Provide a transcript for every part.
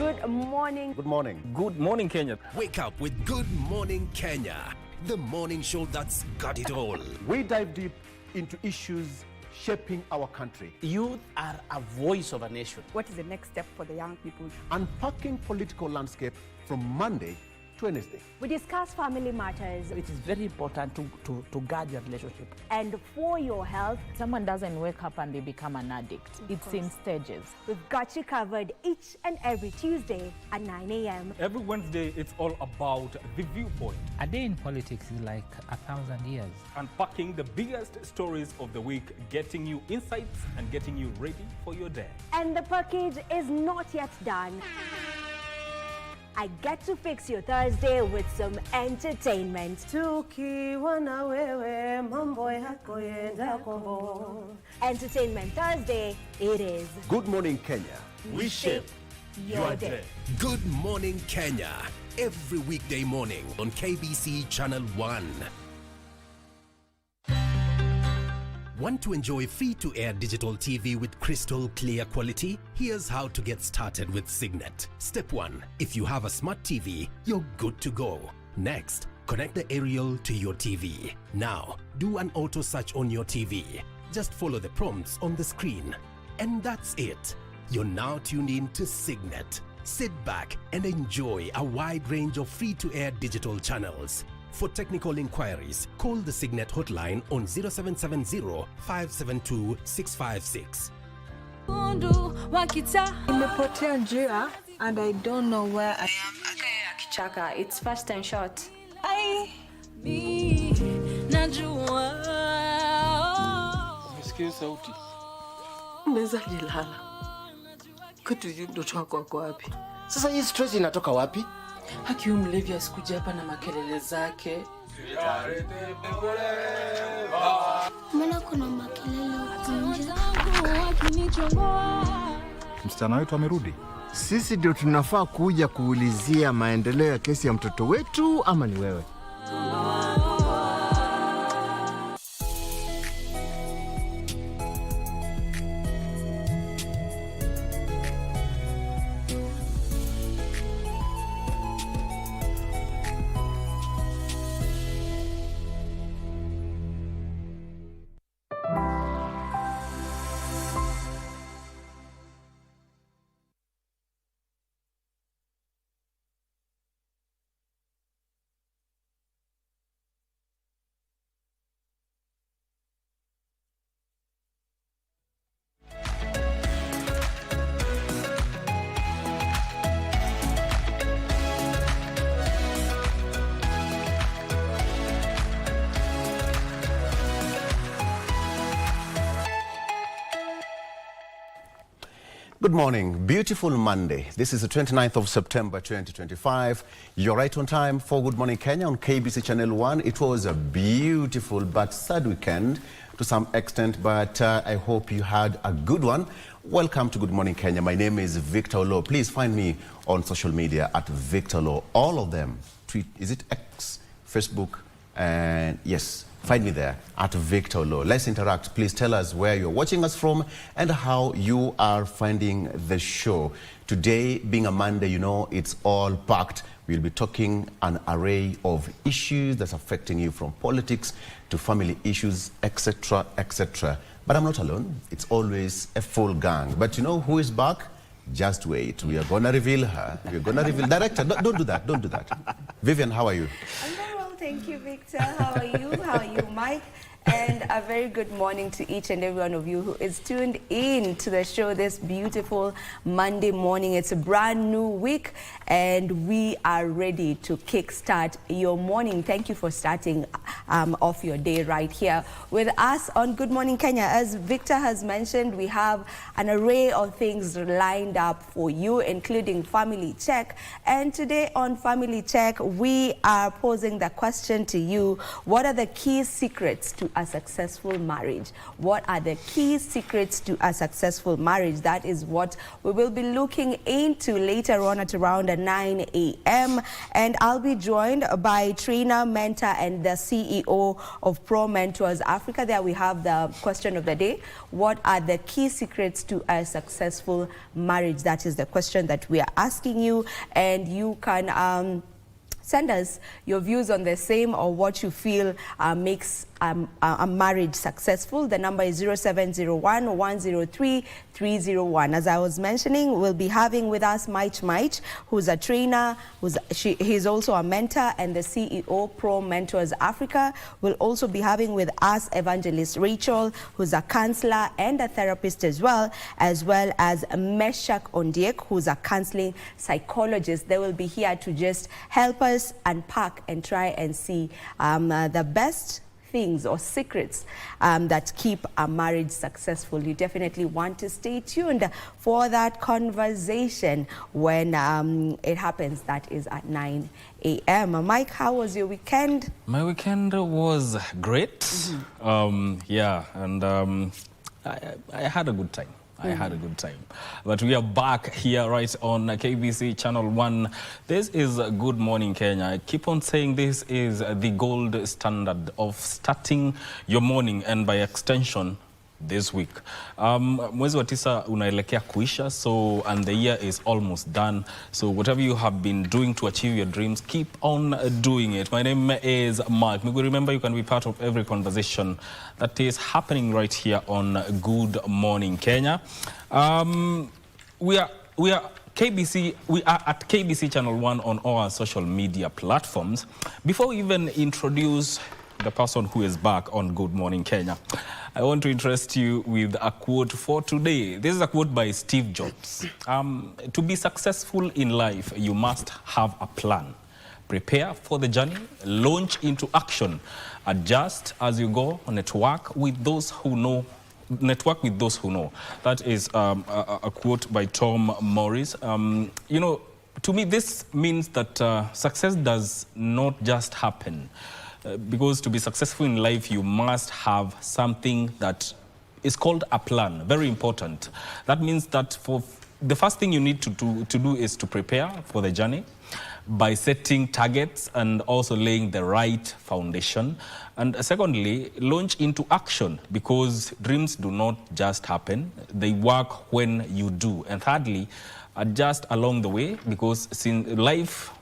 Good morning. Good morning. Good morning, Kenya. Wake up with Good Morning Kenya, the morning show that's got it all. We dive deep into issues shaping our country. Youth are a voice of a nation. What is the next step for the young people? Unpacking political landscape from Monday to Wednesday. We discuss family matters. It is very important to guard your relationship. And for your health, someone doesn't wake up and they become an addict. It's in stages. We've got you covered each and every Tuesday at 9 a.m. Every Wednesday, it's all about the viewpoint. A day in politics is like 1,000 years. Unpacking the biggest stories of the week, getting you insights and getting you ready for your day. And the package is not yet done. I get to fix your Thursday with some entertainment. Entertainment Thursday, it is. Good morning, Kenya. We shape your day. Good Morning Kenya, every weekday morning on KBC Channel 1. Want to enjoy free-to-air digital TV with crystal clear quality? Here's how to get started with Signet. Step 1. If you have a smart TV, you're good to go. Next, connect the aerial to your TV. Now, do an auto search on your TV. Just follow the prompts on the screen. And that's it. You're now tuned in to Signet. Sit back and enjoy a wide range of free-to-air digital channels. For technical inquiries, call the Signet hotline on 0770-572-656. Nimepotea njia and I don't know where I am. Chaka, it's fast and short. Umesikia sauti? Unaweza jilala. Kutujui mtoto wako wako wapi? Sasa hii stress inatoka wapi? Haki umlevi asikuja hapa na makelele zake. Mbona kuna makelele nje? Msichana wetu amerudi. Sisi ndio tunafaa kuja kuulizia maendeleo ya kesi ya mtoto wetu ama ni wewe? Good morning. Beautiful Monday. This is the 29th of September 2025. You're right on time for Good Morning Kenya on KBC Channel 1. It was a beautiful but sad weekend to some extent, but I hope you had a good one. Welcome to Good Morning Kenya. My name is Victor Lo. Please find me on social media at Victor Lo. All of them. Tweet, is it X, Facebook, and yes, find me there at Victor Lo. Let's interact. Please tell us where you're watching us from and how you are finding the show. Today, being a Monday, you know, it's all packed. We'll be talking an array of issues that's affecting you, from politics to family issues, etc., etc. But I'm not alone. It's always a full gang. But you know who is back? Just wait. We are going to reveal her. We're going to reveal... Director, don't do that. Don't do that. Vivian, how are you? I'm very well, thank you, Victor. How are you? How are you, Mike? And a very good morning to each and every one of you who is tuned in to the show this beautiful Monday morning. It's a brand new week and we are ready to kickstart your morning. Thank you for starting off your day right here with us on Good Morning Kenya. As Victor has mentioned, we have an array of things lined up for you, including Family Check. And today on Family Check, we are posing the question to you: what are the key secrets to a successful marriage? What are the key secrets to a successful marriage? That is what we will be looking into later on at around 9 a.m. And I'll be joined by trainer, mentor, and the CEO of Pro Mentors Africa. There we have the question of the day. What are the key secrets to a successful marriage? That is the question that we are asking you, and you can send us your views on the same or what you feel makes a marriage successful. The number is 0701 103 301. As I was mentioning, we'll be having with us Mike, who's a trainer, he's also a mentor and the CEO Pro Mentors Africa. We'll also be having with us Evangelist Rachel, who's a counselor and a therapist as well as Meshach Ondiek, who's a counseling psychologist. They will be here to just help us unpack and try and see the best things or secrets that keep a marriage successful. You definitely want to stay tuned for that conversation when it happens. That is at 9 a.m. Mike, how was your weekend? My weekend was great. Yeah, and I had a good time. I had a good time. But we are back here right on KBC Channel 1. This is Good Morning Kenya. I keep on saying this is the gold standard of starting your morning and by extension this week. Mwezi wa tisa unaelekea kuisha, and the year is almost done. So whatever you have been doing to achieve your dreams, keep on doing it. My name is Mark. Remember, you can be part of every conversation that is happening right here on Good Morning Kenya. We are KBC. We are at KBC Channel 1 on all our social media platforms. Before we even introduce the person who is back on Good Morning Kenya, I want to interest you with a quote for today. This is a quote by Steve Jobs. To be successful in life, you must have a plan. Prepare for the journey, launch into action, adjust as you go, network with those who know. That is a quote by Tom Morris. You know, to me, this means that success does not just happen. Because to be successful in life, you must have something that is called a plan. Very important. That means that for the first thing you need to do is to prepare for the journey by setting targets and also laying the right foundation. And secondly, launch into action, because dreams do not just happen. They work when you do. And thirdly, adjust along the way, because since life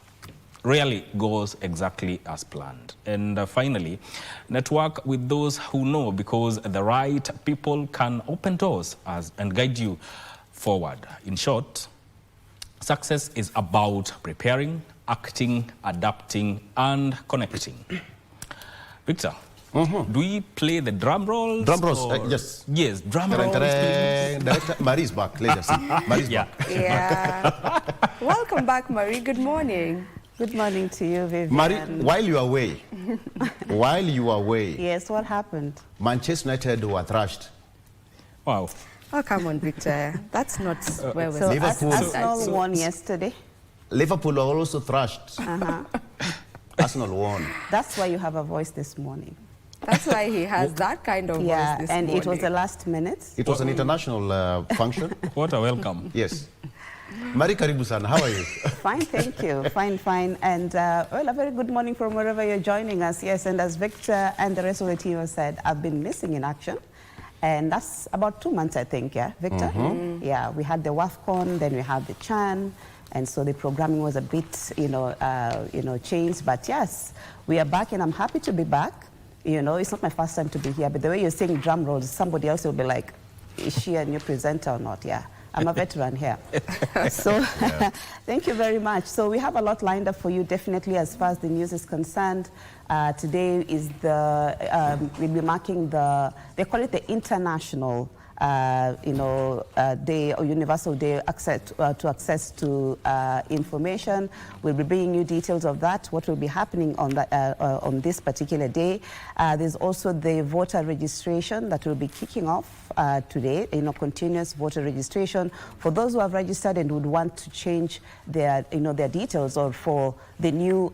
rarely goes exactly as planned. And finally, network with those who know, because the right people can open doors and guide you forward. In short, success is about preparing, acting, adapting, and connecting. Victor, do we play the drum rolls? Drum rolls, yes. Yes, drum rolls. Director Marie's back. Let's see. Marie's back. Yeah. Welcome back, Marie. Good morning. Good morning to you, Vivian. Marie, while you were away, yes, what happened? Manchester United were thrashed. Wow. Oh, come on, Victor. That's not where we're Liverpool. Arsenal won yesterday. Liverpool were also thrashed. Arsenal won. That's why you have a voice this morning. That's why he has that kind of voice this morning. It was the last minute. It was an international function. What a welcome. Yes. Marie, karibu sana. How are you? Fine, thank you. Fine. And, well, a very good morning from wherever you're joining us. Yes, and as Victor and the rest of the team have said, I've been missing in action. And that's about 2 months, I think, yeah, Victor? Yeah, we had the WAFCON, then we had the CHAN. And so the programming was a bit, changed. But yes, we are back, and I'm happy to be back. You know, it's not my first time to be here, but the way you're saying drum rolls, somebody else will be like, is she a new presenter or not? Yeah. I'm a veteran here. So thank you very much. So we have a lot lined up for you, definitely, as far as the news is concerned. Today is we'll be marking they call it the International day or universal day access to information. We'll be bringing you details of that, what will be happening on on this particular day. There's also the voter registration that will be kicking off today, continuous voter registration for those who have registered and would want to change their details, or for the new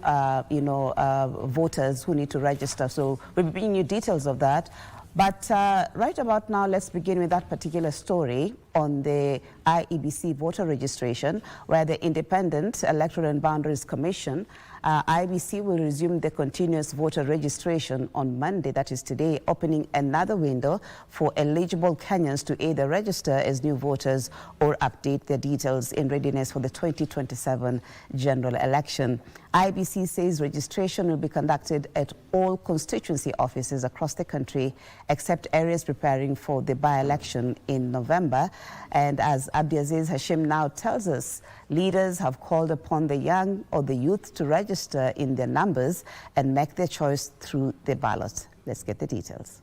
voters who need to register. So we'll be bringing you details of that. But right about now, let's begin with that particular story on the IEBC voter registration, where the Independent Electoral and Boundaries Commission, IEBC, will resume the continuous voter registration on Monday, that is today, opening another window for eligible Kenyans to either register as new voters or update their details in readiness for the 2027 general election. IEBC says registration will be conducted at all constituency offices across the country, except areas preparing for the by-election in November. And as Abdiaziz Hashim now tells us, leaders have called upon the young or the youth to register in their numbers and make their choice through the ballot. Let's get the details.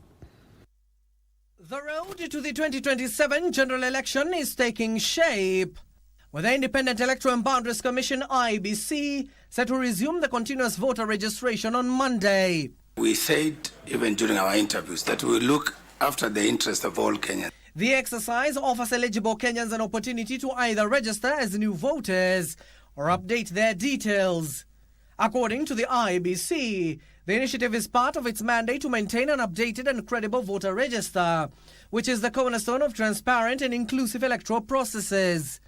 The road to the 2027 general election is taking shape, with the Independent Electoral and Boundaries Commission, IEBC, set to resume the continuous voter registration on Monday. We said, even during our interviews, that we look after the interest of all Kenyans. The exercise offers eligible Kenyans an opportunity to either register as new voters or update their details. According to the IEBC, the initiative is part of its mandate to maintain an updated and credible voter register, which is the cornerstone of transparent and inclusive electoral processes.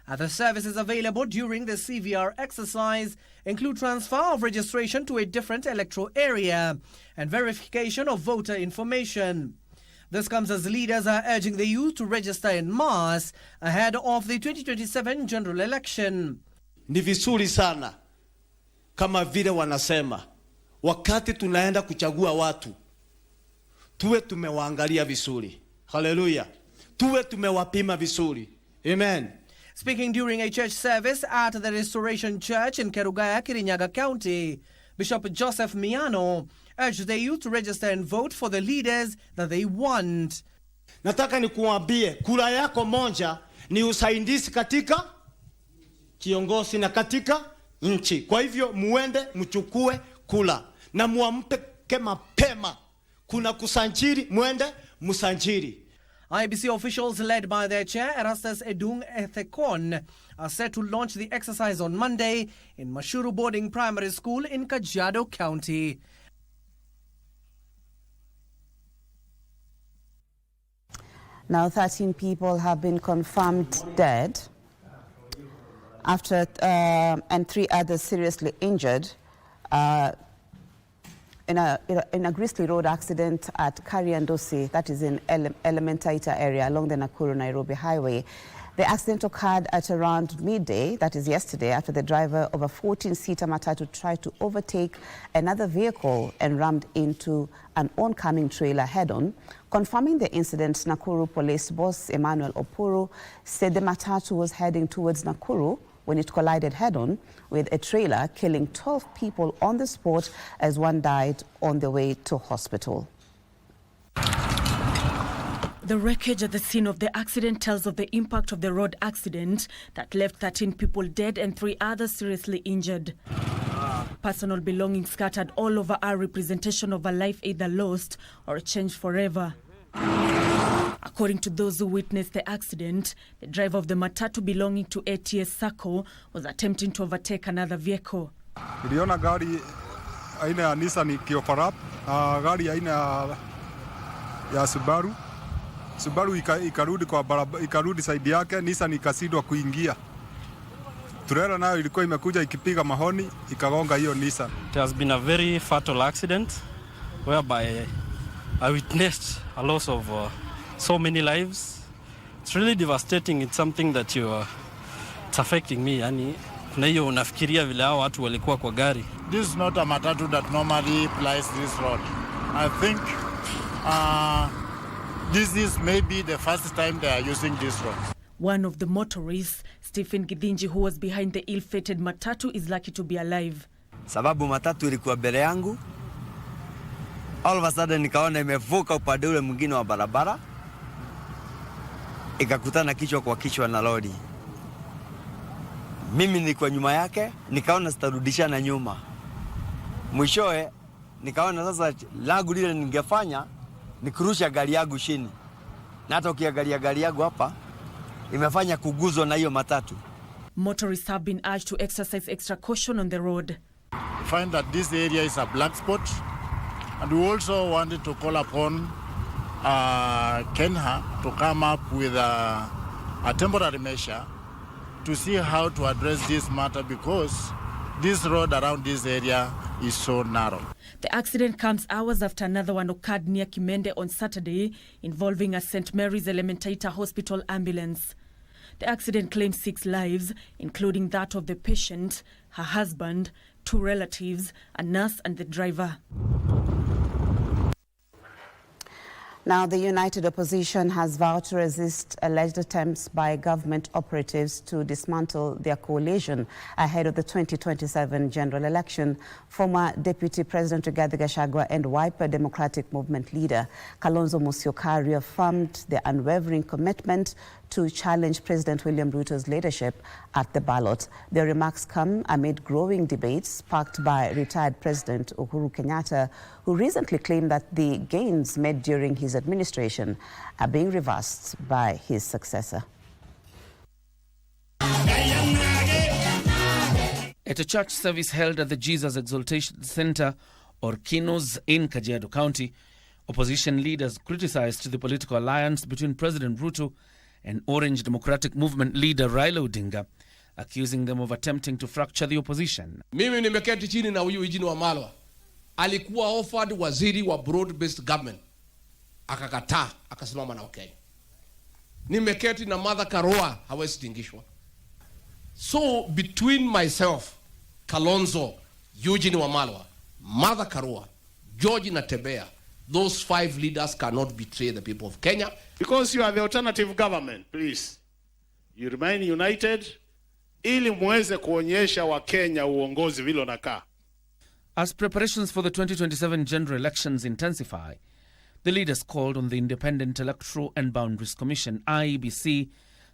Other services available during the CVR exercise include transfer of registration to a different electoral area and verification of voter information. This comes as leaders are urging the youth to register en masse ahead of the 2027 general election. Ni vizuri sana kama vile wanasema, wakati tunaenda kuchagua watu, tuwe tumewaangalia vizuri. Hallelujah. Tuwe tumewapima vizuri. Amen. Speaking during a church service at the Restoration Church in Kerugaya, Kirinyaga County, Bishop Joseph Miano urged the youth to register and vote for the leaders that they want. Nataka nikuambie, kura yako moja ni usaidizi katika kiongozi na katika nchi. Kwa hivyo muende mchukue kula na muamke mapema. Kuna kusanjiri, muende musanjiri. IEBC officials led by their chair, Erastus Edung Ethekon, are set to launch the exercise on Monday in Mashuru Boarding Primary School in Kajiado County. Now 13 people have been confirmed dead after and 3 others seriously injured in a grisly road accident at Kariandosi, that is in Elementaita area along the Nakuru-Nairobi highway. The accident occurred at around midday, that is yesterday, after the driver of a 14-seater matatu tried to overtake another vehicle and rammed into an oncoming trailer head-on. Confirming the incident, Nakuru Police Boss Emmanuel Opuru said the matatu was heading towards Nakuru when it collided head-on with a trailer, killing 12 people on the spot as one died on the way to hospital. The wreckage at the scene of the accident tells of the impact of the road accident that left 13 people dead and 3 others seriously injured. Personal belongings scattered all over are representation of a life either lost or changed forever. According to those who witnessed the accident, the driver of the matatu belonging to ATS Sacco was attempting to overtake another vehicle. Niliona gari aina ya Nissan ikiofara gari aina ya Subaru. Subaru ikarudi kwa barabara, ikarudi side yake, Nissan ikashindwa kuingia. Trailer nayo ilikuwa imekuja ikipiga mahoni ikagonga hiyo Nissan. It has been a very fatal accident whereby I witnessed a loss of so many lives. It's really devastating. It's something that it's affecting me. Yani kuna hiyo unafikiria vile hao watu walikuwa kwa gari. This is not a matatu that normally plies this road. I think this is maybe the first time they are using this road. One of the motorists, Stephen Gidinji, who was behind the ill-fated matatu, is lucky to be alive. Sababu matatu ilikuwa mbele yangu. All of a sudden nikaona imevuka upande ule mwingine wa barabara. ikakutana kichwa kwa kichwa na lori. Mimi nilikuwa nyuma yake, nikaona sitarudishana nyuma. Mwishowe nikaona sasa langu lile ningefanya ni kurusha gari yangu chini. Na hata ukiangalia gari yangu hapa imefanya kuguzwa na hiyo matatu. Motorists have been urged to exercise extra caution on the road. We find that this area is a black spot, and we also wanted to call upon Kenya to come up with a temporary measure to see how to address this matter, because this road around this area is so narrow. The accident comes hours after another one occurred near Kimende on Saturday, involving a St. Mary's Elementaita Hospital ambulance. The accident claimed 6 lives, including that of the patient, her husband, 2 relatives, a nurse and the driver. Now, the united opposition has vowed to resist alleged attempts by government operatives to dismantle their coalition ahead of the 2027 general election. Former Deputy President Rigathi Gachagua and Wiper Democratic Movement leader Kalonzo Musyoka reaffirmed their unwavering commitment to challenge President William Ruto's leadership at the ballot. Their remarks come amid growing debates sparked by retired President Uhuru Kenyatta, who recently claimed that the gains made during his administration are being reversed by his successor. At a church service held at the Jesus Exaltation Center, or Kinos, in Kajiado County, opposition leaders criticized the political alliance between President Ruto and Orange Democratic Movement leader Raila Odinga, accusing them of attempting to fracture the opposition. Mimi nimeketi chini na huyu Eugene Wamalwa. Alikuwa offered waziri wa broad-based government. Akakataa, akasimama na Wakenya. Nimeketi na Martha Karua, hawezi tingishwa. So between myself, Kalonzo, Eugene Wamalwa, Martha Karua, George Natembea, those 5 leaders cannot betray the people of Kenya. Because you are the alternative government, please, you remain united, ili muweze kuonyesha wa Kenya uongozi vile unakaa. As preparations for the 2027 general elections intensify, the leaders called on the Independent Electoral and Boundaries Commission, IEBC,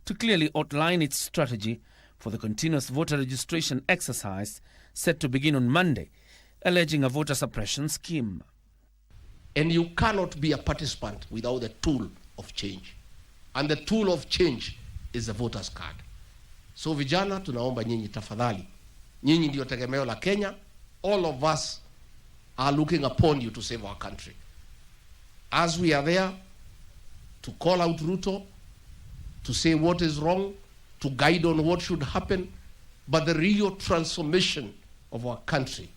to clearly outline its strategy for the continuous voter registration exercise set to begin on Monday, alleging a voter suppression scheme. And you cannot be a participant without the tool of change. And the tool of change is the voter's card. So vijana, tunaomba nyinyi tafadhali. Nyinyi ndio tegemeo la Kenya. All of us are looking upon you to save our country. As we are there to call out Ruto, to say what is wrong, to guide on what should happen, but the real transformation of our country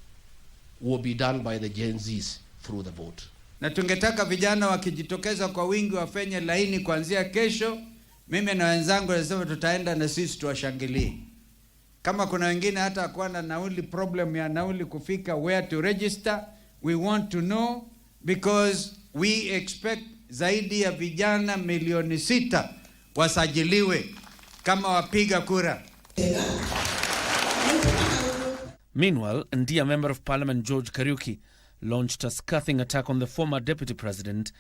will be done by the Gen Zs through the vote. Na tungetaka vijana wakijitokeza kwa wingi wafanye laini kuanzia kesho. Mimi na wenzangu nasema tutaenda na sisi tuwashangilie. Kama kuna wengine hata kuwa na nauli, problem ya nauli kufika where to register, we want to know, because we expect zaidi ya vijana milioni 6 wasajiliwe kama wapiga kura. Meanwhile, Ndia Member of Parliament George Kariuki launched a scathing attack on the former deputy president,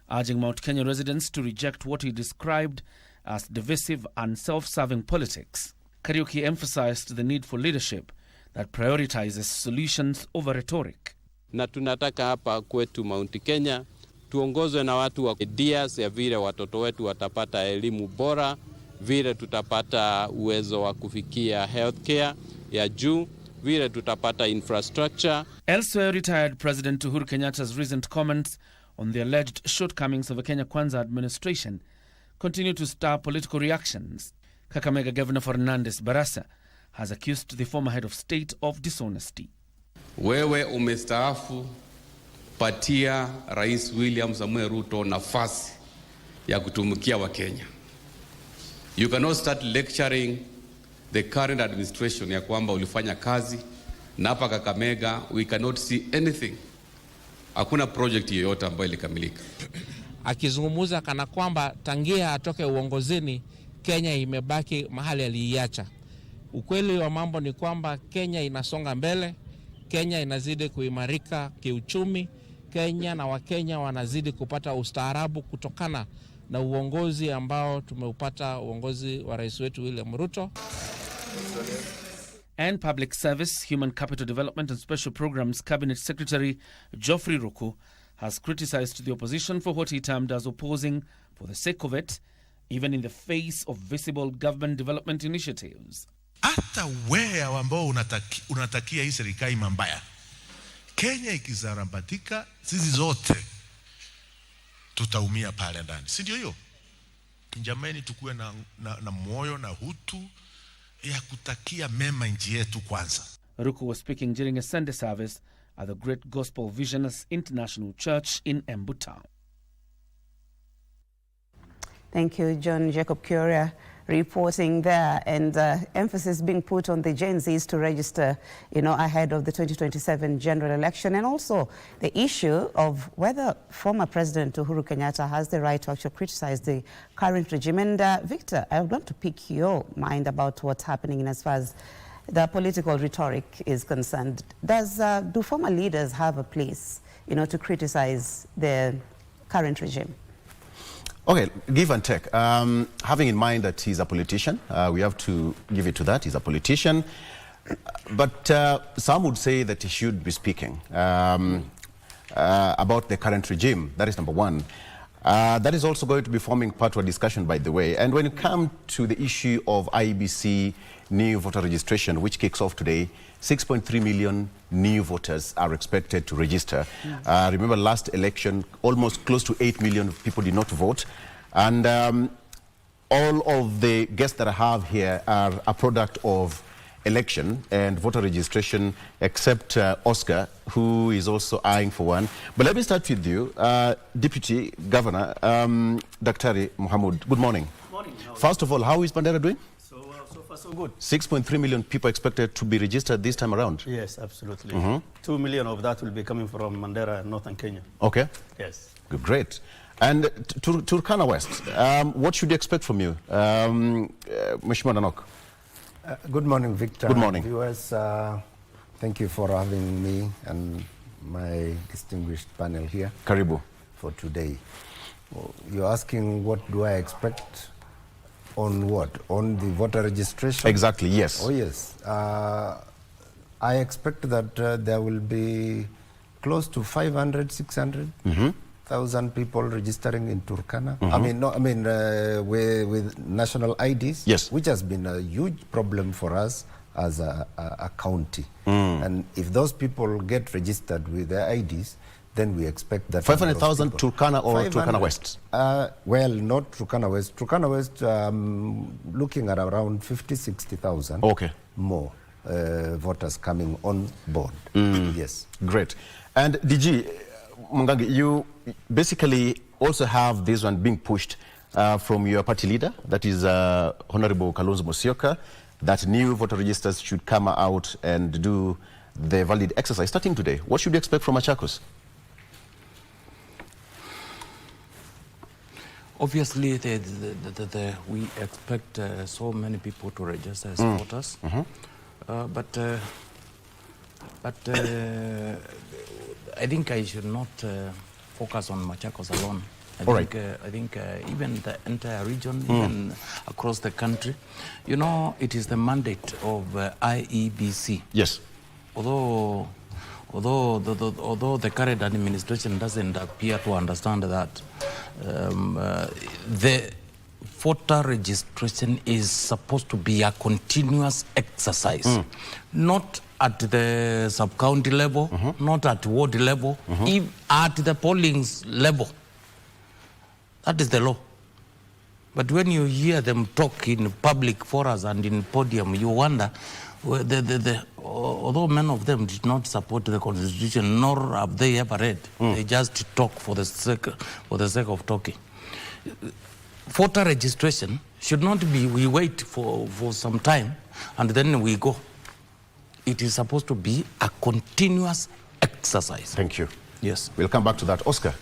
urging Mount Kenya residents to reject what he described as divisive and self-serving politics. Kariuki emphasized the need for leadership that prioritizes solutions over rhetoric. Na tunataka hapa kwetu Mount Kenya tuongozwe na watu wa ideas ya vile watoto wetu watapata elimu bora, vile tutapata uwezo wa kufikia healthcare ya juu, vile tutapata infrastructure. Elsewhere, retired President Uhuru Kenyatta's recent comments on the alleged shortcomings of the Kenya Kwanza administration continue to stir political reactions. Kakamega Governor Fernandes Barasa has accused the former head of state of dishonesty. Wewe umestaafu, patia Rais William Samuel Ruto nafasi ya kutumikia wa Kenya. You cannot start lecturing the current administration ya kwamba ulifanya kazi na hapa Kakamega we cannot see anything. Hakuna project yoyote ambayo ilikamilika. Akizungumza kana kwamba tangia atoke uongozini Kenya imebaki mahali aliiacha. Ukweli wa mambo ni kwamba Kenya inasonga mbele, Kenya inazidi kuimarika kiuchumi, Kenya na Wakenya wanazidi kupata ustaarabu kutokana na uongozi ambao tumeupata, uongozi wa rais wetu William Ruto. And Public Service, Human Capital Development and Special Programs Cabinet Secretary Geoffrey Ruku has criticized the opposition for what he termed as opposing for the sake of it, even in the face of visible government development initiatives. Hata wewe ambao unatakia hii serikali mambaya, Kenya ikizarambatika, sisi zote tutaumia pale ndani. Si ndio hiyo? Jamani, tukue na moyo na hutu ya kutakia mema nchi yetu kwanza. Ruku was speaking during a Sunday service at the Great Gospel Visioners International Church in Embu Town. Thank you, John Jacob Curia, reporting there, and emphasis being put on the Gen Zs to register, ahead of the 2027 general election, and also the issue of whether former President Uhuru Kenyatta has the right to actually criticize the current regime. And Victor, I want to pick your mind about what's happening in as far as the political rhetoric is concerned. Do former leaders have a place, to criticize the current regime? Okay, give and take. Having in mind that he's a politician, we have to give it to that. He's a politician. But some would say that he should be speaking about the current regime. That is number one. That is also going to be forming part of a discussion, by the way. And when you come to the issue of IEBC new voter registration, which kicks off today, 6.3 million new voters are expected to register. Remember last election, almost close to 8 million people did not vote. And all of the guests that I have here are a product of election and voter registration, except Oscar, who is also eyeing for one. But let me start with you, Deputy Governor, Dr. Mohamud. Good morning. Good morning. First of all, how is Mandera doing? So far, so good. 6.3 million people expected to be registered this time around? Yes, absolutely. 2 million of that will be coming from Mandera and northern Kenya. Okay. Yes. Good, great. And Turkana West, what should you expect from you? Mheshimiwa Nanok. Good morning, Victor. Good morning. Viewers, thank you for having me and my distinguished panel here. Karibu. For today. You're asking what do I expect on what? On the voter registration? Exactly, yes. Oh, yes. I expect that there will be close to 500, 600,000 people registering in Turkana. With national IDs, yes, which has been a huge problem for us as a county. And if those people get registered with their IDs, then we expect that 500,000 Turkana or Turkana West? Well, not Turkana West. Turkana West, looking at around 50, 60,000 more voters coming on board. Yes. Great. And DG, Mungangi, you basically also have this one being pushed from your party leader, that is Honorable Kalonzo Musyoka, that new voter registers should come out and do the valid exercise starting today. What should you expect from Machakos? Obviously, we expect so many people to register as voters, but I think I should not focus on Machakos alone. I think even the entire region, even across the country, it is the mandate of IEBC. Yes. Although the current administration doesn't appear to understand that the voter registration is supposed to be a continuous exercise, not at the sub-county level, not at ward level, even at the polling level. That is the law. But when you hear them talk in public forums and in podium, you wonder, although many of them did not support the Constitution, nor have they ever read, they just talk for the sake of talking. Voter registration should not be, we wait for some time and then we go. It is supposed to be a continuous exercise. Thank you. Yes. We'll come back to that. Oscar,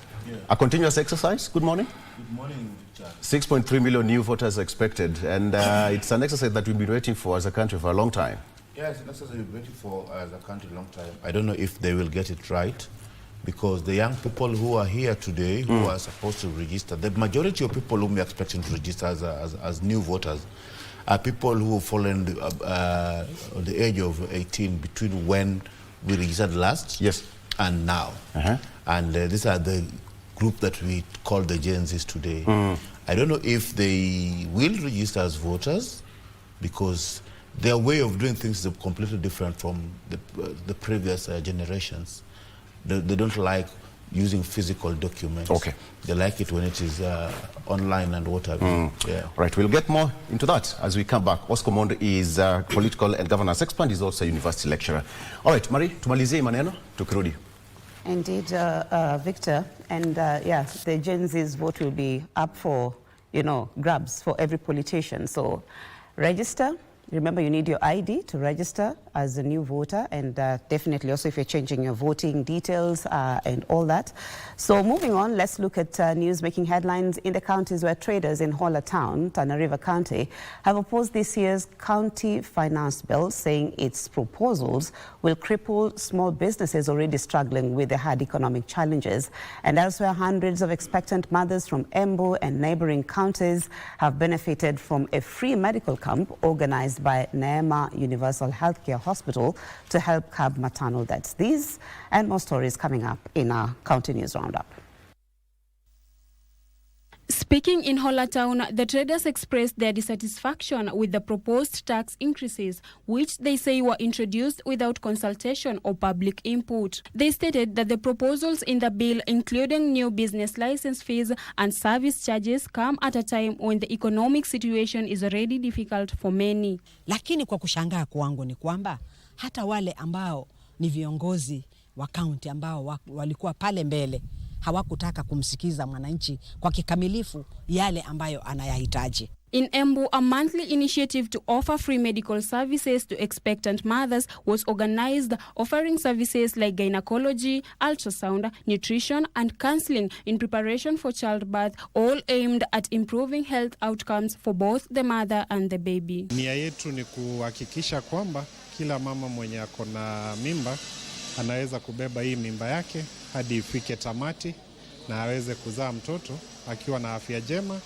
a continuous exercise? Good morning. Good morning, Victor. 6.3 million new voters expected, and it's an exercise that we've been waiting for as a country for a long time. Yes, an exercise we've been waiting for as a country a long time. I don't know if they will get it right, because the young people who are here today, who are supposed to register, the majority of people whom we are expecting to register as new voters are people who have fallen the age of 18 between when we registered last and now. And these are the group that we call the Gen Zs today. I don't know if they will register as voters because their way of doing things is completely different from the previous generations. They don't like using physical documents. They like it when it is online and what have you. Right, we'll get more into that as we come back. Oscar Mondo is political and governance expert. He's also a university lecturer. All right, Marie, tumalizie maneno, tukirudi. Indeed, Victor, and the Gen Z's vote will be up for, grabs for every politician. So register. Remember, you need your ID to register as a new voter, and definitely also if you're changing your voting details and all that. So moving on, let's look at news making headlines in the counties where traders in Hola Town, Tana River County, have opposed this year's county finance bill, saying its proposals will cripple small businesses already struggling with the hard economic challenges. And elsewhere, hundreds of expectant mothers from Embu and neighboring counties have benefited from a free medical camp organized by Neema Universal Healthcare Hospital to help curb maternal deaths. These and more stories coming up in our County News Roundup. Speaking in Hola Town, the traders expressed their dissatisfaction with the proposed tax increases, which they say were introduced without consultation or public input. They stated that the proposals in the bill, including new business license fees and service charges, come at a time when the economic situation is already difficult for many. Lakini kwa kushangaa kwangu ni kwamba hata wale ambao ni viongozi wa kaunti ambao walikuwa pale mbele hawakutaka kumsikiza mwananchi kwa kikamilifu yale ambayo anayahitaji. In Embu, a monthly initiative to offer free medical services to expectant mothers was organized, offering services like gynecology, ultrasound, nutrition, and counseling in preparation for childbirth, all aimed at improving health outcomes for both the mother and the baby. Nia yetu ni kuhakikisha kwamba kila mama mwenye ako na mimba anaweza kubeba hii mimba yake hadi ifike tamati na aweze kuzaa mtoto akiwa na afya njema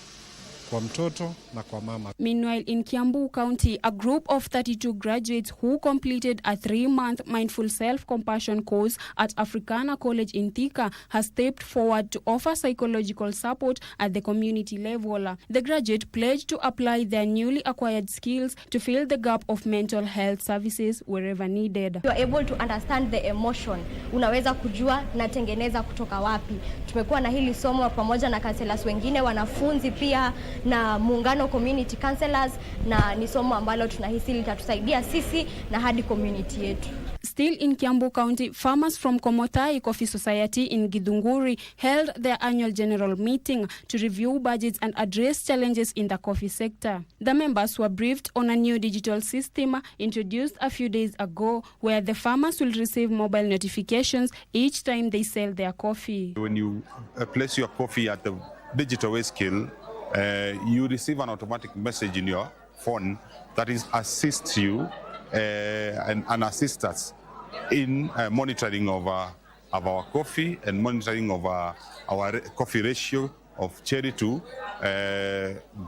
kwa mtoto na kwa mama. Meanwhile, in Kiambu County, a group of 32 graduates who completed a 3-month mindful self-compassion course at Africana College in Thika has stepped forward to offer psychological support at the community level. The graduate pledged to apply their newly acquired skills to fill the gap of mental health services wherever needed. You are able to understand the emotion. Unaweza kujua natengeneza kutoka wapi. Tumekuwa na hili somo pamoja na counselors wengine, wanafunzi pia na muungano community counselors, na ni somo ambalo tunahisi litatusaidia sisi na hadi community yetu. Still in Kiambu County, farmers from Komothai Coffee Society in Githunguri held their annual general meeting to review budgets and address challenges in the coffee sector. The members were briefed on a new digital system introduced a few days ago, where the farmers will receive mobile notifications each time they sell their coffee. When you place your coffee at the digital weigh scale, you receive an automatic message in your phone that assists you and assists us in monitoring of our coffee and monitoring of our coffee ratio of cherry to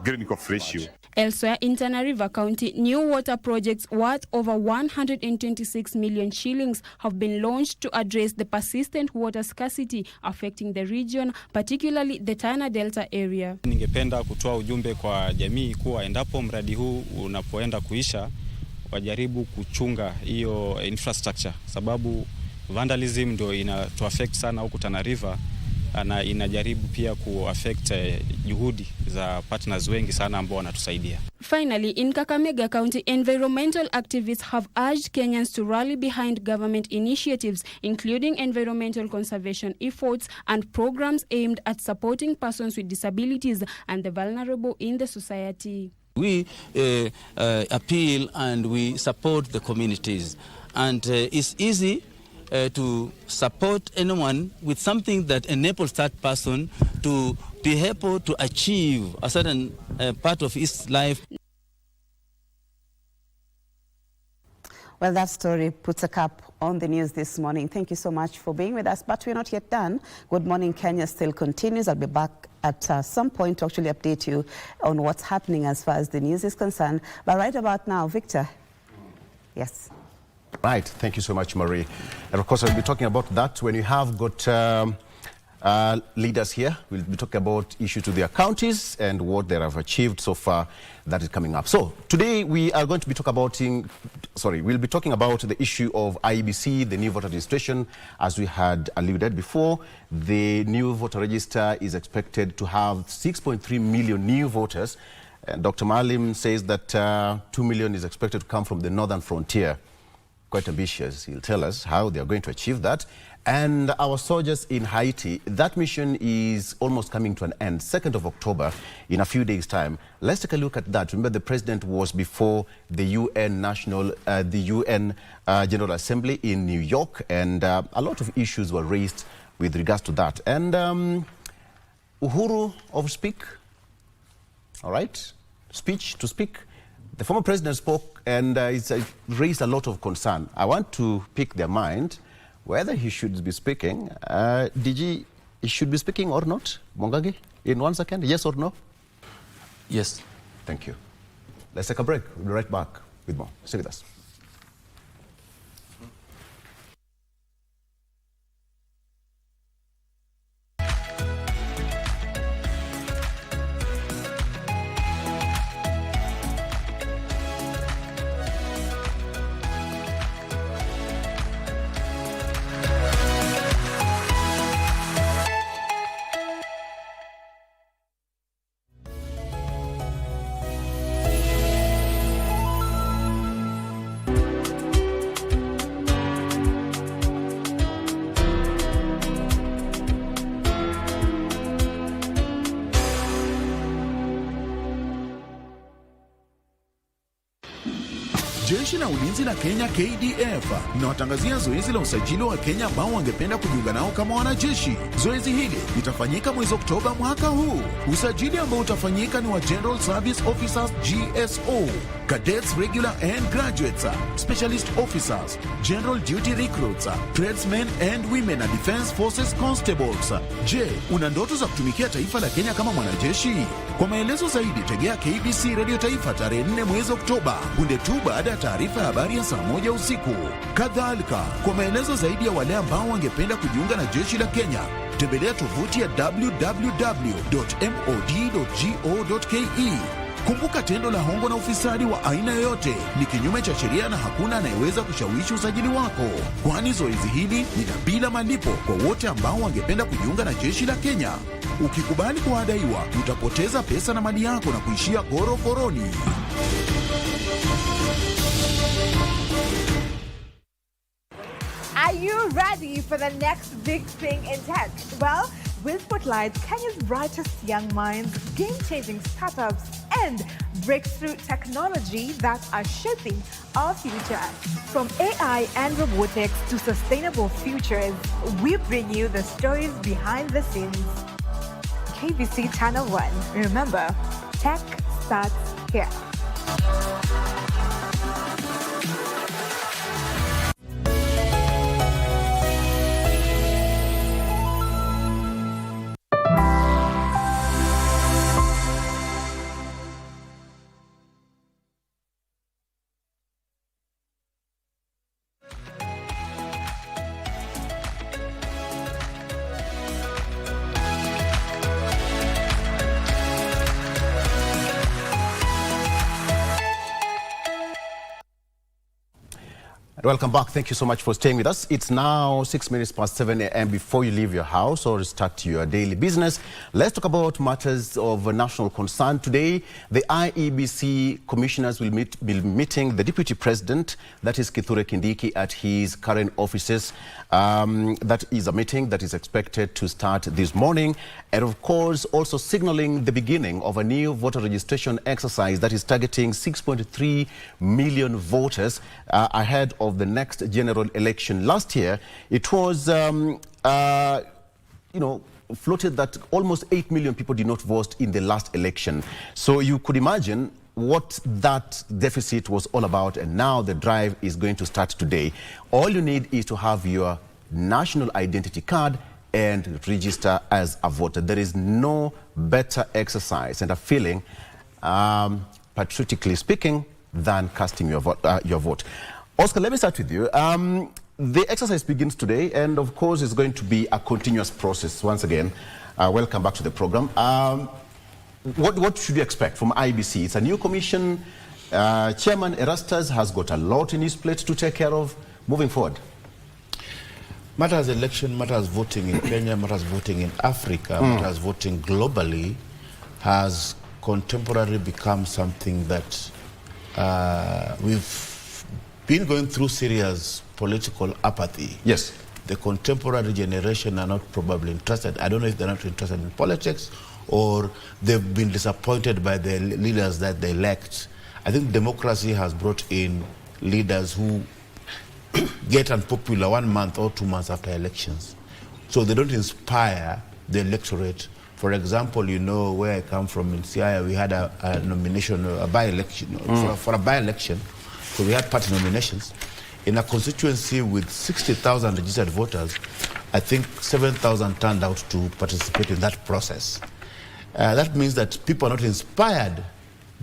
green coffee ratio. Elsewhere in Tana River County, new water projects worth over 126 million shillings have been launched to address the persistent water scarcity affecting the region, particularly the Tana Delta area. Ningependa kutoa ujumbe kwa jamii kuwa endapo mradi huu unapoenda kuisha, wajaribu kuchunga hiyo infrastructure, sababu vandalism ndio inatu affect sana huku Tana River, na inajaribu pia ku-affect juhudi za partners wengi sana ambao wanatusaidia. Finally, in Kakamega County, environmental activists have urged Kenyans to rally behind government initiatives, including environmental conservation efforts and programs aimed at supporting persons with disabilities and the vulnerable in the society. We appeal and we support the communities, and it's easy to support anyone with something that enables that person to be able to achieve a certain part of his life. Well, that story puts a cap on the news this morning. Thank you so much for being with us, but we're not yet done. Good Morning Kenya still continues. I'll be back at some point to actually update you on what's happening as far as the news is concerned. But right about now, Victor. Yes. Right. Thank you so much, Marie. And of course, I'll be talking about that when you have got leaders here. We'll be talking about issues to their counties and what they have achieved so far. That is coming up. So today we are going to be talking about we'll be talking about the issue of IEBC, the new voter registration. As we had alluded before, the new voter register is expected to have 6.3 million new voters. And Dr. Malim says that 2 million is expected to come from the northern frontier. Quite ambitious. He'll tell us how they are going to achieve that. And our soldiers in Haiti, that mission is almost coming to an end, 2nd of October, in a few days' time. Let's take a look at that. Remember, the president was before the UN General Assembly in New York, and a lot of issues were raised with regards to that. And Uhuru of Speak, all right, speech to speak. The former president spoke, and it's raised a lot of concern. I want to pick their mind whether he should be speaking. He should be speaking or not? Mwangangi, in 1 second, yes or no? Yes. Thank you. Let's take a break. We'll be right back with more. Stay with us. Jeshi la Ulinzi la Kenya KDF linawatangazia zoezi la usajili wa Kenya ambao wangependa kujiunga nao kama wanajeshi. Zoezi hili litafanyika mwezi Oktoba mwaka huu. Usajili ambao utafanyika ni wa General Service Officers GSO, Cadets Regular and Graduates, Specialist Officers, General Duty Recruits, Tradesmen and Women and Defense Forces Constables. Je, una ndoto za kutumikia taifa la Kenya kama mwanajeshi? Kwa maelezo zaidi tegea KBC Radio Taifa tarehe 4 mwezi Oktoba, punde tu baada ya taarifa ya habari ya saa 1 usiku. Kadhalika, kwa maelezo zaidi ya wale ambao wangependa kujiunga na jeshi la Kenya, tembelea tovuti ya www.mod.go.ke. Kumbuka, tendo la hongo na ufisadi wa aina yoyote ni kinyume cha sheria na hakuna anayeweza kushawishi usajili wako, kwani zoezi hili ni bila malipo kwa wote ambao wangependa kujiunga na jeshi la Kenya. Ukikubali kuadaiwa, utapoteza pesa na mali yako na kuishia korokoroni. Are you ready for the next big thing in tech? Well, we'll spotlight Kenya's brightest young minds, game-changing startups, and breakthrough technology that are shaping our future. From AI and robotics to sustainable futures, we bring you the stories behind the scenes. KBC Channel 1. Remember, tech starts here. Welcome back. Thank you so much for staying with us. It's now 6 minutes past 7 a.m. Before you leave your house or start your daily business, let's talk about matters of national concern. Today, the IEBC commissioners will be meeting the Deputy President, that is Kithure Kindiki, at his current offices. That is a meeting that is expected to start this morning. And of course, also signaling the beginning of a new voter registration exercise that is targeting 6.3 million voters ahead of the next general election. Last year, it was, floated that almost 8 million people did not vote in the last election. So you could imagine what that deficit was all about, and now the drive is going to start today. All you need is to have your national identity card and register as a voter. There is no better exercise and a feeling, patriotically speaking, than casting your vote. Oscar, let me start with you. The exercise begins today, and of course it's going to be a continuous process. Once again, welcome back to the program. What should you expect from IBC? It's a new commission. Chairman Erastus has got a lot in his plate to take care of moving forward. Matters election, matters voting in Kenya, matters voting in Africa, matters voting globally has contemporarily become something that we've been going through serious political apathy. Yes. The contemporary generation are not probably interested. I don't know if they're not interested in politics or they've been disappointed by the leaders that they elect. I think democracy has brought in leaders who get unpopular 1 month or 2 months after elections. So they don't inspire the electorate. For example, you know, where I come from in Siaya, we had a nomination, a by-election, for a by-election. So we had party nominations. In a constituency with 60,000 registered voters, I think 7,000 turned out to participate in that process. That means that people are not inspired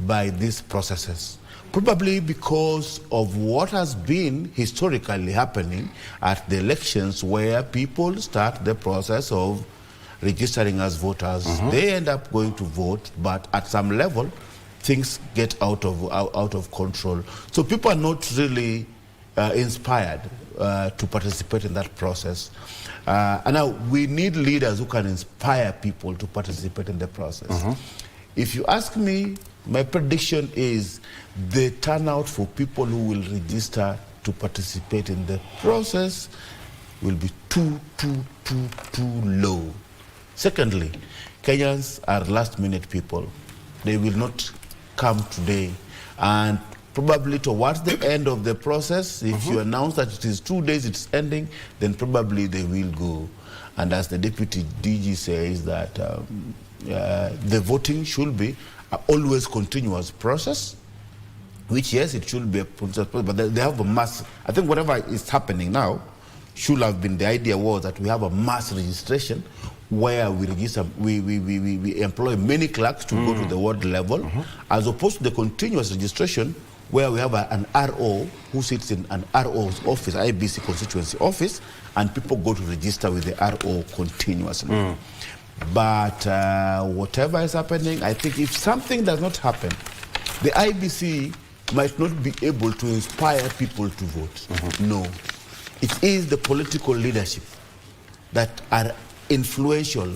by these processes, probably because of what has been historically happening at the elections, where people start the process of registering as voters. They end up going to vote, but at some level, things get out of control. So people are not really inspired to participate in that process. And now we need leaders who can inspire people to participate in the process. If you ask me, my prediction is the turnout for people who will register to participate in the process will be too low. Secondly, Kenyans are last-minute people. They will not come today. And probably towards the end of the process, if you announce that it is 2 days, it's ending, then probably they will go. And as the Deputy DG says, that the voting should be an always continuous process, which, yes, it should be a process, but they have a mass. I think whatever is happening now should have been, the idea was that we have a mass registration where we register, we employ many clerks to go to the ward level, as opposed to the continuous registration where we have an RO who sits in an RO's office, IBC constituency office, and people go to register with the RO continuously. But whatever is happening, I think if something does not happen, the IBC might not be able to inspire people to vote. No. It is the political leadership that are influential,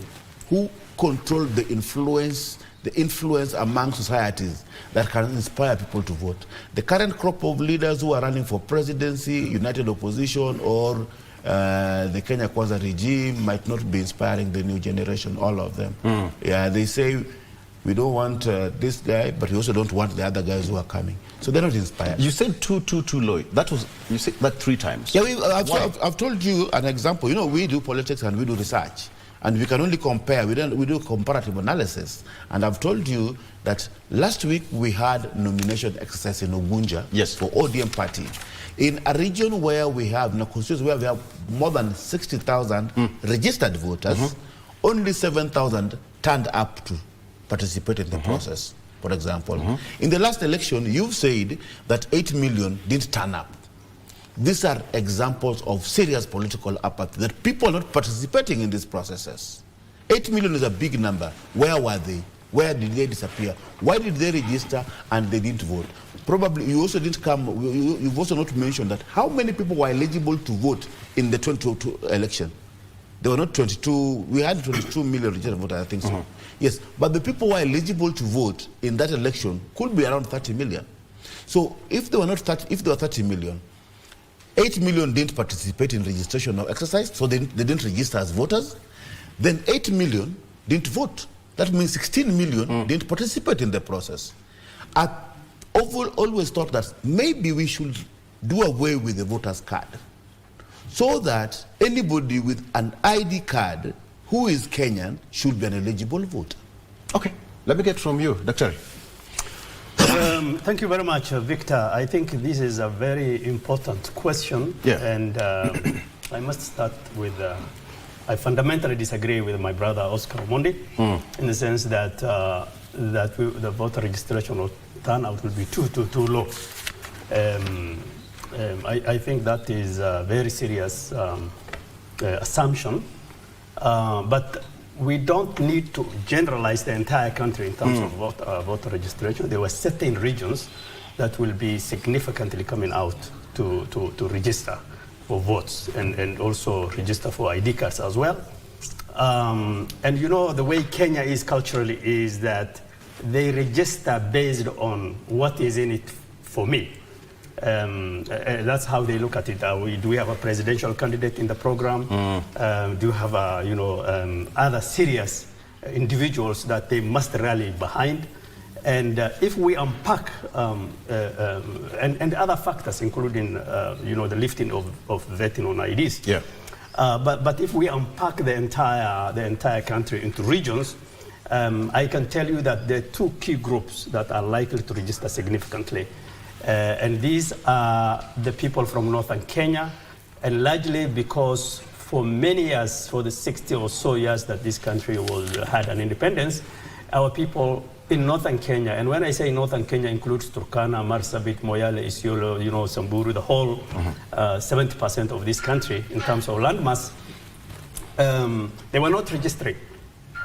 who control the influence among societies, that can inspire people to vote. The current crop of leaders who are running for presidency, United Opposition, or the Kenya Kwanza regime might not be inspiring the new generation, all of them. Yeah, they say, we don't want this guy, but we also don't want the other guys who are coming. So they're not inspired. You said too low. That was, you said that 3 times. Yeah, I've told you an example. You know, we do politics and we do research, and we can only compare. We do comparative analysis. And I've told you that last week we had nomination exercise in Ugunja for ODM party. In a region where we have, in a constituency where we have more than 60,000 registered voters, only 7,000 turned up to participate in the process, for example. In the last election, you've said that 8 million didn't turn up. These are examples of serious political apathy, that people are not participating in these processes. 8 million is a big number. Where were they? Where did they disappear? Why did they register and they didn't vote? Probably you also didn't come, you've also not mentioned that how many people were eligible to vote in the 2022 election? There were not 22, we had 22 million registered voters, I think so. Yes, but the people who were eligible to vote in that election could be around 30 million. So if there were 30 million, 8 million didn't participate in registration or exercise, so they didn't register as voters. Then 8 million didn't vote. That means 16 million didn't participate in the process. I've always thought that maybe we should do away with the voter's card, so that anybody with an ID card who is Kenyan should be an eligible voter. Okay, let me get from you, Dr. Thank you very much, Victor. I think this is a very important question. And I must start with, I fundamentally disagree with my brother Oscar Omondi in the sense that, the voter registration or turnout will be too low. I think that is a very serious assumption. But we don't need to generalize the entire country in terms of voter registration. There were certain regions that will be significantly coming out to register for votes and also register for ID cards as well. And you know, the way Kenya is culturally is that they register based on what is in it for me. That's how they look at it. Do we have a presidential candidate in the program? Do you have other serious individuals that they must rally behind? And if we unpack and other factors, including the lifting of vetting on IDs, but if we unpack the entire country into regions, I can tell you that there are two key groups that are likely to register significantly. And these are the people from northern Kenya, and largely because for many years, for the 60 or so years that this country had an independence, our people in northern Kenya, and when I say northern Kenya includes Turkana, Marsabit, Moyale, Isiolo, Samburu, the whole 70% of this country in terms of landmass, they were not registering.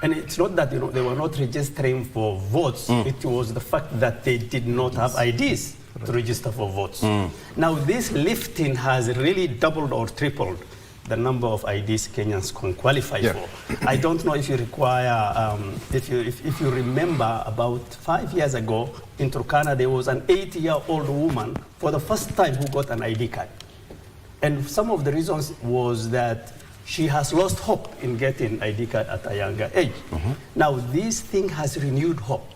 And it's not that they were not registering for votes, it was the fact that they did not have IDs to register for votes. Now this lifting has really doubled or tripled the number of IDs Kenyans can qualify for. I don't know if you require, if you remember about 5 years ago in Turkana, there was an 80-year-old woman for the first time who got an ID card. And some of the reasons was that she has lost hope in getting ID card at a younger age. Now this thing has renewed hope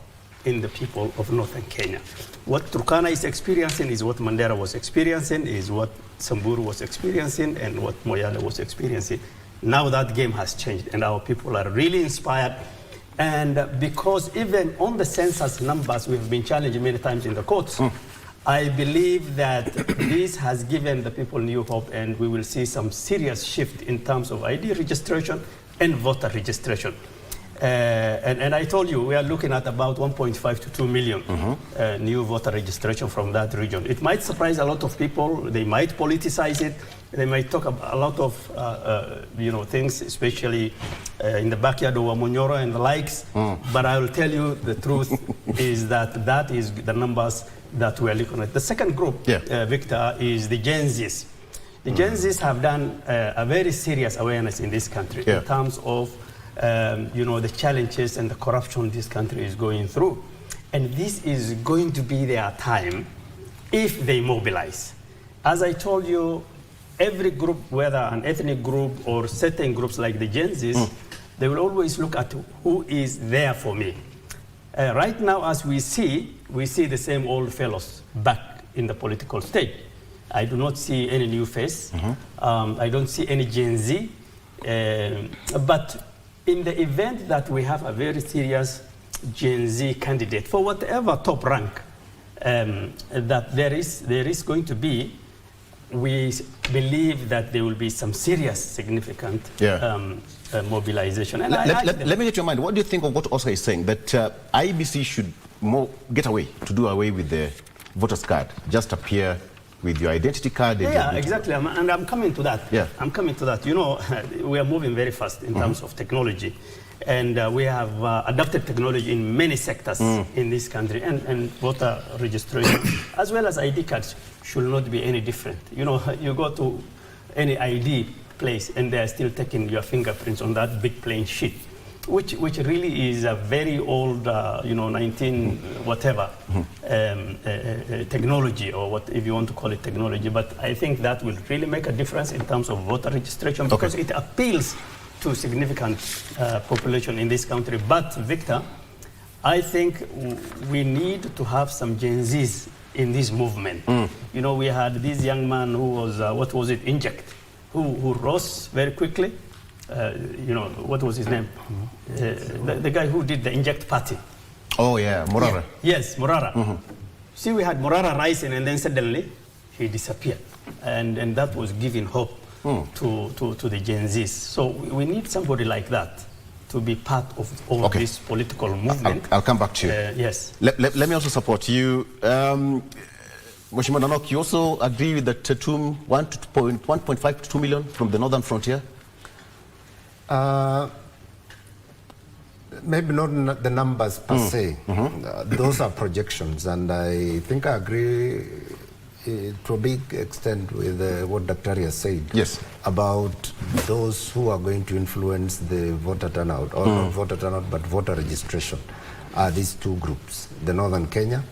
in the people of northern Kenya. What Turkana is experiencing is what Mandera was experiencing, is what Samburu was experiencing, and what Moyale was experiencing. Now that game has changed, and our people are really inspired. And because even on the census numbers, we have been challenged many times in the courts, I believe that this has given the people new hope, and we will see some serious shift in terms of ID registration and voter registration. And I told you, we are looking at about 1.5 to 2 million new voter registration from that region. It might surprise a lot of people. They might politicize it. They might talk about a lot of things, especially in the backyard of Wamonyoro and the likes. But I will tell you the truth is that is the numbers that we are looking at. The second group, Victor, is the Gen Zs. The Gen Zs have done a very serious awareness in this country in terms of the challenges and the corruption this country is going through. And this is going to be their time if they mobilize. As I told you, every group, whether an ethnic group or certain groups like the Gen Zs, they will always look at who is there for me. Right now, as we see the same old fellows back in the political stage. I do not see any new face. I don't see any Gen Z. But in the event that we have a very serious Gen Z candidate for whatever top rank that there is going to be, we believe that there will be some serious, significant mobilization. And let me get your mind. What do you think of what Oscar is saying, that IBC should do away with the voter's card, just appear with your identity card? Yeah, exactly. And I'm coming to that. I'm coming to that. We are moving very fast in terms of technology. And we have adopted technology in many sectors in this country. And voter registration, as well as ID cards, should not be any different. You go to any ID place and they are still taking your fingerprints on that big plain sheet, which really is a very old, 19 whatever technology, or what if you want to call it technology. But I think that will really make a difference in terms of voter registration because it appeals to significant population in this country. But Victor, I think we need to have some Gen Zs in this movement. We had this young man who was, Inject, who rose very quickly. What was his name? The guy who did the Inject party. Oh, yeah, Morara. Yes, Morara. See, we had Morara rising, and then suddenly he disappeared. And that was giving hope to the Gen Zs. So we need somebody like that to be part of all this political movement. I'll come back to you. Yes. Let me also support you. Mheshimiwa Nanok, you also agree with the Tatum 1.5 to 2 million from the northern frontier? Maybe not the numbers per se. Those are projections, and I think I agree to a big extent with what Dr. Arias said about those who are going to influence the voter turnout, or not voter turnout, but voter registration. These two groups, the northern Kenya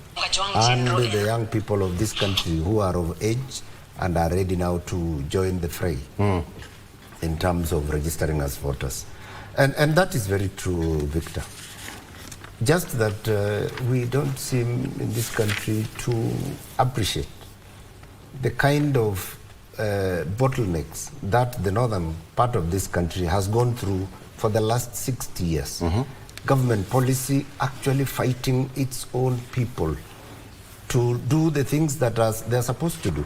and the young people of this country who are of age and are ready now to join the fray in terms of registering as voters. And that is very true, Victor. Just that we don't seem in this country to appreciate the kind of bottlenecks that the northern part of this country has gone through for the last 60 years. Government policy actually fighting its own people to do the things that they're supposed to do.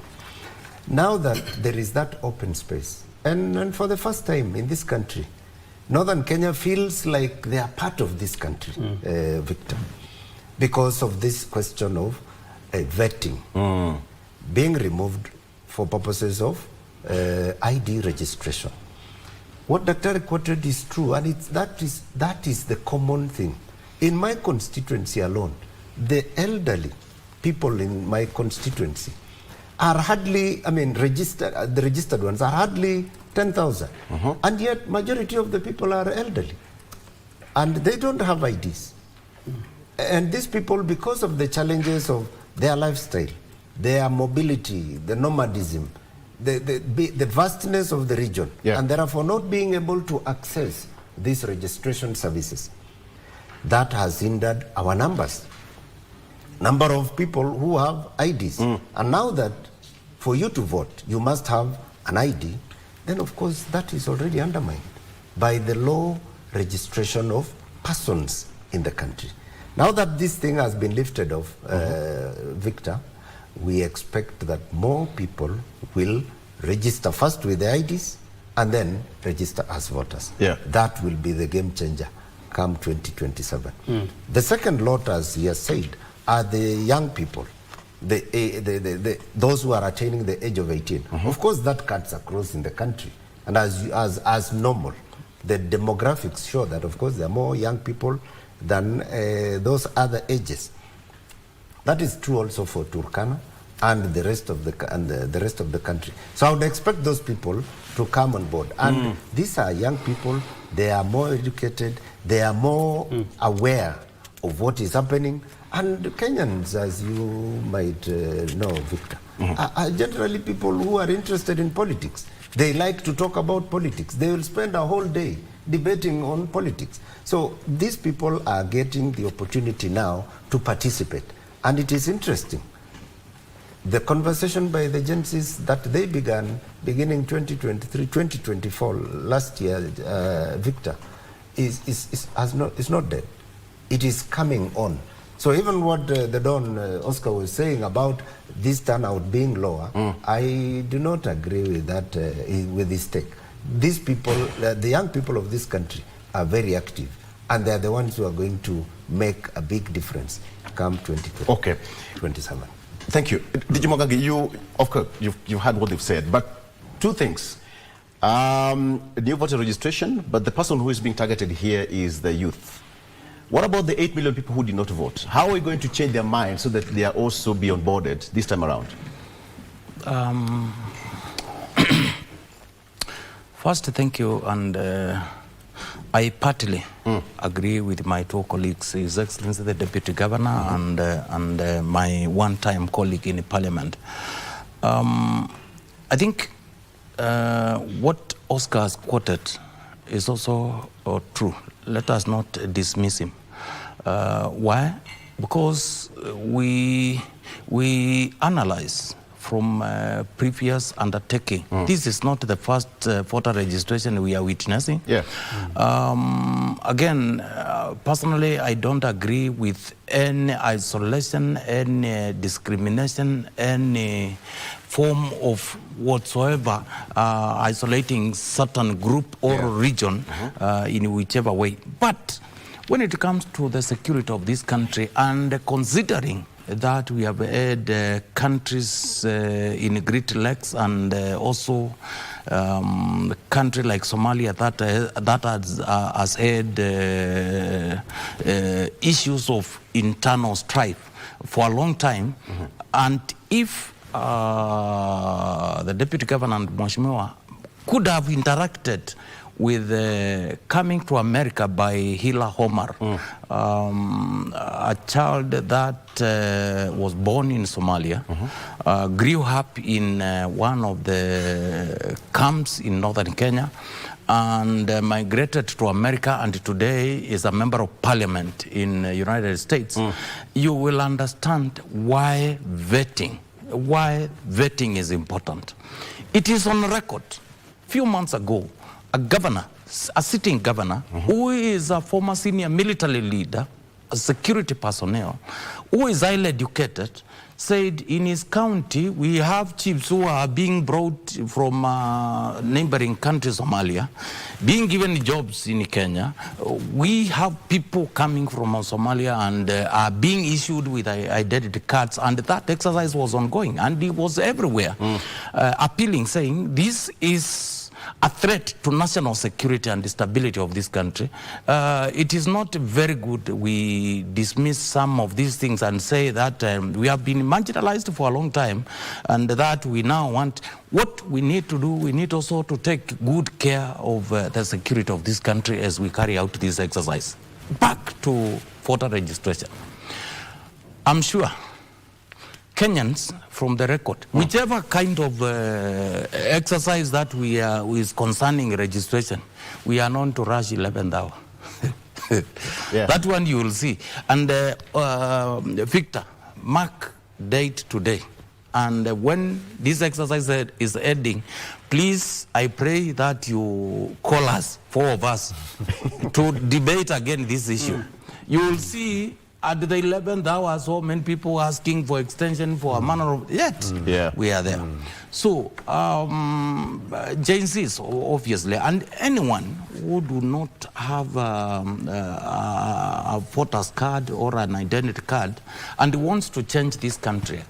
Now that there is that open space, and for the first time in this country, Northern Kenya feels like they are part of this country, Victor, because of this question of vetting being removed for purposes of ID registration. What Dr. quoted is true, and that is the common thing. In my constituency alone, the elderly people in my constituency are hardly, the registered ones are hardly 10,000. And yet majority of the people are elderly. And they don't have IDs. And these people, because of the challenges of their lifestyle, their mobility, the nomadism, the vastness of the region, and therefore not being able to access these registration services, that has hindered our numbers. Number of people who have IDs. And now that for you to vote, you must have an ID, then of course that is already undermined by the low registration of persons in the country. Now that this thing has been lifted off, Victor, we expect that more people will register first with the IDs and then register as voters. That will be the game changer come 2027. The second lot, as he has said, are the young people, those who are attaining the age of 18. Of course, that cuts across in the country. And as normal, the demographics show that, of course, there are more young people than those other ages. That is true also for Turkana and the rest of the country. So I would expect those people to come on board. And these are young people. They are more educated. They are more aware of what is happening. And Kenyans, as you might know, Victor, are generally people who are interested in politics. They like to talk about politics. They will spend a whole day debating on politics. So these people are getting the opportunity now to participate. And it is interesting. The conversation by the Gen Zs that they began beginning 2023, 2024, last year, Victor, is not dead. It is coming on. So even what the Don Oscar was saying about this turnout being lower, I do not agree with that, with this take. These people, the young people of this country are very active, and they are the ones who are going to make a big difference come 2027. Thank you. DJ Mogagi, you, of course, you've heard what they've said, but two things. New voter registration, but the person who is being targeted here is the youth. What about the 8 million people who did not vote? How are we going to change their minds so that they are also be onboarded this time around? First, thank you, and I partly agree with my two colleagues, His Excellency the Deputy Governor and my one-time colleague in Parliament. I think what Oscar has quoted is also true. Let us not dismiss him. Why? Because we analyze from previous undertaking. This is not the first voter registration we are witnessing. Yeah. Again, personally, I don't agree with any isolation, any discrimination, any form of whatsoever isolating certain group or region in whichever way. But when it comes to the security of this country, and considering that we have had countries in Great Lakes and also a country like Somalia that has had issues of internal strife for a long time, and if the Deputy Governor and Mheshimiwa could have interacted with coming to America by Hila Homar, a child that was born in Somalia, grew up in one of the camps in northern Kenya, and migrated to America, and today is a member of parliament in the United States. You will understand why vetting is important. It is on record. A few months ago, a governor, a sitting governor, who is a former senior military leader, a security personnel, who is highly educated, said in his county, we have chiefs who are being brought from neighboring country, Somalia, being given jobs in Kenya. We have people coming from Somalia and are being issued with identity cards, and that exercise was ongoing, and it was everywhere, appealing, saying this is a threat to national security and stability of this country. It is not very good we dismiss some of these things and say that we have been marginalized for a long time, and that we now want. What we need to do, we need also to take good care of the security of this country as we carry out this exercise. Back to voter registration. I'm sure Kenyans, from the record, whichever kind of exercise that we are is concerning registration, we are known to rush 11th hour. That one you will see. And Victor, mark date today. And when this exercise is ending, please, I pray that you call us, 4 of us, to debate again this issue. You will see at the 11th hour, so many people asking for extension for a manner of, yet we are there. So, Gen Zs, obviously, and anyone who do not have a voter's card or an identity card and wants to change this country,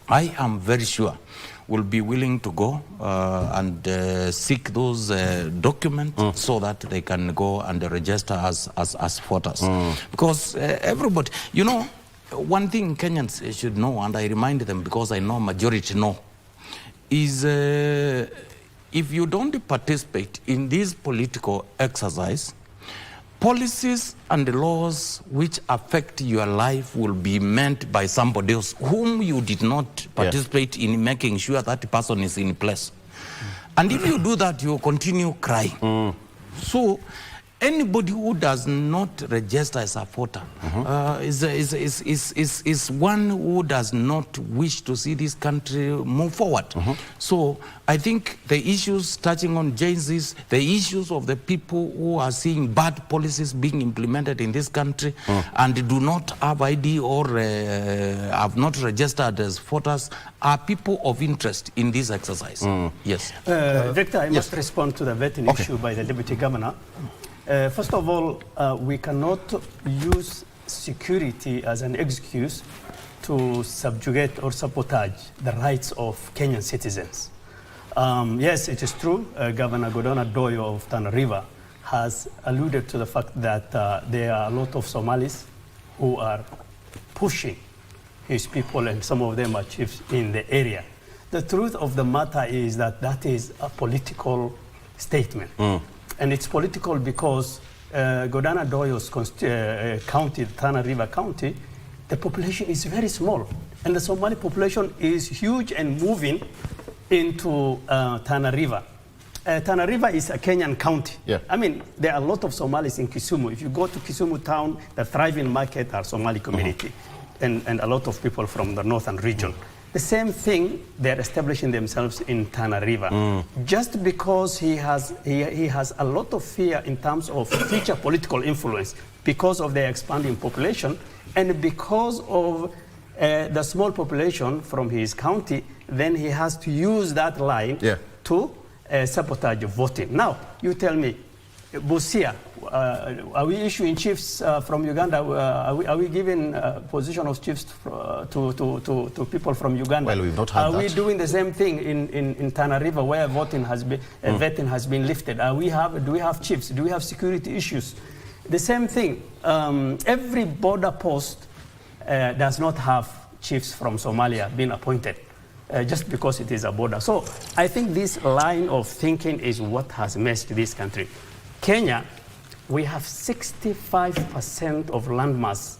I am very sure will be willing to go and seek those documents so that they can go and register as voters. Because everybody, you know, one thing Kenyans should know, and I remind them because I know majority know, is if you don't participate in this political exercise, policies and laws which affect your life will be meant by somebody else whom you did not participate in making sure that person is in place. And if you do that, you will continue crying. So anybody who does not register as a voter is one who does not wish to see this country move forward. So I think the issues touching on Gen Zs, the issues of the people who are seeing bad policies being implemented in this country and do not have ID or have not registered as voters are people of interest in this exercise. Yes. Victor, I must respond to the vetting issue by the Deputy Governor. First of all, we cannot use security as an excuse to subjugate or sabotage the rights of Kenyan citizens. Yes, it is true, Governor Godona Doyo of Tana River has alluded to the fact that there are a lot of Somalis who are pushing his people, and some of them are chiefs in the area. The truth of the matter is that that is a political statement. And it's political because Godana Doyo's county, Tana River County, the population is very small. And the Somali population is huge and moving into Tana River. Tana River is a Kenyan county. I mean, there are a lot of Somalis in Kisumu. If you go to Kisumu town, the thriving market are Somali community and a lot of people from the northern region. The same thing, they're establishing themselves in Tana River. Just because he has a lot of fear in terms of future political influence because of their expanding population and because of the small population from his county, then he has to use that line to sabotage voting. Now, you tell me, Busia, are we issuing chiefs from Uganda? Are we giving position of chiefs to people from Uganda? Well, we've not had that. Are we doing the same thing in Tana River where voting has been, vetting has been lifted? Do we have chiefs? Do we have security issues? The same thing. Every border post does not have chiefs from Somalia being appointed just because it is a border. So I think this line of thinking is what has messed this country. Kenya, we have 65% of landmass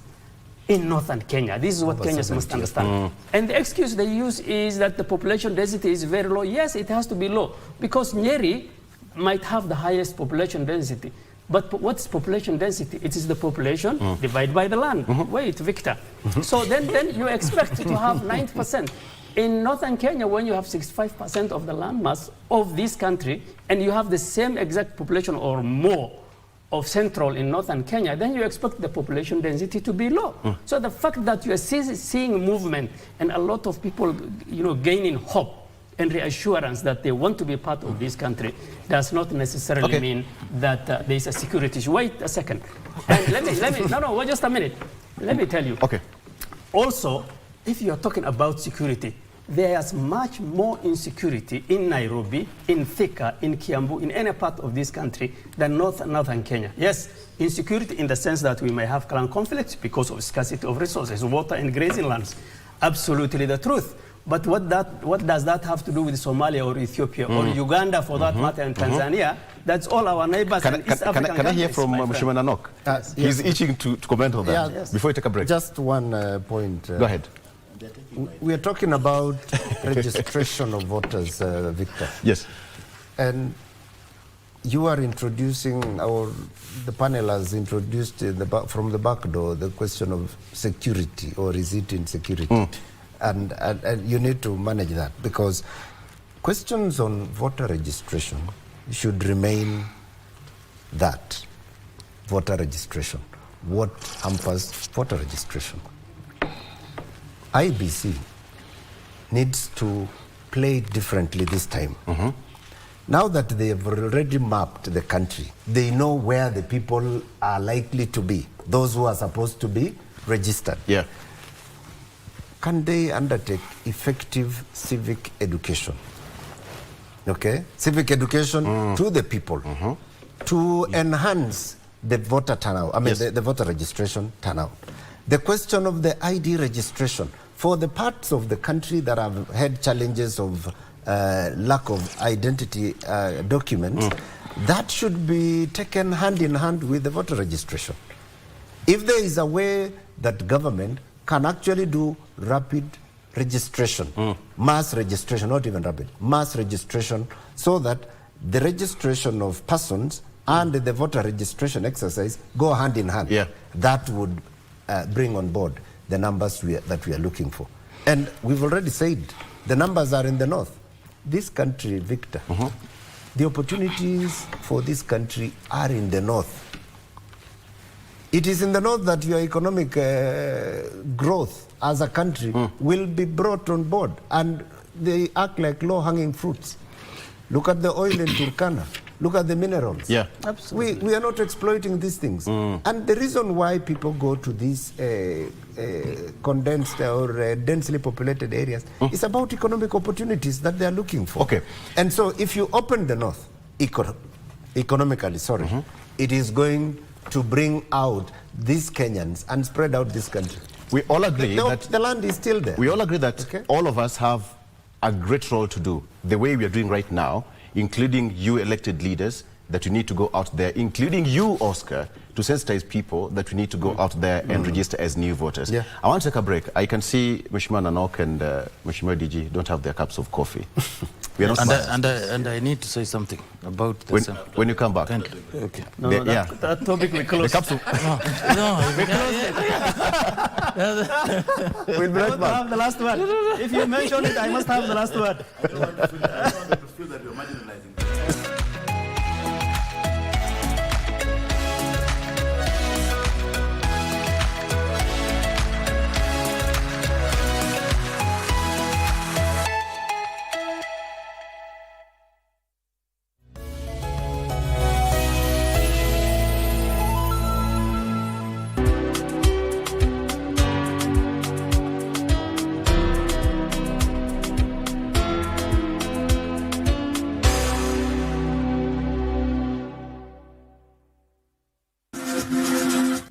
in northern Kenya. This is what Kenyans must understand. And the excuse they use is that the population density is very low. Yes, it has to be low because Nyeri might have the highest population density. But what's population density? It is the population divided by the land. Wait, Victor. So then you expect to have 90%. In northern Kenya, when you have 65% of the landmass of this country, and you have the same exact population or more of central in northern Kenya, then you expect the population density to be low. So the fact that you are seeing movement and a lot of people, gaining hope and reassurance that they want to be part of this country does not necessarily mean that there is a security issue. Wait a second. And let me, no, wait just a minute. Let me tell you. Okay. Also, if you are talking about security, there's much more insecurity in Nairobi, in Thika, in Kiambu, in any part of this country than northern Kenya. Yes, insecurity in the sense that we may have clan conflicts because of scarcity of resources, water and grazing lands. Absolutely the truth. But what does that have to do with Somalia or Ethiopia or Uganda for that matter and Tanzania? That's all our neighbors in East African Can I hear from Mheshimiwa Nanok? He's itching to comment on that before we take a break. Just one point. Go ahead. We are talking about registration of voters, Victor. Yes. And you are introducing, or the panel has introduced from the back door the question of security, or is it insecurity? And you need to manage that, because questions on voter registration should remain that, voter registration. What hampers voter registration? IBC needs to play differently this time. Now that they have already mapped the country, they know where the people are likely to be, those who are supposed to be registered. Yeah. Can they undertake effective civic education? Okay? Civic education to the people to enhance the voter turnout, the voter registration turnout. The question of the ID registration for the parts of the country that have had challenges of lack of identity documents, that should be taken hand in hand with the voter registration. If there is a way that government can actually do rapid registration, mass registration, not even rapid, mass registration, so that the registration of persons and the voter registration exercise go hand in hand. That would bring on board the numbers that we are looking for. And we've already said the numbers are in the north. This country, Victor, the opportunities for this country are in the north. It is in the north that your economic growth as a country will be brought on board, and they act like low-hanging fruits. Look at the oil in Turkana. Look at the minerals. Yeah, absolutely. We are not exploiting these things. And the reason why people go to these condensed or densely populated areas is about economic opportunities that they are looking for. Okay. And so if you open the north economically, it is going to bring out these Kenyans and spread out this country. We all agree that the land is still there. We all agree that all of us have a great role to do, the way we are doing right now, including you elected leaders, that you need to go out there, including you, Oscar, to sensitize people that we need to go out there and register as new voters. I want to take a break. I can see Mheshimiwa Nanok and Mheshimiwa DG don't have their cups of coffee. We are not and I need to say something about this. When you come back. Thank you. Okay. That topic we closed. The cups of... No, we closed it. We'll be right back. Have the last word. If you mention it, I must have the last word. I don't want to feel that you're marginalizing.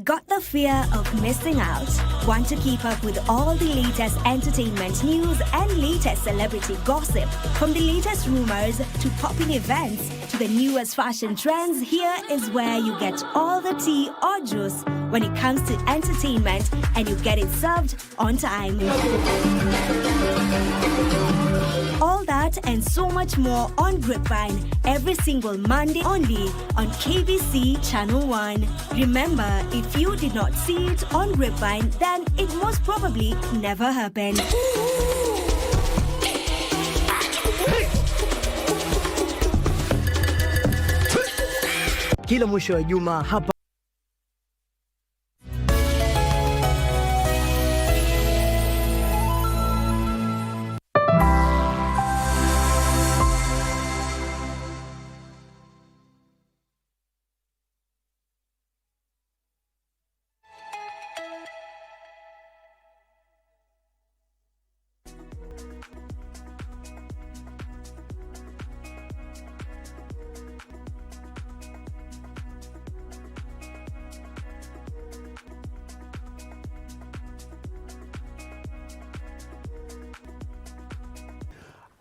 Got the fear of missing out? Want to keep up with all the latest entertainment news and latest celebrity gossip? From the latest rumors to popping events to the newest fashion trends, here is where you get all the tea or juice when it comes to entertainment, and you get it served on time. All that and so much more on Grapevine every single Monday only on KBC Channel 1. Remember, if you did not see it on Grapevine, then it most probably never happened. Kila mwisho wa juma hapa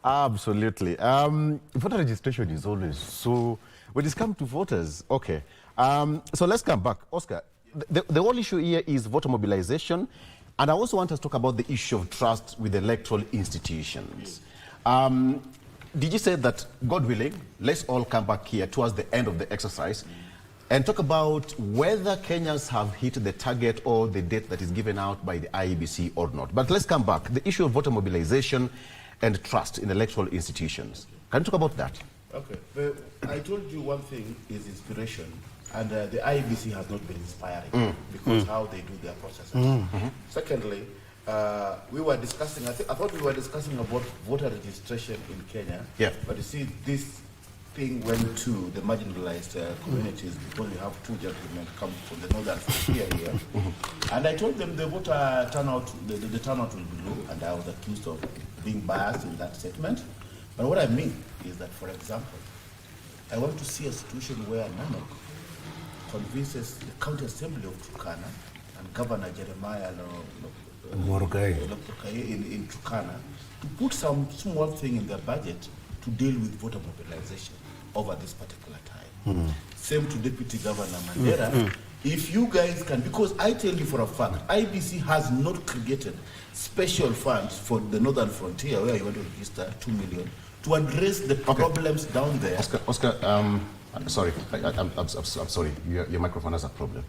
Absolutely. Voter registration is always so, when it's come to voters, okay. So let's come back. Oscar, the whole issue here is voter mobilization, and I also want us to talk about the issue of trust with electoral institutions. Did you say that, God willing, let's all come back here towards the end of the exercise and talk about whether Kenyans have hit the target or the date that is given out by the IEBC or not. But let's come back. The issue of voter mobilization and trust in electoral institutions. Can you talk about that? Okay. I told you one thing is inspiration, and the IEBC has not been inspiring because how they do their processes. Secondly, we were discussing, I thought we were discussing about voter registration in Kenya. Yeah. But you see, this thing went to the marginalized communities because we have two gentlemen come from the northern frontier here. And I told them the voter turnout, the turnout will be low, and I was accused of being biased in that statement. But what I mean is that, for example, I want to see a situation where Nanok convinces the county assembly of Turkana and Governor Jeremiah Morgai in Turkana to put some small thing in their budget to deal with voter mobilization over this particular time. Same to Deputy Governor Mandera. If you guys can, because I tell you for a fact, IBC has not created special funds for the northern frontier where you want to register 2 million to address the problems down there. Oscar, sorry, I'm sorry. Your microphone has a problem.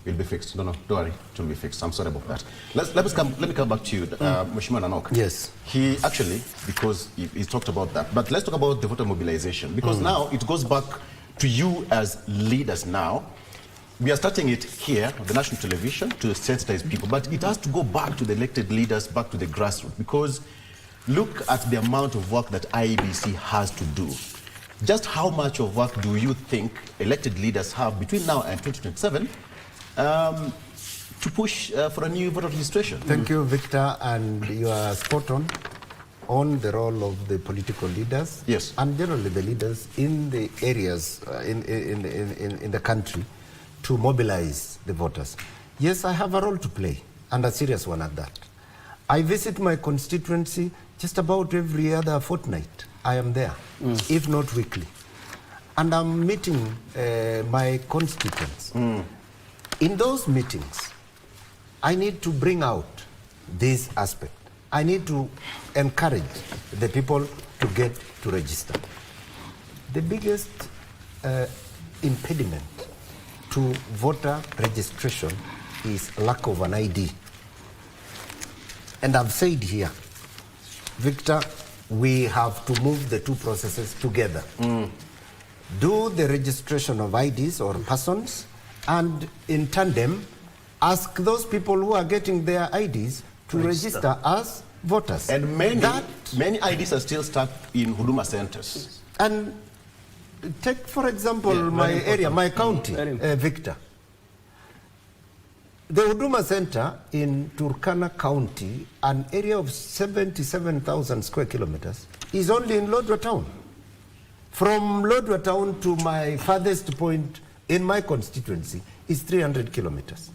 It'll be fixed. No, don't worry. It will be fixed. I'm sorry about that. Let me come back to you, Mheshimiwa Nanok. Yes. He actually, because he talked about that, but let's talk about the voter mobilization, because now it goes back to you as leaders now. We are starting it here on the national television to sensitize people, but it has to go back to the elected leaders, back to the grassroots, because look at the amount of work that IEBC has to do. Just how much of work do you think elected leaders have between now and 2027 to push for a new voter registration? Thank you, Victor, and you are spot on the role of the political leaders, yes, and generally the leaders in the areas in the country to mobilize the voters. Yes, I have a role to play, and a serious one at that. I visit my constituency just about every other fortnight. I am there, if not weekly. And I'm meeting my constituents. In those meetings, I need to bring out this aspect. I need to encourage the people to get to register. The biggest impediment to voter registration is lack of an ID. And I've said here, Victor, we have to move the two processes together. Do the registration of IDs or persons, and in tandem, ask those people who are getting their IDs to register as voters. And many IDs are still stuck in Huduma centers. And take, for example, my area, my county, Victor. The Huduma Center in Turkana County, an area of 77,000 square kilometers, is only in Lodwar town. From Lodwar town to my farthest point in my constituency is 300 kilometers,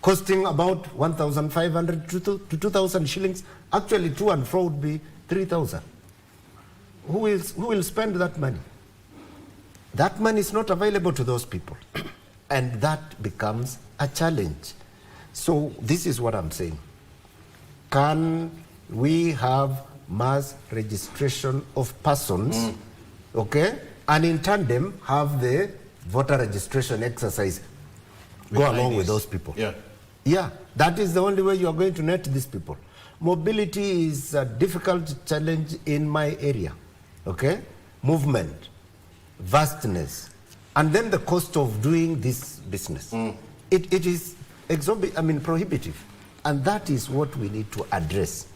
costing about 1,500 to 2,000 shillings. Actually, to and fro would be 3,000. Who will spend that money? That money is not available to those people. And that becomes a challenge. So this is what I'm saying. Can we have mass registration of persons, okay? And in tandem, have the voter registration exercise go along with those people. Yeah, that is the only way you are going to net these people. Mobility is a difficult challenge in my area, okay? Movement, vastness, and then the cost of doing this business. It is prohibitive. And that is what we need to address.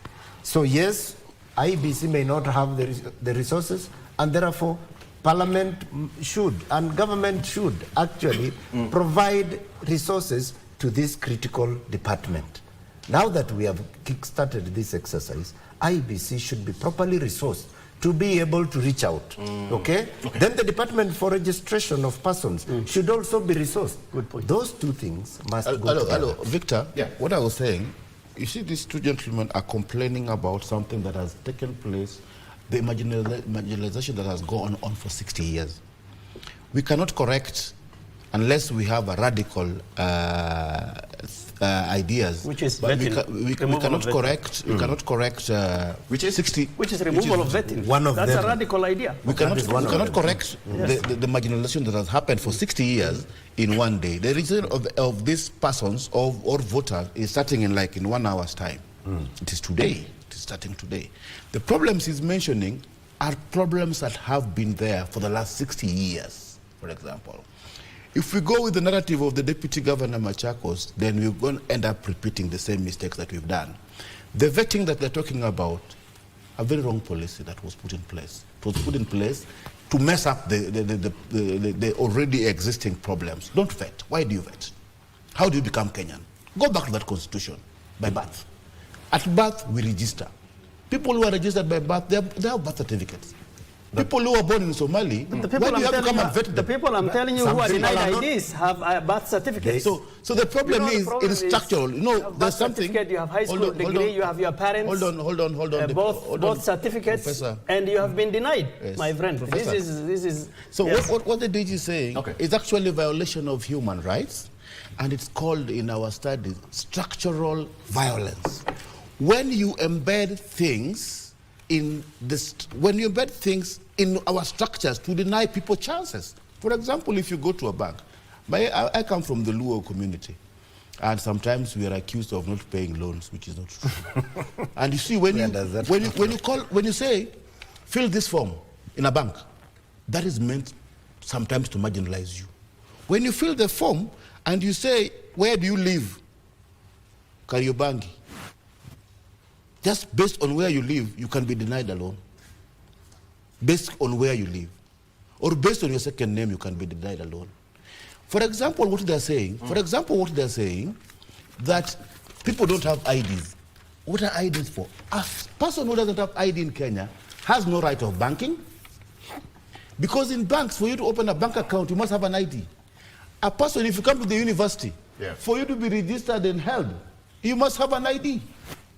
So yes, IBC may not have the resources, and therefore Parliament should, and government should actually provide resources to this critical department. Now that we have kick-started this exercise, IBC should be properly resourced to be able to reach out, okay? Then the Department for Registration of Persons should also be resourced. Good point. Those two things must go together. Hello, Victor, what I was saying, you see these two gentlemen are complaining about something that has taken place, the marginalization that has gone on for 60 years. We cannot correct unless we have a radical ideas. Which is but vetting. We cannot correct. We cannot correct. Which is removal of vetting. That's a radical idea. We cannot correct the marginalization that has happened for 60 years in one day. The reason of these persons or voters is starting in 1 hour's time. It is today. It is starting today. The problems he's mentioning are problems that have been there for the last 60 years, for example. If we go with the narrative of the Deputy Governor Machakos, then we're going to end up repeating the same mistakes that we've done. The vetting that they're talking about, a very wrong policy that was put in place. It was put in place to mess up the already existing problems. Don't vet. Why do you vet? How do you become Kenyan? Go back to that constitution, by birth. At birth, we register. People who are registered by birth, they have birth certificates. People who are born in Somali, why do you have to come and vet them? The people I'm telling you who are denied IDs have a birth certificate. So the problem is structural. There's something. You have high school degree, you have your parents. Hold on. Both certificates, Professor. And you have been denied, my friend. Professor. This is. So what the DG is saying is actually a violation of human rights, and it's called in our studies structural violence. When you embed things in our structures to deny people chances. For example, if you go to a bank, I come from the Luo community, and sometimes we are accused of not paying loans, which is not true. And you see, when you say, fill this form in a bank, that is meant sometimes to marginalize you. When you fill the form and you say, where do you live? Kariobangi. Just based on where you live, you can be denied a loan. Based on where you live. Or based on your second name, you can be denied a loan. For example, what they're saying, that people don't have IDs. What are IDs for? A person who doesn't have ID in Kenya has no right of banking. Because in banks, for you to open a bank account, you must have an ID. A person, if you come to the university, for you to be registered and held, you must have an ID.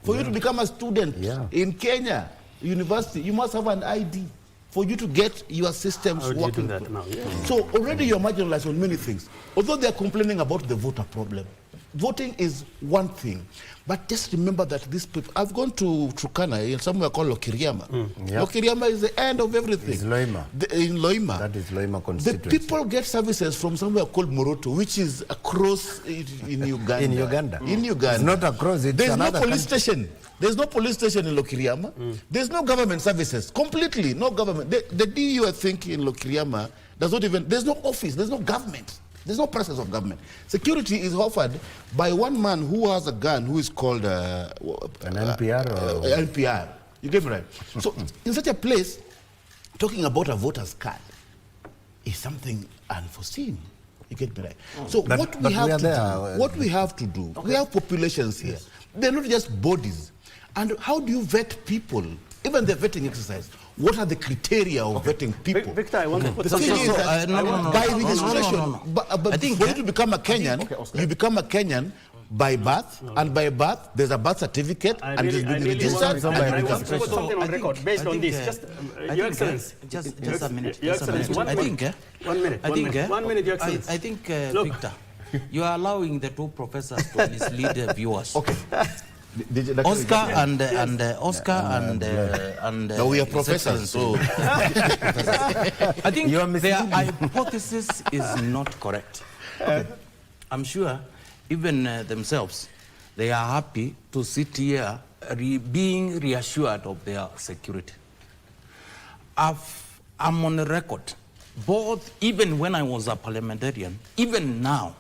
For you to become a student in Kenya university, you must have an ID for you to get your systems working. How do you do that now? So already you're marginalized on many things. Although they're complaining about the voter problem, voting is one thing, but just remember that these people, I've gone to Turkana, somewhere called Lokiriama. Yep. Lokiriama is the end of everything. It's Loima. In Loima. That is Loima The constituency. people get services from somewhere called Moroto, which is across in Uganda. In Uganda. In Uganda. It's not across, it's There's no another police country. station. There's no police station in Lokiriama. There's no government services. Completely, no government. The DU, I think, in Lokiriama, does not even, there's no office, there's no government. There's no process of government. Security is offered by one man who has a gun, who is called an NPR or NPR. You get me right? So in such a place, talking about a voter's card is something unforeseen. You get me right? So But- what but we have we are to there, do, what we have to do, we have populations here. They're not just bodies. And how do you vet people? Even the vetting exercise. What are the criteria of vetting people? Victor, I want to put The something thing is that by registration, but I think, for you to become a Kenyan, you become a Kenyan by birth, and by birth there's a birth certificate, and it's been registered. I want to put something on record based on this. Just, Your Excellency. Just a minute. Your Just a minute. Excellency, 1 minute. 1 minute. 1 minute, Your Excellency. I think, Victor, you are allowing the two professors to mislead the viewers. Okay. Oscar and Oscar and no, we are professors. So I think their hypothesis is not correct. I'm sure even themselves, they are happy to sit here being reassured of their security. I'm on the record, both even when I was a parliamentarian, even now,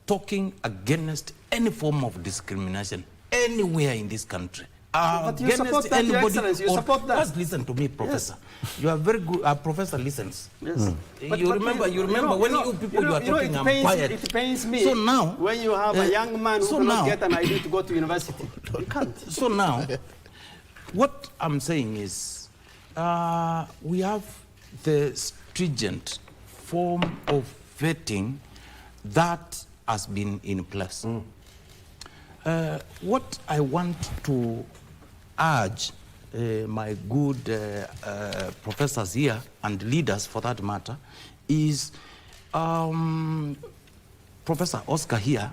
talking against any form of discrimination anywhere in this country. But you support that, Your Excellency, you support that. Just listen to me, Professor. Yes. You are very good. Professor listens. Yes. You remember when you people you are talking, I'm quiet. It pains me so now, when you have a young man who cannot get an ID to go to university. You can't. So now, what I'm saying is, we have the stringent form of vetting that has been in place. What I want to urge my good professors here and leaders for that matter is Professor Oscar here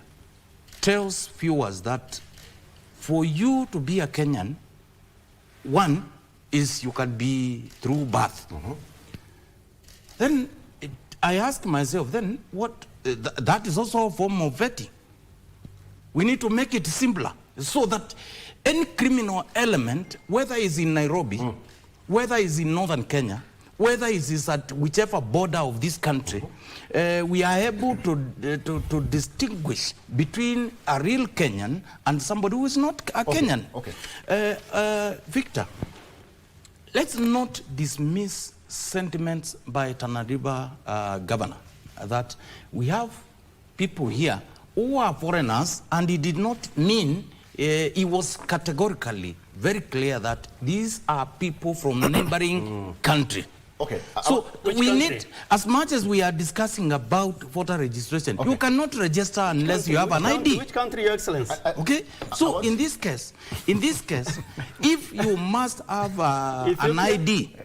tells viewers that for you to be a Kenyan, one is you can be through birth. Then I ask myself, then what? That is also a form of vetting. We need to make it simpler so that any criminal element, whether it's in Nairobi, whether it's in northern Kenya, whether it's at whichever border of this country, we are able to distinguish between a real Kenyan and somebody who is not a Kenyan. Victor, let's not dismiss sentiments by Tana River governor that we have people here who are foreigners, and it did not mean, it was categorically very clear that these are people from neighboring country. Okay. So we need, as much as we are discussing about voter registration, you cannot register unless you have an ID. Which country, Your Excellency? Okay. So in this case, if you must have an ID,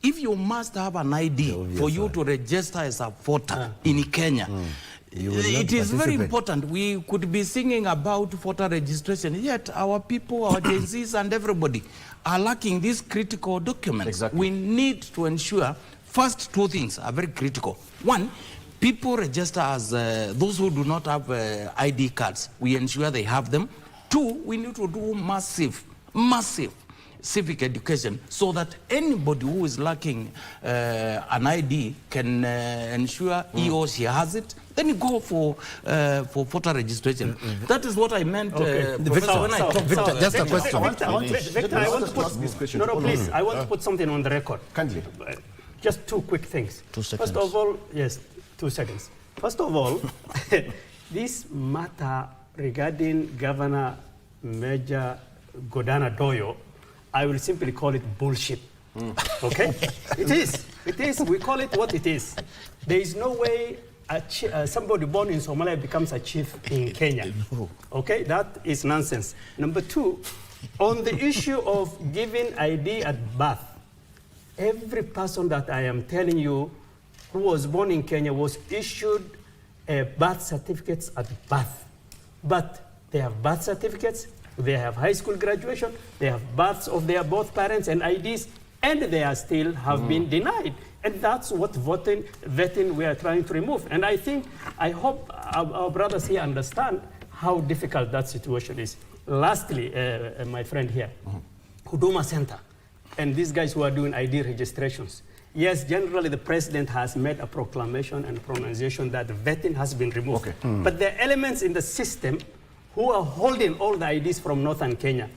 if you must have an ID for you to register as a voter in Kenya, it is very important. We could be singing about voter registration, yet our people, our Gen Zs and everybody are lacking these critical documents. Exactly. We need to ensure, first, two things are very critical. One, people register as those who do not have ID cards. We ensure they have them. Two, we need to do massive civic education so that anybody who is lacking an ID can ensure he or she has it. Then you go for voter registration. That is what I meant, Professor, when I talked. Victor, just a question. Victor, I want to put this question. No, please. I want to put something on the record. Kindly. Just two quick things. 2 seconds. First of all, yes, 2 seconds. First of all, this matter regarding Governor Major Godana Doyo, I will simply call it bullshit. Okay? It is. It is. We call it what it is. There is no way somebody born in Somalia becomes a chief in Kenya. Okay? That is nonsense. Number two, on the issue of giving ID at birth, every person that I am telling you who was born in Kenya was issued birth certificates at birth. But they have birth certificates, they have high school graduation, they have births of their both parents and IDs, and they are still have been denied. And that's what vetting we are trying to remove. And I hope our brothers here understand how difficult that situation is. Lastly, my friend here, Huduma Center, and these guys who are doing ID registrations. Yes, generally the president has made a proclamation and pronunciation that vetting has been removed. Okay. But there are elements in the system who are holding all the IDs from northern Kenya.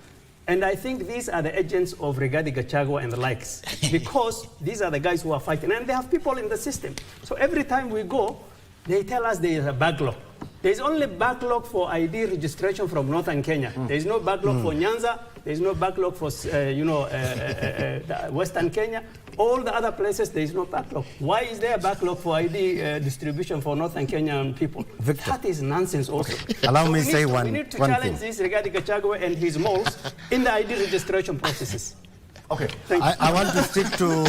And I think these are the agents of Rigathi Gachagua and the likes, because these are the guys who are fighting, and they have people in the system. So every time we go, they tell us there is a backlog. There is only backlog for ID registration from northern Kenya. There is no backlog for Nyanza. There is no backlog for Western Kenya. All the other places, there is no backlog. Why is there a backlog for ID distribution for northern Kenyan people? Victor. That is nonsense also. Okay. Allow me to say one thing. We need to challenge this regarding Gachagua and his moles in the ID registration processes. Okay. I want to stick to...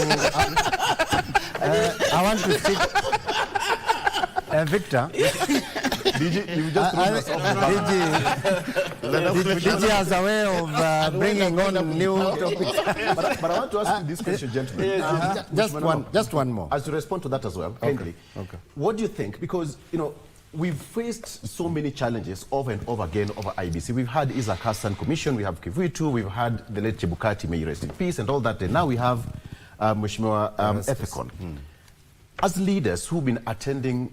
I want to stick... Victor, you just DG has a way of bringing on new topics. But I want to ask you this question, gentlemen. Just one more. As to respond to that as well, kindly. Okay. What do you think? Because, we've faced so many challenges over and over again over IBC. We've had Isaac Hassan Commission, we have Kivuitu, we've had the late Chebukati, may he rest in peace, and all that. And now we have Mheshimiwa Ethicon. As leaders who've been attending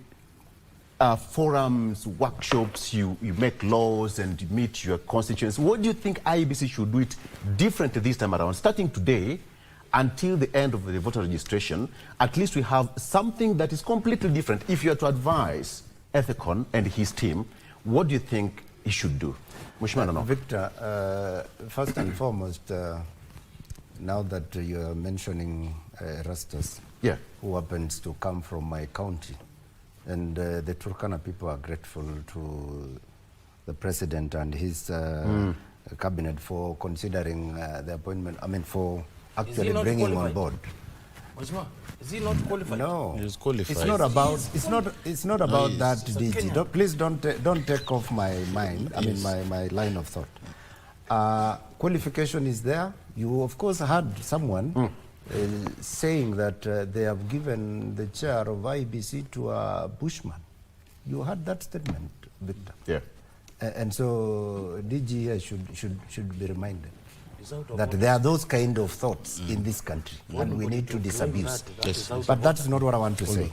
forums, workshops, you make laws and you meet your constituents. What do you think IEBC should do it differently this time around? Starting today until the end of the voter registration, at least we have something that is completely different. If you are to advise Ethicon and his team, what do you think he should do? Victor, first and foremost, now that you are mentioning Erastus, who happens to come from my county, and the Turkana people are grateful to the president and his cabinet for considering the appointment, for actually bringing him on board. Is he not qualified? No, he's qualified. It's not about. It's not about that, DG. Please don't take off my mind. My line of thought. Qualification is there. You of course heard someone saying that they have given the chair of IBC to a Bushman. You heard that statement, Victor. Yeah. And so DG should be reminded that there are those kind of thoughts in this country, and we need to disabuse. But that's not what I want to say.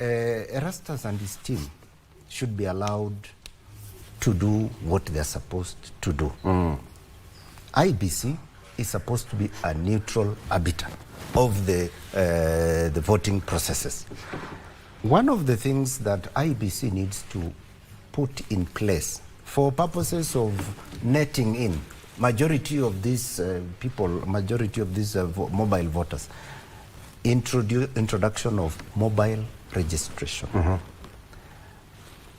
Erastus and his team should be allowed to do what they're supposed to do. IBC is supposed to be a neutral arbiter of the voting processes. One of the things that IBC needs to put in place for purposes of netting in majority of these mobile voters, introduction of mobile registration.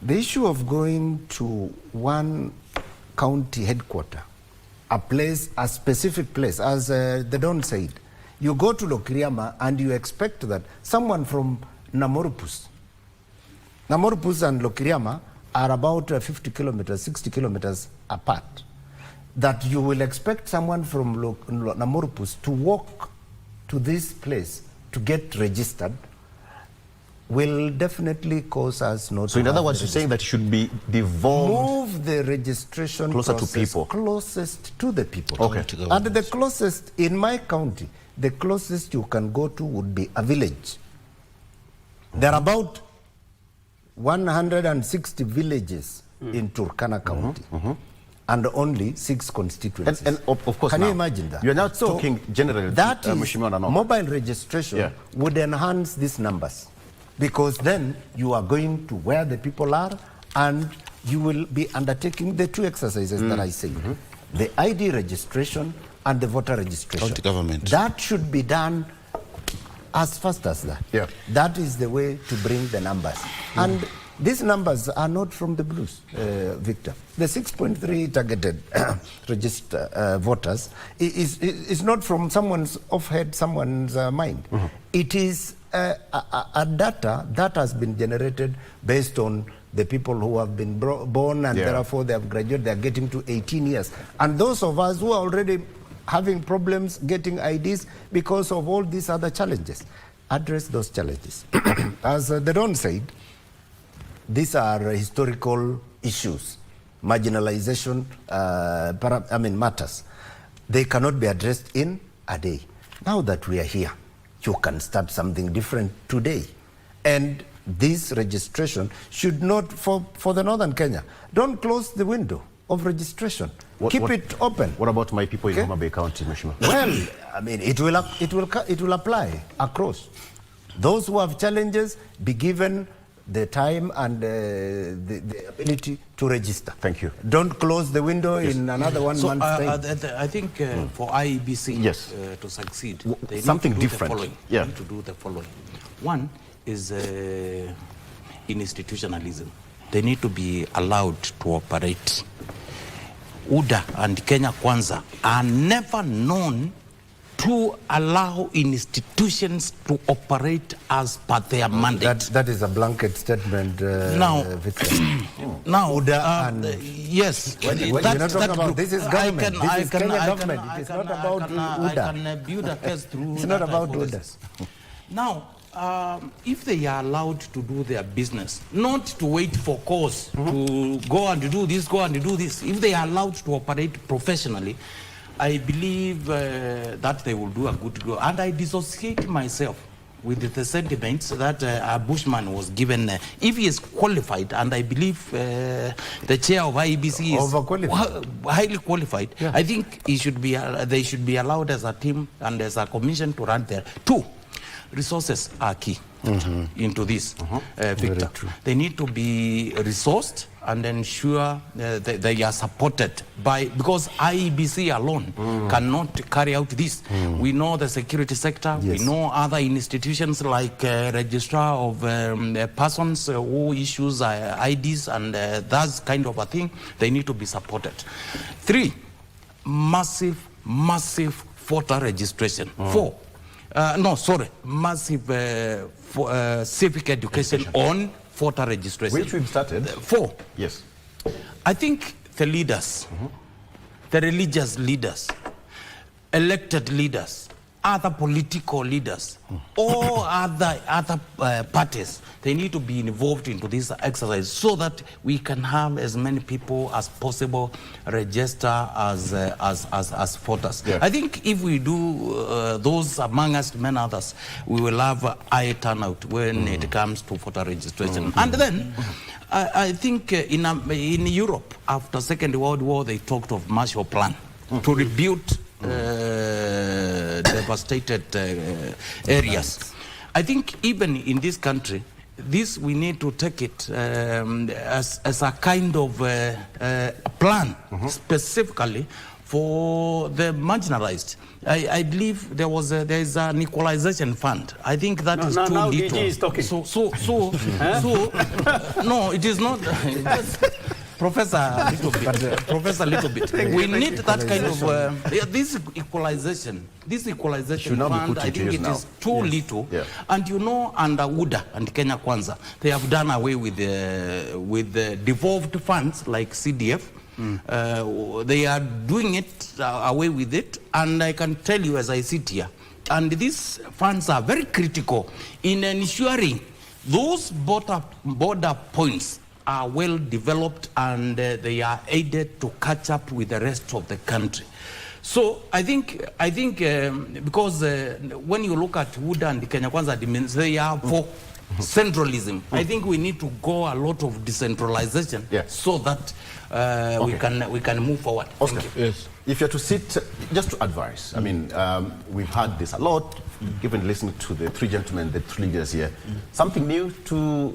The issue of going to one county headquarter, a specific place, as the Don said, you go to Lokiriama and you expect that someone from Namorupus and Lokiriama are about 50 kilometers, 60 kilometers apart, that you will expect someone from Namorupus to walk to this place to get registered will definitely cause us not to. So in other words, you're saying that it should be devolved. Move the registration closer to people. Closest to the people. Okay. And the closest, in my county, the closest you can go to would be a village. There are about 160 villages in Turkana County. And only 6 constituencies. And of course, can you imagine that? You're not talking generally. That is, mobile registration would enhance these numbers, because then you are going to where the people are, and you will be undertaking the 2 exercises that I said, the ID registration and the voter registration. County government. That should be done as fast as that. That is the way to bring the numbers. And these numbers are not from the blues, Victor. The 6.3 targeted registered voters is not from someone's mind. It is a data that has been generated based on the people who have been born and therefore they have graduated, they are getting to 18 years. And those of us who are already having problems getting IDs because of all these other challenges, address those challenges. As the Don said, these are historical issues, marginalization, matters. They cannot be addressed in a day. Now that we are here, you can start something different today. And this registration should not, for the Northern Kenya, don't close the window of registration. Keep it open. What about my people in Homa Bay County, Mheshimiwa? Well, I mean, it will apply across. Those who have challenges be given the time and the ability to register. Thank you. Don't close the window in another 1 month's time. I think for IEBC to succeed, they something need to do different. The following. They need to do the following. One is institutionalism. They need to be allowed to operate. UDA and Kenya Kwanza are never known to allow institutions to operate as per their mandate. That is a blanket statement. Now, UDA and yes, you're not talking about this is government. This is Kenya government. It is not about UDA. I can build a case through. It's not about UDA. Now, if they are allowed to do their business, not to wait for cause to go and do this, if they are allowed to operate professionally, I believe that they will do a good job. And I dissociate myself with the sentiments that a Bushman was given. If he is qualified, and I believe the chair of IEBC is highly qualified, I think he should be. They should be allowed as a team and as a commission to run there. Two, resources are key into this, Victor. They need to be resourced and ensure they are supported by, because IEBC alone cannot carry out this. We know the security sector, we know other institutions like registrar of persons who issues IDs and that kind of a thing. They need to be supported. Three, massive voter registration. Four, massive civic education on voter registration. Which we've started. Four. Yes. I think the leaders, the religious leaders, elected leaders, other political leaders, all other parties, they need to be involved into this exercise so that we can have as many people as possible register as voters. I think if we do those among us, many others, we will have a high turnout when it comes to voter registration. And then I think in Europe, after Second World War, they talked of Marshall Plan to rebuild devastated areas. I think even in this country, this we need to take it as a kind of plan specifically for the marginalized. I believe there is an equalization fund. I think that is too little. DG is talking. No, it is not. Professor, a little bit. We need that kind of this equalization fund. I think it is too little. And you know, under UDA and Kenya Kwanza, they have done away with the devolved funds like CDF. They are doing it away with it, and I can tell you as I sit here, and these funds are very critical in ensuring those border points are well developed and they are aided to catch up with the rest of the country. So I think because when you look at UDA and Kenya Kwanza, they are for centralism. I think we need to go a lot of decentralization so that we can move forward. Oscar, if you're to sit, just to advise, I mean, we've had this a lot, given listening to the three gentlemen, the three leaders here. Something new to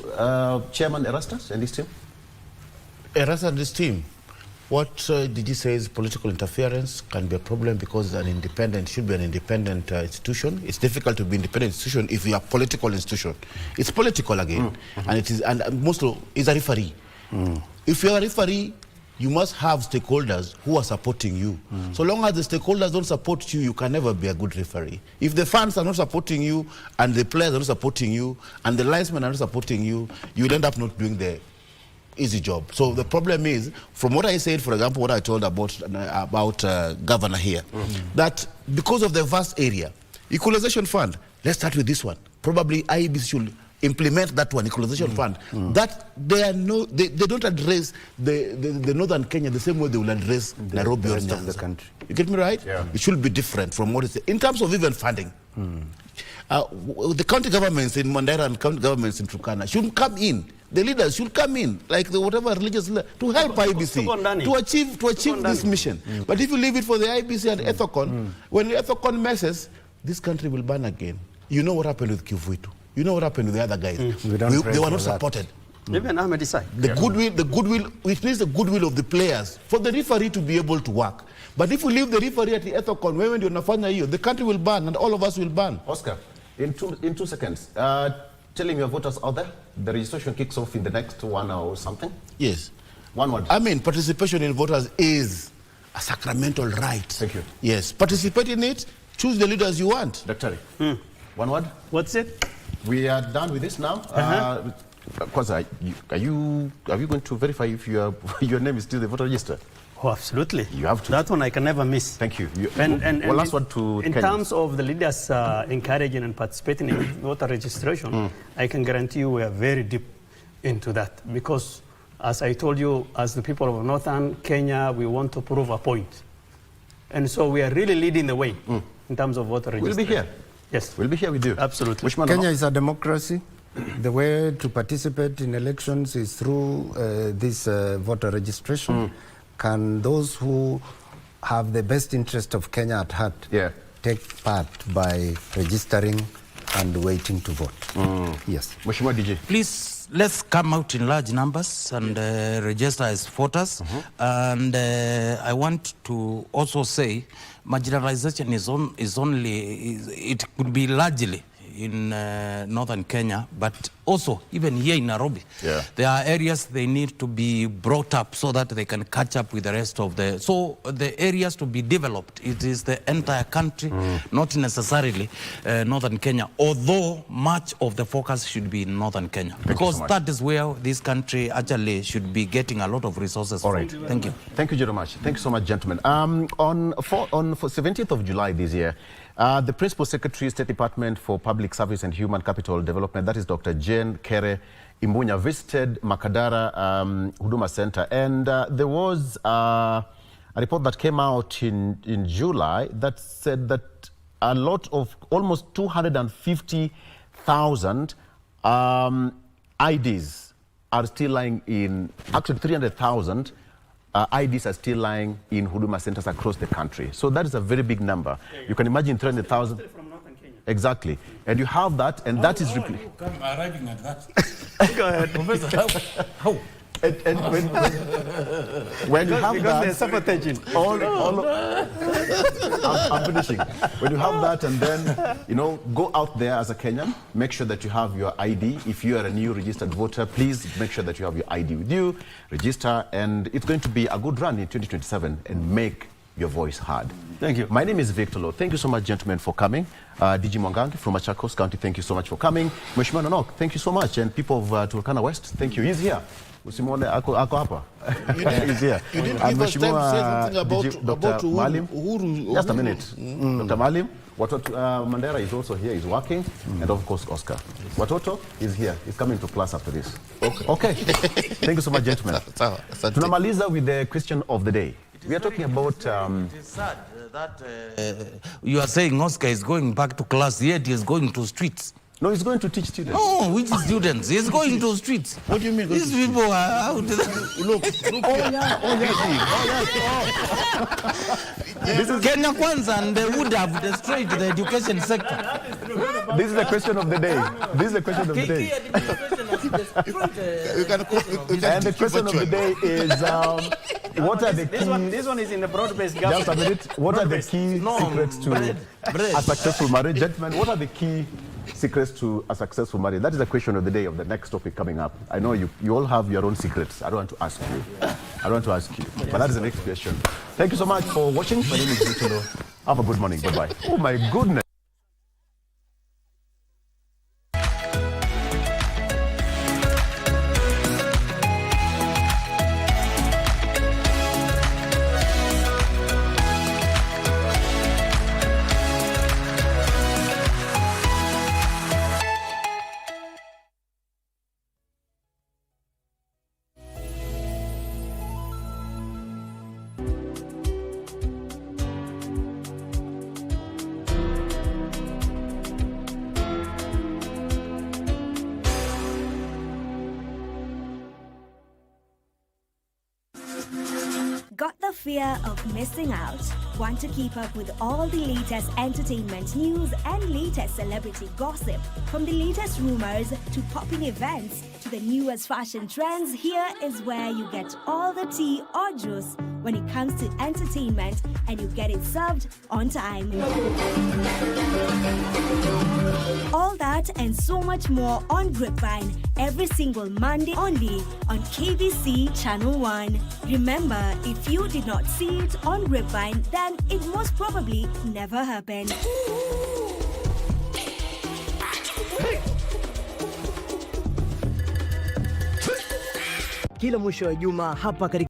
Chairman Erastus and his team? Erastus and his team? What DG says, political interference can be a problem because should be an independent institution. It's difficult to be an independent institution if you are a political institution. It's political again, and mostly is a referee. If you are a referee, you must have stakeholders who are supporting you. So long as the stakeholders don't support you, you can never be a good referee. If the fans are not supporting you, and the players are not supporting you, and the linesmen are not supporting you, you'll end up not doing the easy job. So the problem is, from what I said, for example, what I told about governor here, that because of the vast area, equalization fund, let's start with this one. Probably IEBC should implement that one, equalization fund. That they don't address the northern Kenya the same way they will address Nairobi or the country. You get me right? Yeah. It should be different from what is in terms of even funding. The county governments in Mandera and county governments in Turkana should come in. The leaders should come in, like whatever religious leader, to help IBC to achieve this mission. But if you leave it for the IBC and Ethocon, when the Ethocon messes, this country will burn again. You know what happened with Kivuitu. You know what happened with the other guys. They were not supported. Even Ahmed Isai. The goodwill, which means the goodwill of the players, for the referee to be able to work. But if we leave the referee at the Ethocon, when you're nafanya hiyo, the country will burn and all of us will burn. Oscar, in 2 seconds, telling your voters out there, the registration kicks off in the next 1 hour or something? Yes. One word. I mean, participation in voters is a sacramental right. Thank you. Yes. Participate in it. Choose the leaders you want. Dr. One word. What's it? We are done with this now. Kwanza, are you going to verify if your name is still the voter register? Oh, absolutely. You have to. That one I can never miss. Thank you. And last one to in Kenyans. terms of the leaders encouraging and participating in voter registration, I can guarantee you we are very deep into that. Because, as I told you, as the people of Northern Kenya, we want to prove a point. And so we are really leading the way in terms of voter registration. We'll be here. Yes. We'll be here with you. Absolutely. Kenya is a democracy. The way to participate in elections is through this voter registration. Can those who have the best interest of Kenya at heart take part by registering and waiting to vote? Yes. Mheshimiwa DJ. Please, let's come out in large numbers and register as voters. And I want to also say, marginalization it could be largely in northern Kenya, but also even here in Nairobi. There are areas they need to be brought up so that they can catch up with the rest of the areas to be developed. It is the entire country, not necessarily northern Kenya, although much of the focus should be in northern Kenya. Because that is where this country actually should be getting a lot of resources. All right. Thank you. Thank you very much. Thank you so much, gentlemen. On 17th of July this year, the Principal Secretary, State Department for Public Service and Human Capital Development, that is Dr. Jane Kere Imbunya, visited Makadara Huduma Center. And there was a report that came out in July that said that a lot of almost 250,000 IDs are still lying in, actually 300,000 IDs are still lying in Huduma centers across the country. So that is a very big number. You can imagine 300,000. Exactly. And you have that, and that is... arriving at that. Go ahead. How? And when you have because they're sabotaging. I'm finishing. When you have that, and then, go out there as a Kenyan, make sure that you have your ID. If you are a new registered voter, please make sure that you have your ID with you, register, and it's going to be a good run in 2027 and make your voice heard. Thank you. My name is Victor Lo. Thank you so much, gentlemen, for coming. DG Mwangangi from Machakos County, thank you so much for coming. Mheshimiwa Nonok, thank you so much. And people of Turkana West, thank you. He's here. Usimwone ako hapa. He's here. You didn't give us time to say something about Uhuru. Just a minute. Dr. Malim, Watoto Mandera is also here, he's working. And of course, Oscar. Watoto is here. He's coming to class after this. Okay. Thank you so much, gentlemen. Tunamaliza with the question of the day. We are talking about... It is sad that you are saying Oscar is going back to class, yet he is going to streets. No, he's going to teach students. No, which students? He's going to streets. What do you mean? These people are out there. Look. This is Kenya Kwanza, and they would have destroyed the education sector. This is the question of the day. And the question of the day is... What are the key... This one is in the broad-based government. Just a minute. What are the key secrets to a successful marriage? Gentlemen, what are the key secrets to a successful marriage? That is the question of the day of the next topic coming up. I know you all have your own secrets. I don't want to ask you. But that is the next question. Thank you so much for watching. My name is Vitulo. Have a good morning. Bye-bye. Oh, my goodness. Got the fear of missing out? Want to keep up with all the latest entertainment news and latest celebrity gossip? From the latest rumors to popping events to the newest fashion trends, here is where you get all the tea or juice when it comes to entertainment, and you get it served on time. All that and so much more on Grapevine every single Monday only on KBC Channel 1. Remember, if you did not see it on Grapevine, then it most probably never happened. Kila mwisho wa juma hapa katika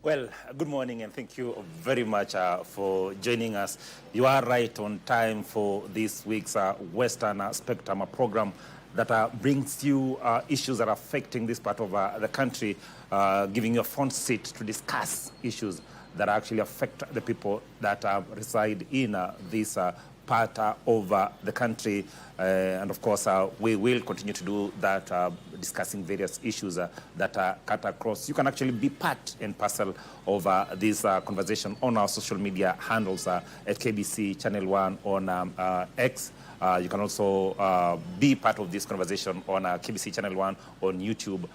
Well, good morning and thank you very much for joining us. You are right on time for this week's Western Spectrum program that brings you issues that are affecting this part of the country, giving you a front seat to discuss issues that actually affect the people that reside in this part of the country. And of course, we will continue to do that, discussing various issues that cut across. You can actually be part and parcel of this conversation on our social media handles at KBC Channel 1 on X. You can also be part of this conversation on KBC Channel 1 on YouTube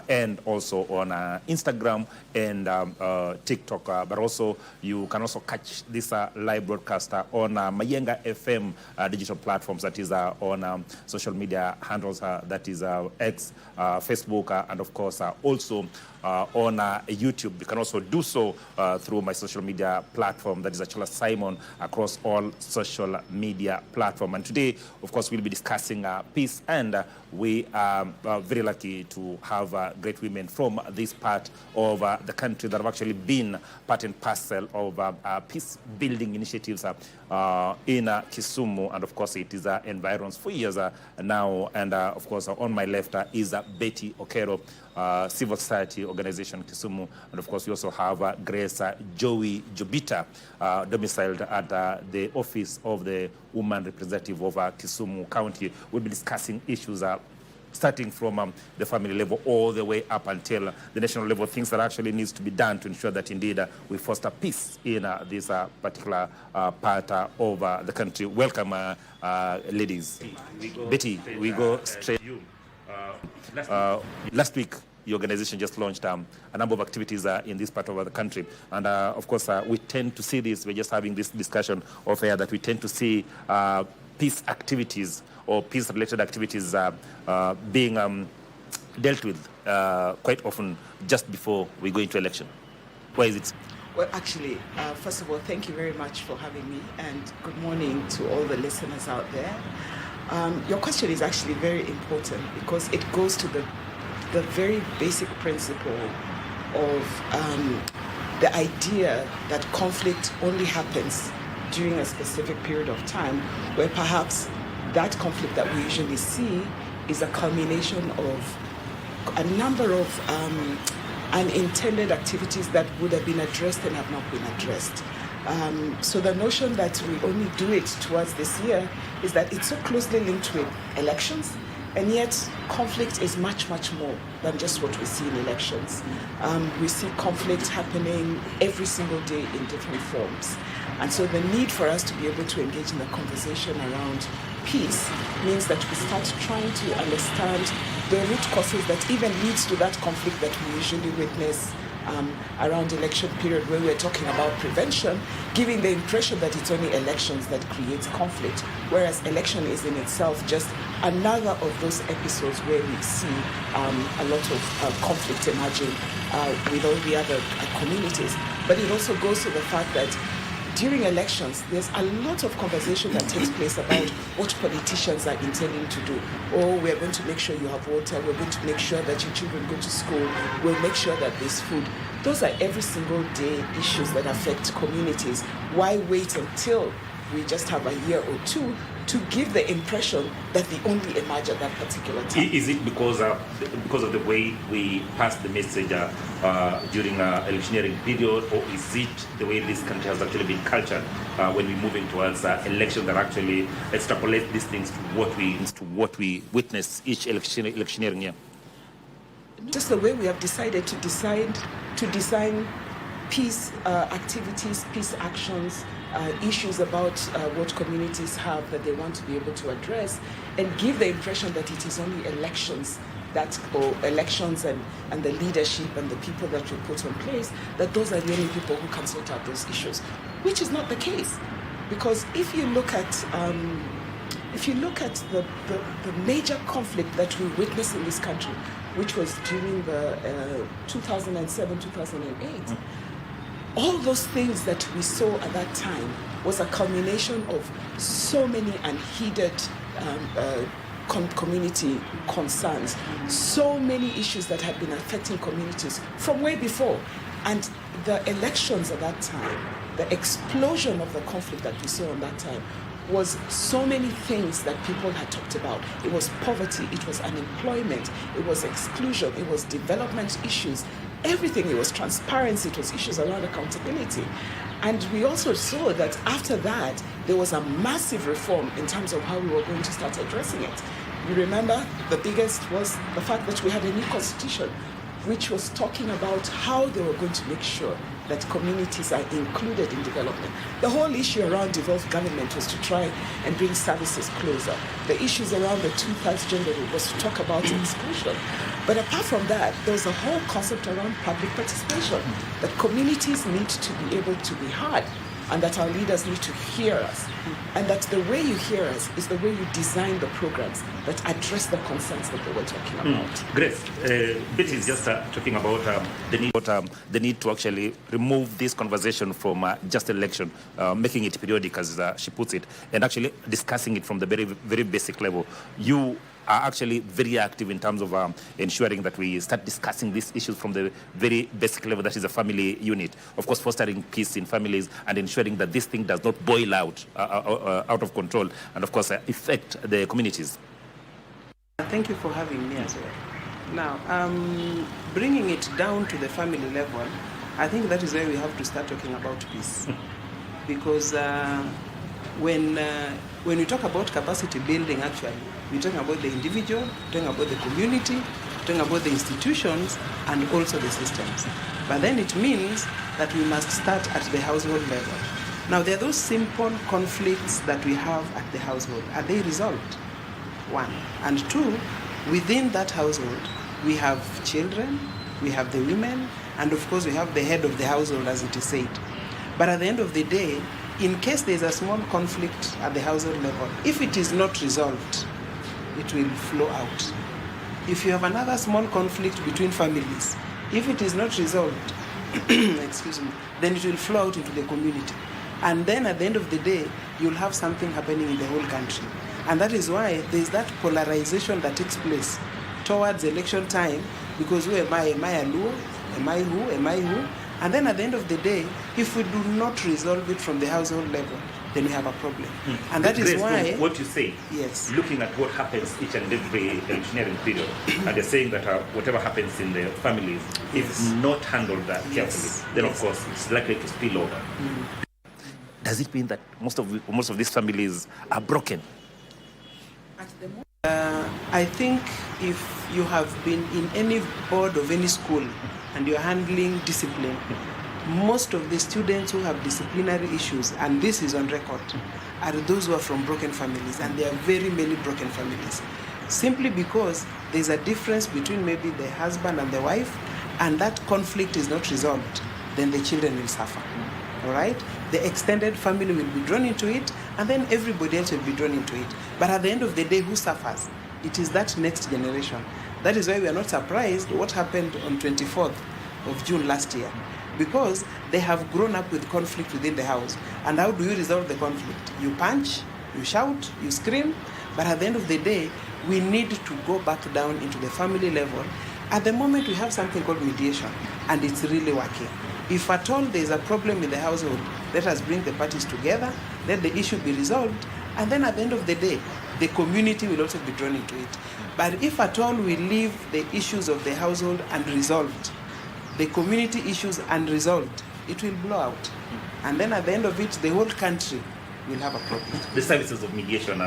and also on Instagram and TikTok. But also, you can also catch this live broadcast on Mayenga FM digital platforms, that is on social media handles, that is X, Facebook, and of course also on YouTube. You can also do so through my social media platform, that is Achula Simon, across all social media platforms. And today, of course, we'll be discussing peace, and we are very lucky to have great women from this part of the country that have actually been part and parcel of peace-building initiatives in Kisumu, and of course it is environs for years now. And of course on my left is Betty Okero, civil society organization Kisumu, and of course we also have Grace Joey Jobita, domiciled at the office of the woman representative of Kisumu County. We'll be discussing issues starting from the family level all the way up until the national level, things that actually needs to be done to ensure that indeed we foster peace in this particular part of the country. Welcome, ladies. Betty, we go straight. Last week, your organization just launched a number of activities in this part of the country. And of course, we tend to see this, we're just having this discussion off air, that we tend to see peace activities or peace-related activities being dealt with quite often just before we go into election. Why is it? Well, actually, first of all, thank you very much for having me, and good morning to all the listeners out there. Your question is actually very important because it goes to the very basic principle of the idea that conflict only happens during a specific period of time, where perhaps that conflict that we usually see is a culmination of a number of unintended activities that would have been addressed and have not been addressed. So the notion that we only do it towards this year is that it's so closely linked with elections, and yet conflict is much, much more than just what we see in elections. We see conflict happening every single day in different forms. And so the need for us to be able to engage in the conversation around peace means that we start trying to understand the root causes that even leads to that conflict that we usually witness around election period, where we're talking about prevention, giving the impression that it's only elections that creates conflict, whereas election is in itself just another of those episodes where we see a lot of conflict emerging with all the other communities. But it also goes to the fact that during elections, there's a lot of conversation that takes place about what politicians are intending to do. Oh, we're going to make sure you have water. We're going to make sure that your children go to school. We'll make sure that there's food. Those are every single day issues that affect communities. Why wait until we just have a year or two to give the impression that they only emerge at that particular time? Is it because of the way we pass the message during electioneering period, or is it the way this country has actually been cultured when we're moving towards elections that actually extrapolate these things to what we witness each electioneering year? Just the way we have decided to design peace activities, peace actions, issues about what communities have that they want to be able to address, and give the impression that it is only elections and the leadership and the people that we put in place, that those are the only people who can sort out those issues, which is not the case. Because if you look at the major conflict that we witnessed in this country, which was during the 2007-2008, all those things that we saw at that time was a culmination of so many unheeded community concerns, so many issues that had been affecting communities from way before. And the elections at that time, the explosion of the conflict that we saw at that time, was so many things that people had talked about. It was poverty, it was unemployment, it was exclusion, it was development issues, everything. It was transparency, it was issues around accountability. And we also saw that after that, there was a massive reform in terms of how we were going to start addressing it. You remember, the biggest was the fact that we had a new constitution, which was talking about how they were going to make sure that communities are included in development. The whole issue around devolved government was to try and bring services closer. The issues around the 2/3 gender rule was to talk about exclusion. But apart from that, there was a whole concept around public participation, that communities need to be able to be heard, and that our leaders need to hear us. And that the way you hear us is the way you design the programs that address the concerns that they were talking about. Grace, Betty is just talking about the need to actually remove this conversation from just election, making it periodic, as she puts it, and actually discussing it from the very, very basic level. You are actually very active in terms of ensuring that we start discussing these issues from the very basic level, that is a family unit. Of course, fostering peace in families and ensuring that this thing does not boil out of control and, of course, affect the communities. Thank you for having me as well. Now, bringing it down to the family level, I think that is where we have to start talking about peace. Because when we talk about capacity building, actually, we're talking about the individual, we're talking about the community, we're talking about the institutions, and also the systems. But then it means that we must start at the household level. Now, there are those simple conflicts that we have at the household. Are they resolved? One. And two, within that household, we have children, we have the women, and of course we have the head of the household, as it is said. But at the end of the day, in case there's a small conflict at the household level, if it is not resolved, it will flow out. If you have another small conflict between families, if it is not resolved, excuse me, then it will flow out into the community. And then at the end of the day, you'll have something happening in the whole country. And that is why there's that polarization that takes place towards election time, because who am I? Am I a Luo? Am I who? Am I who? And then at the end of the day, if we do not resolve it from the household level, then we have a problem. And that is Grace, why... from what you say, yes, looking at what happens each and every electioneering period, and they're saying that whatever happens in the families, if not handled carefully, then of course it's likely to spill over. Does it mean that most of these families are broken? I think if you have been in any board of any school and you're handling discipline, most of the students who have disciplinary issues, and this is on record, are those who are from broken families, and there are very many broken families. Simply because there's a difference between maybe the husband and the wife, and that conflict is not resolved, then the children will suffer. All right? The extended family will be drawn into it, and then everybody else will be drawn into it. But at the end of the day, who suffers? It is that next generation. That is why we are not surprised what happened on 24th of June last year, because they have grown up with conflict within the house. And how do you resolve the conflict? You punch, you shout, you scream, but at the end of the day, we need to go back down into the family level. At the moment, we have something called mediation, and it's really working. If at all there is a problem in the household, let us bring the parties together, let the issue be resolved, and then at the end of the day, the community will also be drawn into it. But if at all we leave the issues of the household unresolved, the community issues unresolved, it will blow out. And then at the end of it, the whole country will have a problem. The services of mediation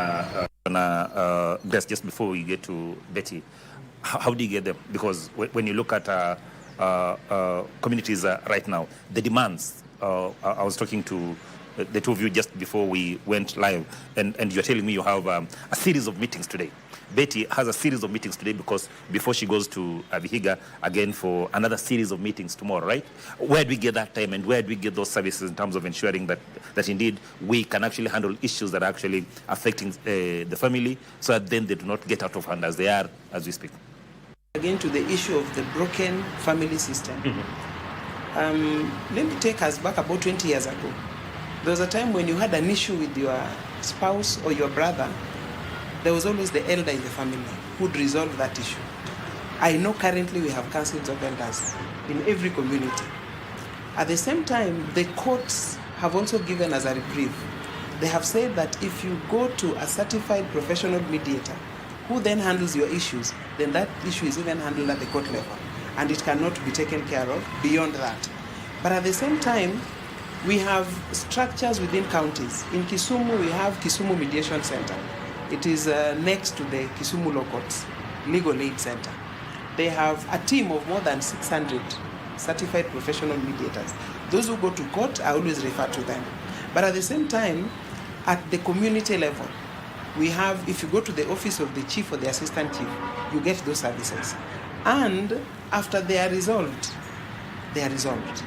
just before we get to Betty, how do you get them? Because when you look at communities right now, the demands, I was talking to the two of you just before we went live, and you're telling me you have a series of meetings today. Betty has a series of meetings today because before she goes to Vihiga again for another series of meetings tomorrow, right? Where do we get that time, and where do we get those services in terms of ensuring that indeed we can actually handle issues that are actually affecting the family, so that then they do not get out of hand as they are as we speak? Again, to the issue of the broken family system. Let me take us back about 20 years ago. There was a time when you had an issue with your spouse or your brother, there was always the elder in the family who would resolve that issue. I know currently we have councils of elders in every community. At the same time, the courts have also given us a reprieve. They have said that if you go to a certified professional mediator who then handles your issues, then that issue is even handled at the court level, and it cannot be taken care of beyond that. But at the same time, we have structures within counties. In Kisumu, we have Kisumu Mediation Center. It is next to the Kisumu Law Courts Legal Aid Center. They have a team of more than 600 certified professional mediators. Those who go to court, I always refer to them. But at the same time, at the community level, we have, if you go to the office of the chief or the assistant chief, you get those services. And after they are resolved, they are resolved.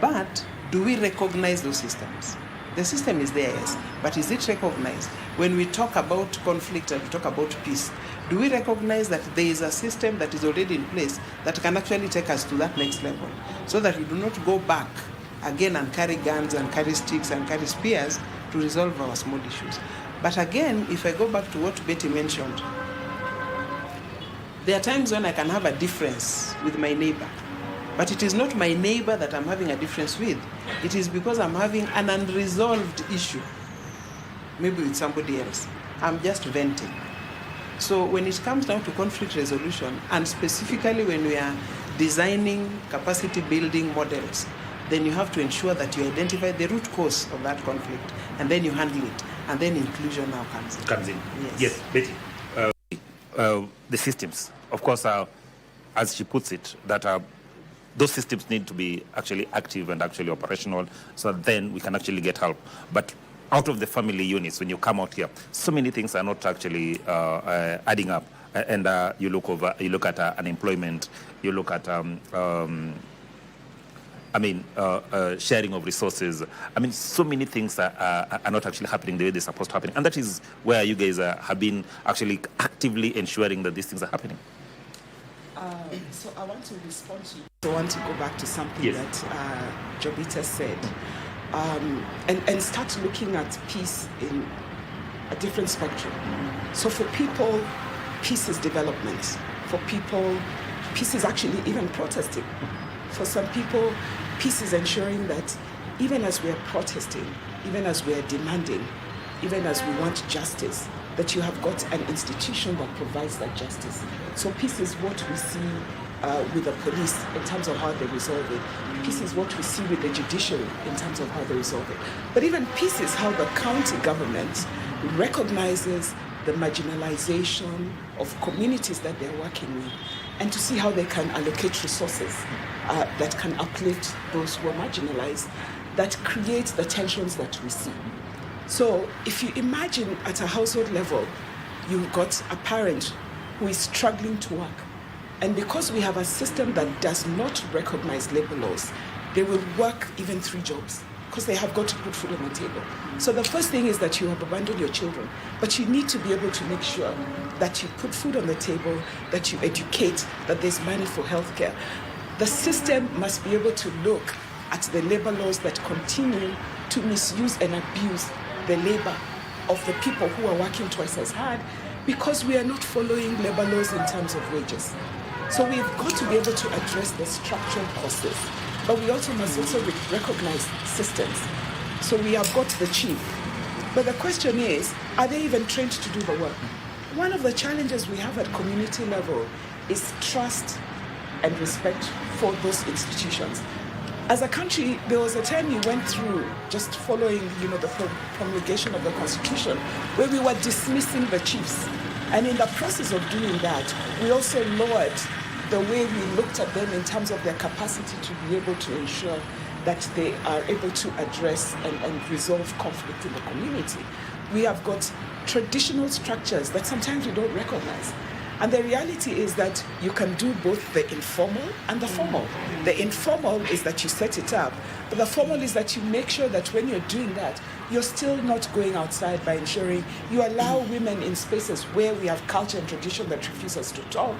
But do we recognize those systems? The system is there, yes, but is it recognized? When we talk about conflict and we talk about peace, do we recognize that there is a system that is already in place that can actually take us to that next level, so that we do not go back again and carry guns and carry sticks and carry spears to resolve our small issues? But again, if I go back to what Betty mentioned, there are times when I can have a difference with my neighbor, but it is not my neighbor that I'm having a difference with. It is because I'm having an unresolved issue, maybe with somebody else. I'm just venting. So when it comes down to conflict resolution, and specifically when we are designing capacity building models, then you have to ensure that you identify the root cause of that conflict, and then you handle it, and then inclusion now comes in. Yes, Betty. The systems, of course, as she puts it, that those systems need to be actually active and actually operational, so that then we can actually get help. But out of the family units, when you come out here, so many things are not actually adding up. And you look at unemployment, you look at sharing of resources. So many things are not actually happening the way they're supposed to happen. And that is where you guys have been actually actively ensuring that these things are happening. So I want to respond to you. I want to go back to something that Jobita said, and start looking at peace in a different spectrum. So for people, peace is development. For people, peace is actually even protesting. For some people, peace is ensuring that even as we are protesting, even as we are demanding, even as we want justice, that you have got an institution that provides that justice. So peace is what we see with the police in terms of how they resolve it. Peace is what we see with the judiciary in terms of how they resolve it. But even peace is how the county government recognizes the marginalization of communities that they're working with, and to see how they can allocate resources that can uplift those who are marginalized, that create the tensions that we see. So if you imagine at a household level, you've got a parent who is struggling to work. And because we have a system that does not recognize labor laws, they will work even 3 jobs because they have got to put food on the table. So the first thing is that you have abandoned your children, but you need to be able to make sure that you put food on the table, that you educate, that there's money for healthcare. The system must be able to look at the labor laws that continue to misuse and abuse the labor of the people who are working twice as hard, because we are not following labor laws in terms of wages. So we've got to be able to address the structural causes, but we also must also recognize systems. So we have got the chief, but the question is, are they even trained to do the work? One of the challenges we have at community level is trust and respect for those institutions. As a country, there was a time we went through, just following, the promulgation of the Constitution, where we were dismissing the chiefs. And in the process of doing that, we also lowered the way we looked at them in terms of their capacity to be able to ensure that they are able to address and resolve conflict in the community. We have got traditional structures that sometimes we don't recognize. And the reality is that you can do both the informal and the formal. The informal is that you set it up, but the formal is that you make sure that when you're doing that, you're still not going outside by ensuring you allow women in spaces where we have culture and tradition that refuse us to talk,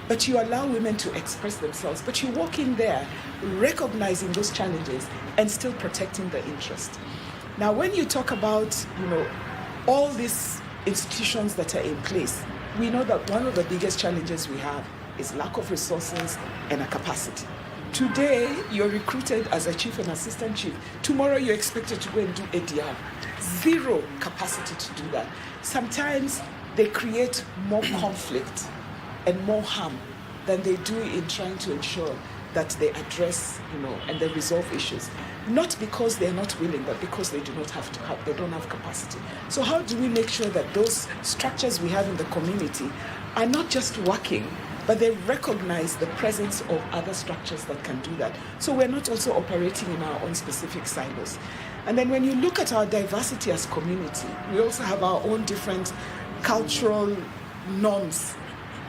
but you allow women to express themselves. But you walk in there recognizing those challenges and still protecting the interest. Now, when you talk about, all these institutions that are in place, we know that one of the biggest challenges we have is lack of resources and a capacity. Today, you're recruited as a chief and assistant chief. Tomorrow, you're expected to go and do ADR. Zero capacity to do that. Sometimes they create more conflict and more harm than they do in trying to ensure that they address, and they resolve issues. Not because they're not willing, but because they don't have capacity. So how do we make sure that those structures we have in the community are not just working, but they recognize the presence of other structures that can do that? So we're not also operating in our own specific silos. And then when you look at our diversity as community, we also have our own different cultural norms.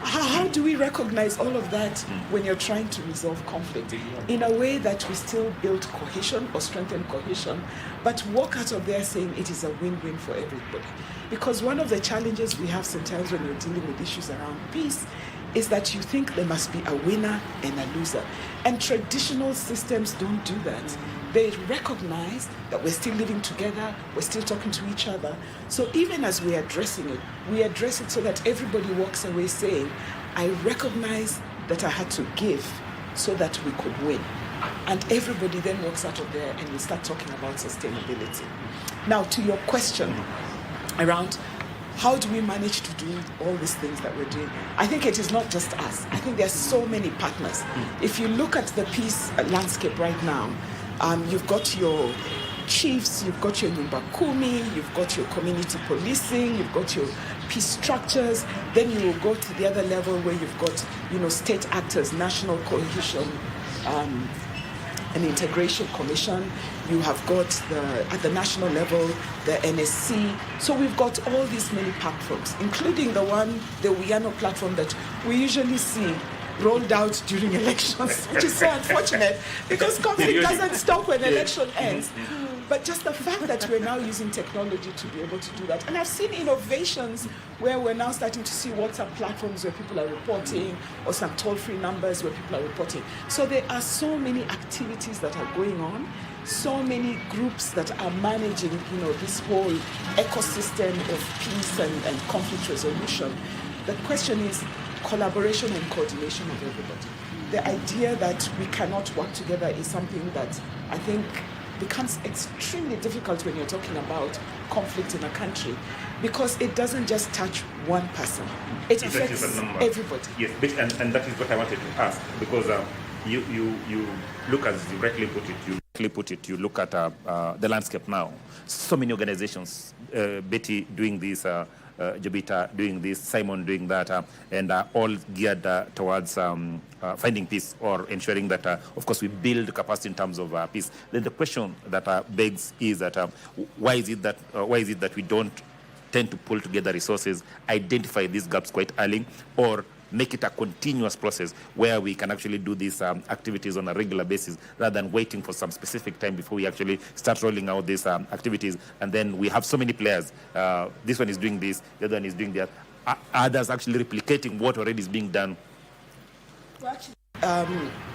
How do we recognize all of that when you're trying to resolve conflict in a way that we still build cohesion or strengthen cohesion, but walk out of there saying it is a win-win for everybody? Because one of the challenges we have sometimes when you're dealing with issues around peace is that you think there must be a winner and a loser. And traditional systems don't do that. They recognize that we're still living together, we're still talking to each other. So even as we're addressing it, we address it so that everybody walks away saying, I recognize that I had to give so that we could win. And everybody then walks out of there and we start talking about sustainability. Now, to your question around how do we manage to do all these things that we're doing? I think it is not just us. I think there's so many partners. If you look at the peace landscape right now, you've got your chiefs, you've got your Nyumba Kumi, you've got your community policing, you've got your peace structures. Then you will go to the other level where you've got, state actors, national cohesion, an integration commission. You have got at the national level, the NSC. So we've got all these many platforms, including the Wiano platform that we usually see rolled out during elections, which is so unfortunate because conflict doesn't stop when election ends. But just the fact that we're now using technology to be able to do that. And I've seen innovations where we're now starting to see WhatsApp platforms where people are reporting, or some toll-free numbers where people are reporting. So there are so many activities that are going on, so many groups that are managing, this whole ecosystem of peace and conflict resolution. The question is collaboration and coordination of everybody. The idea that we cannot work together is something that I think becomes extremely difficult when you're talking about conflict in a country, because it doesn't just touch one person. It affects everybody. Yes, and that is what I wanted to ask, because you look, as you rightly put it, you look at the landscape now. So many organizations, Betty doing this, Jobita doing this, Simon doing that, and all geared towards finding peace or ensuring that, of course, we build capacity in terms of peace. Then the question that begs is that why is it that we don't tend to pull together resources, identify these gaps quite early, or make it a continuous process where we can actually do these activities on a regular basis, rather than waiting for some specific time before we actually start rolling out these activities. And then we have so many players. This one is doing this, the other one is doing that. Others actually replicating what already is being done. Well, actually,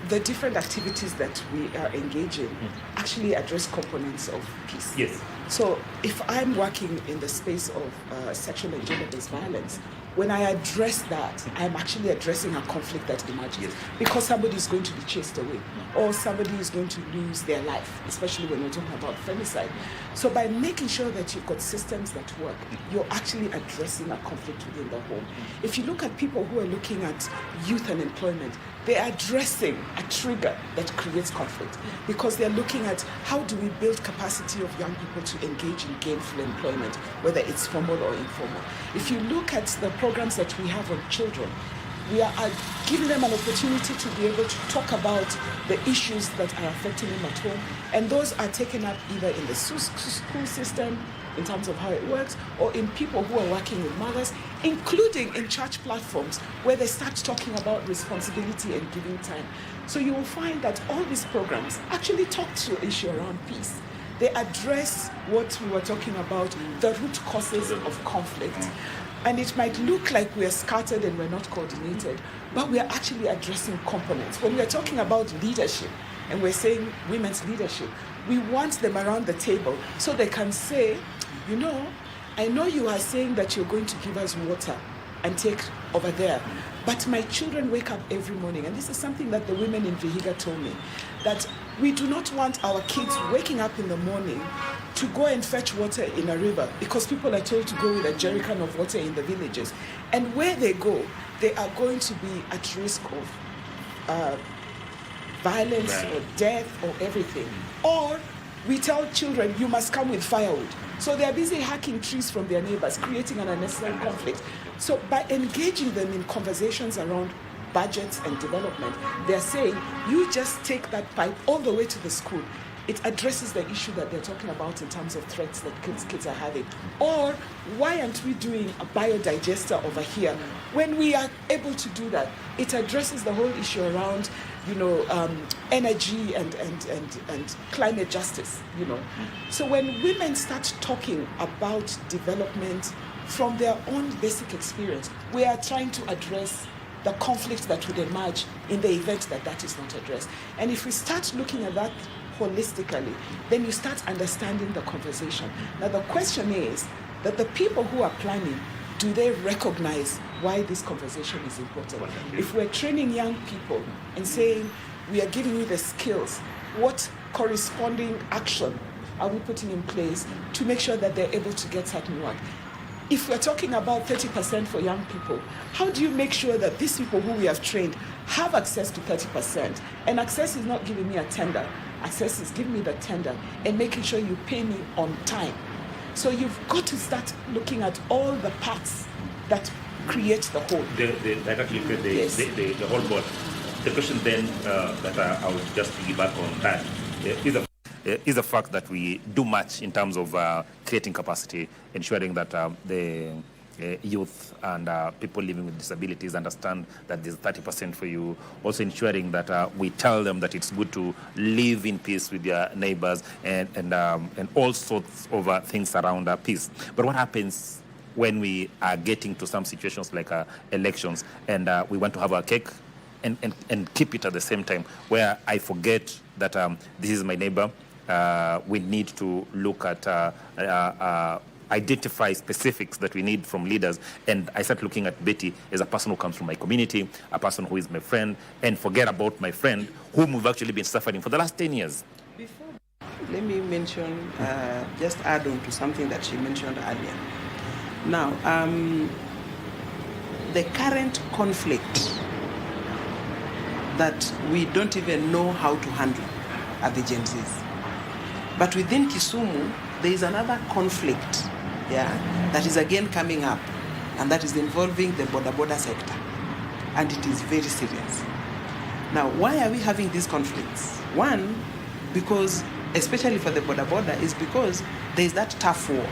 the different activities that we are engaging actually address components of peace. Yes. So if I'm working in the space of sexual and gender-based violence, when I address that, I'm actually addressing a conflict that emerges, because somebody is going to be chased away, or somebody is going to lose their life, especially when we're talking about femicide. So by making sure that you've got systems that work, you're actually addressing a conflict within the home. If you look at people who are looking at youth and employment, they're addressing a trigger that creates conflict, because they're looking at how do we build capacity of young people to engage in gainful employment, whether it's formal or informal. If you look at the programs that we have on children, we are giving them an opportunity to be able to talk about the issues that are affecting them at home, and those are taken up either in the school system, in terms of how it works, or in people who are working with mothers, including in church platforms where they start talking about responsibility and giving time. So you will find that all these programs actually talk to the issue around peace. They address what we were talking about, the root causes of conflict. And it might look like we are scattered and we're not coordinated, but we are actually addressing components. When we're talking about leadership, and we're saying women's leadership, we want them around the table so they can say, you know, I know you are saying that you're going to give us water and take over there, but my children wake up every morning, and this is something that the women in Vihiga told me, that we do not want our kids waking up in the morning to go and fetch water in a river, because people are told to go with a jerrycan of water in the villages. And where they go, they are going to be at risk of violence or death or everything. Or we tell children, you must come with firewood. So they are busy hacking trees from their neighbors, creating an unnecessary conflict. So by engaging them in conversations around budgets and development, they're saying, you just take that pipe all the way to the school. It addresses the issue that they're talking about in terms of threats that kids are having. Or why aren't we doing a biodigester over here? When we are able to do that, it addresses the whole issue around, you know, energy and climate justice, you know. So when women start talking about development from their own basic experience, we are trying to address the conflict that would emerge in the event that that is not addressed. And if we start looking at that holistically, then you start understanding the conversation. Now the question is that the people who are planning, do they recognize why this conversation is important? If we're training young people and saying, we are giving you the skills, what corresponding action are we putting in place to make sure that they're able to get certain work? If we're talking about 30% for young people, how do you make sure that these people who we have trained have access to 30%? And access is not giving me a tender. Access is giving me the tender and making sure you pay me on time. So you've got to start looking at all the parts that create the whole. That actually create the whole board. The question then that I would just piggyback on that is the fact that we do much in terms of creating capacity, ensuring that the youth and people living with disabilities understand that there's 30% for you. Also ensuring that we tell them that it's good to live in peace with their neighbors and all sorts of things around peace. But what happens when we are getting to some situations like elections and we want to have our cake and keep it at the same time, where I forget that this is my neighbor. We need to look at identify specifics that we need from leaders, and I start looking at Betty as a person who comes from my community, a person who is my friend, and forget about my friend whom we've actually been suffering for the last 10 years. let me mention, just add on to something that she mentioned earlier. Now, the current conflict that we don't even know how to handle are the Gen Zs. But within Kisumu, there is another conflict, that is again coming up, and that is involving the border sector. And it is very serious. Now, why are we having these conflicts? One, because, especially for the border, is because there is that tough war.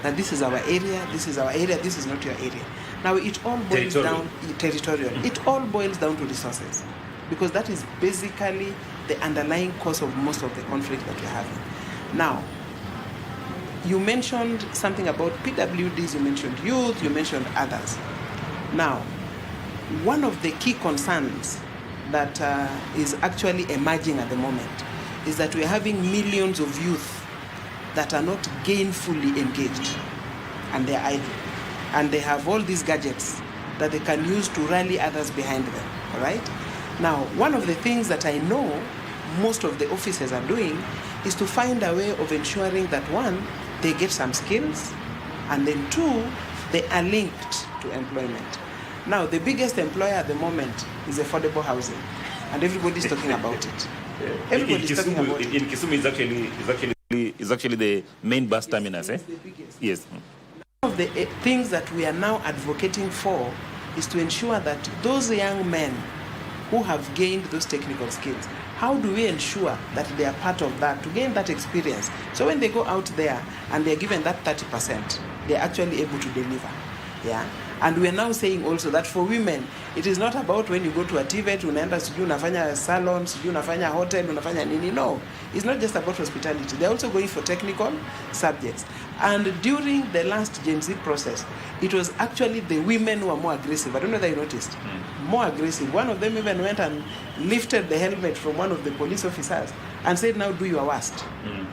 That this is our area, this is our area, this is not your area. Now, it all boils down, territorial. It all boils down to resources. Because that is basically the underlying cause of most of the conflict that we're having. Now, you mentioned something about PWDs, you mentioned youth, you mentioned others. Now, one of the key concerns that is actually emerging at the moment is that we're having millions of youth that are not gainfully engaged, and they're idle. And they have all these gadgets that they can use to rally others behind them, all right? Now, one of the things that I know most of the officers are doing is to find a way of ensuring that, one, they get some skills, and then two, they are linked to employment. Now, the biggest employer at the moment is affordable housing, and everybody's talking about it. Everybody's talking about it. In Kisumu is actually the main bus terminus, eh? Yes. One of the things that we are now advocating for is to ensure that those young men who have gained those technical skills, how do we ensure that they are part of that, to gain that experience? So when they go out there and they're given that 30%, they're actually able to deliver. Yeah? And we are now saying also that for women, it is not about when you go to a TVET, unaenda sijui unafanya salon, sijui unafanya hotel, unafanya nini. No, it's not just about hospitality. They're also going for technical subjects. And during the last Gen Z process, it was actually the women who were more aggressive. I don't know whether you noticed. More aggressive. One of them even went and lifted the helmet from one of the police officers and said, now do your worst.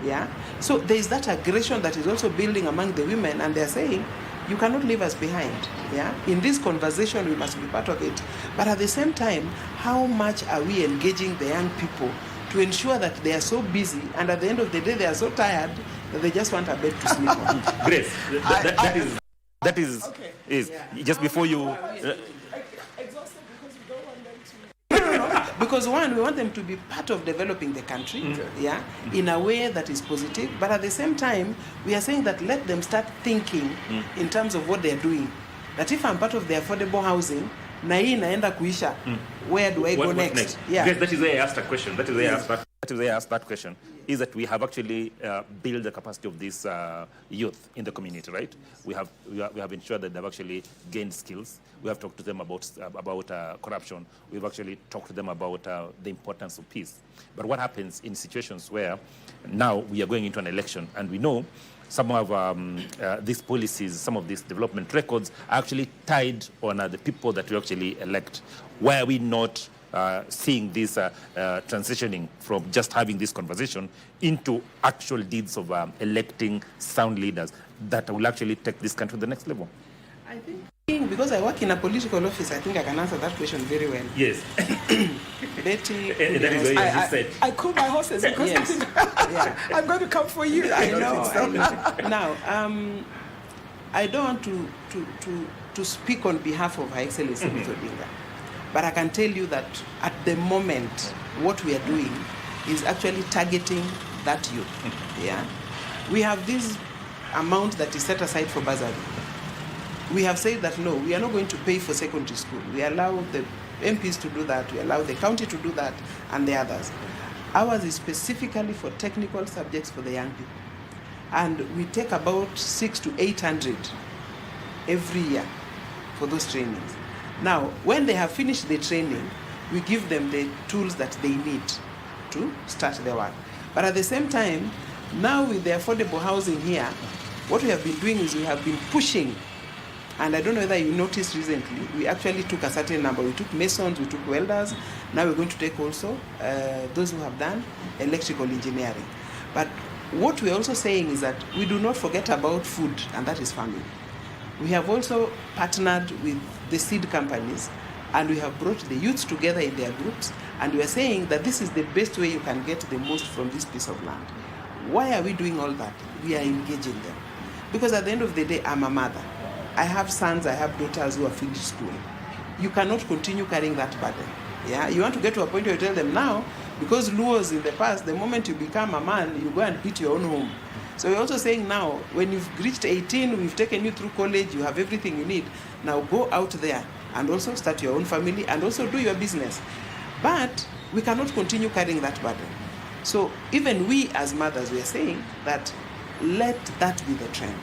Yeah. So there is that aggression that is also building among the women, and they're saying, you cannot leave us behind. Yeah? In this conversation, we must be part of it. But at the same time, how much are we engaging the young people to ensure that they are so busy, and at the end of the day, they are so tired that they just want a bed to sleep on? Grace, that is just before you... Because one, we want them to be part of developing the country, in a way that is positive. But at the same time, we are saying that let them start thinking in terms of what they are doing. That if I'm part of the affordable housing, na hii naenda kuisha, where do I go next? Yeah. Yes, that is why I asked that question. That is why I asked that question. Is that we have actually built the capacity of this youth in the community, right? We have ensured that they've actually gained skills. We have talked to them about corruption. We've actually talked to them about the importance of peace. But what happens in situations where now we are going into an election, and we know some of these policies, some of these development records are actually tied on the people that we actually elect. Why are we not seeing this transitioning from just having this conversation into actual deeds of electing sound leaders that will actually take this country to the next level? I think, because I work in a political office, I think I can answer that question very well. Yes. Betty, that is why you said. I cool my horses because I'm going to come for you. I know. Now, I don't want to speak on behalf of Her Excellency Ruth Odinga, but I can tell you that at the moment, what we are doing is actually targeting that youth. Yeah, we have this amount that is set aside for bursary. We have said that no, we are not going to pay for secondary school. We allow the MPs to do that, we allow the county to do that, and the others. Ours is specifically for technical subjects for the young people. And we take about 600 to 800 every year for those trainings. Now, when they have finished the training, we give them the tools that they need to start their work. But at the same time, now with the affordable housing here, what we have been doing is we have been pushing. And I don't know whether you noticed recently, we actually took a certain number. We took masons, we took welders. Now we're going to take also those who have done electrical engineering. But what we're also saying is that we do not forget about food, and that is farming. We have also partnered with the seed companies and we have brought the youths together in their groups, and we are saying that this is the best way you can get the most from this piece of land. Why are we doing all that? We are engaging them. Because at the end of the day, I'm a mother. I have sons, I have daughters who have finished school. You cannot continue carrying that burden. Yeah, you want to get to a point where you tell them now, because Luos in the past, the moment you become a man, you go and beat your own home. So we're also saying now, when you've reached 18, we've taken you through college, you have everything you need. Now go out there and also start your own family and also do your business. But we cannot continue carrying that burden. So even we as mothers, we are saying that let that be the trend.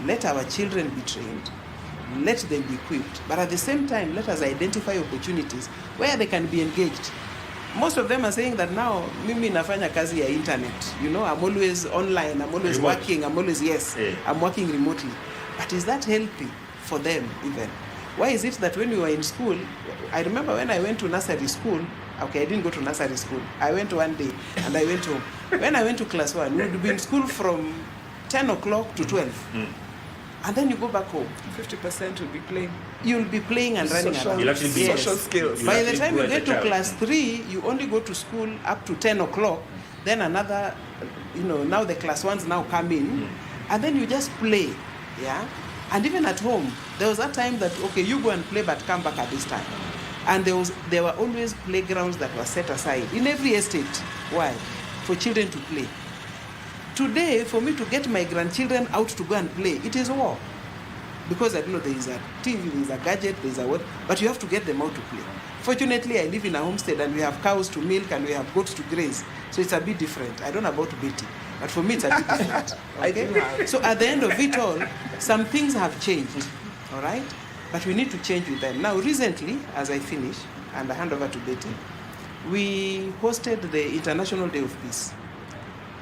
Let our children be trained. Let them be equipped. But at the same time, let us identify opportunities where they can be engaged. Most of them are saying that now, mimi nafanya kazi ya internet. You know, I'm always online, I'm always working, I'm always, I'm working remotely. But is that healthy for them even? Why is it that when we were in school, I remember when I went to nursery school, okay, I didn't go to nursery school. I went one day and I went home. When I went to class 1, we would be in school from 10 o'clock to 12. And then you go back home. 50% will be playing. You'll be playing and running around. You'll actually be social skills. By the time you get to class 3, you only go to school up to 10 o'clock. Then another, now the class 1s now come in. And then you just play. Yeah. And even at home, there was that time that, okay, you go and play, but come back at this time. And there were always playgrounds that were set aside in every estate. Why? For children to play. Today, for me to get my grandchildren out to go and play, it is war. Because I know there is a TV, there is a gadget, there is a what, but you have to get them out to play. Fortunately, I live in a homestead and we have cows to milk and we have goats to graze. So it's a bit different. I don't know about Betty, but for me it's a bit different. Okay? So at the end of it all, some things have changed, all right? But we need to change with them. Now, recently, as I finish, and I hand over to Betty, we hosted the International Day of Peace.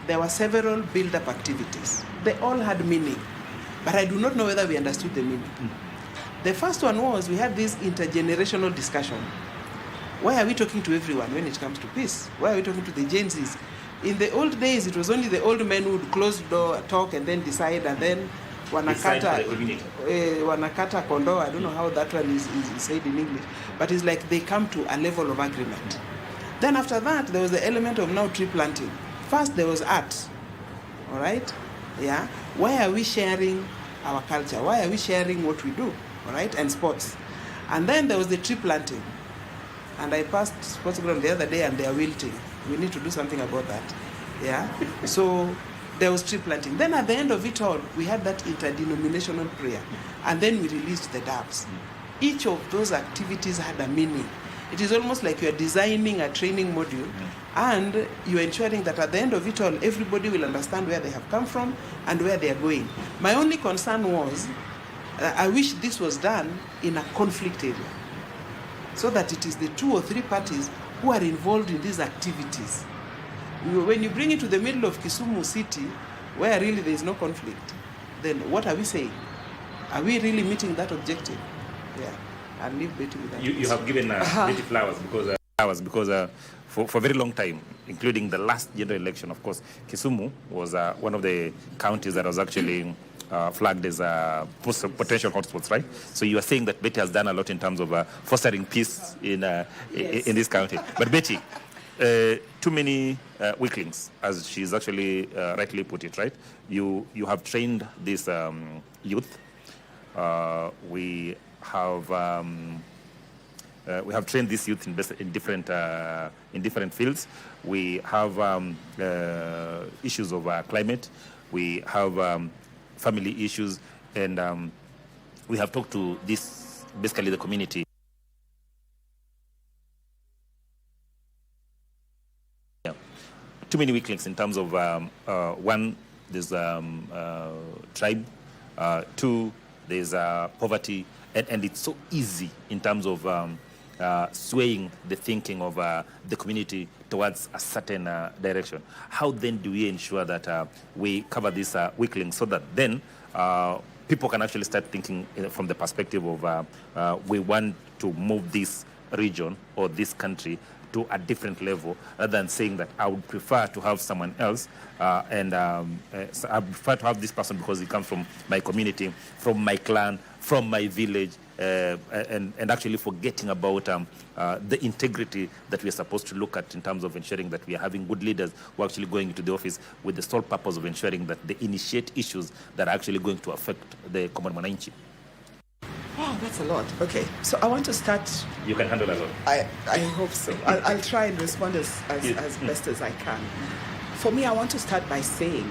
There were several build-up activities. They all had meaning, but I do not know whether we understood the meaning. The first one was we had this intergenerational discussion. Why are we talking to everyone when it comes to peace? Why are we talking to the Gen Zs? In the old days, it was only the old men who would close the door, talk, and then decide, and then wanakata kondo. I don't know how that one is said in English, but it's like they come to a level of agreement. Then after that, there was the element of now tree planting. First, there was art, all right? Yeah. Why are we sharing our culture? Why are we sharing what we do, all right? And sports. And then there was the tree planting. And I passed sports ground the other day and they are wilting. We need to do something about that, yeah? So there was tree planting. Then at the end of it all, we had that interdenominational prayer. And then we released the doves. Each of those activities had a meaning. It is almost like you are designing a training module and you are ensuring that at the end of it all, everybody will understand where they have come from and where they are going. My only concern was, I wish this was done in a conflict area, so that it is the 2 or 3 parties who are involved in these activities. When you bring it to the middle of Kisumu City, where really there is no conflict, then what are we saying? Are we really meeting that objective? Yeah. I'll leave Betty with that. You have given Betty flowers because for a very long time, including the last general election, of course, Kisumu was one of the counties that was actually flagged as potential hotspots, right? So you are saying that Betty has done a lot in terms of fostering peace in this county. But Betty, too many weaklings, as she's actually rightly put it, right? You have trained this youth. We have trained this youth in different fields. We have issues of climate. We have family issues, and we have talked to basically the community. Yeah. Too many weaklings in terms of one, there's tribe. 2, there's poverty, and it's so easy in terms of swaying the thinking of the community towards a certain direction. How then do we ensure that we cover these weaklings so that then people can actually start thinking from the perspective of we want to move this region or this country to a different level, rather than saying that I would prefer to have someone else so I prefer to have this person because he comes from my community, from my clan, from my village, and actually forgetting about the integrity that we are supposed to look at in terms of ensuring that we are having good leaders who are actually going into the office with the sole purpose of ensuring that they initiate issues that are actually going to affect the common mwananchi. Wow, that's a lot. Okay, so I want to start. You can handle that one. I hope so. I'll try and respond as best as I can. For me, I want to start by saying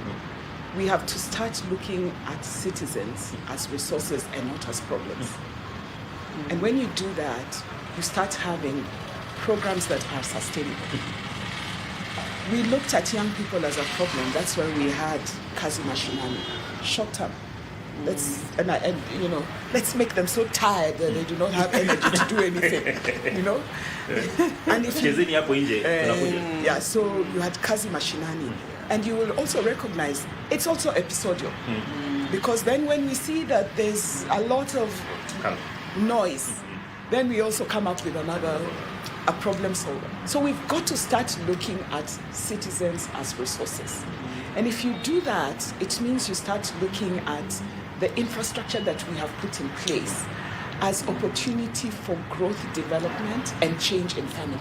we have to start looking at citizens as resources and not as problems. And when you do that, you start having programs that are sustainable. We looked at young people as a problem. That's why we had Kazi Mashinani, short term. Let's make them so tired that they do not have energy to do anything, you know. And if you, so you had Kazi Mashinani, and you will also recognize it's also episodial, because then when we see that there's a lot of noise, then we also come up with a problem solver. So we've got to start looking at citizens as resources, and if you do that, it means you start looking at the infrastructure that we have put in place as opportunity for growth, development, and change in family.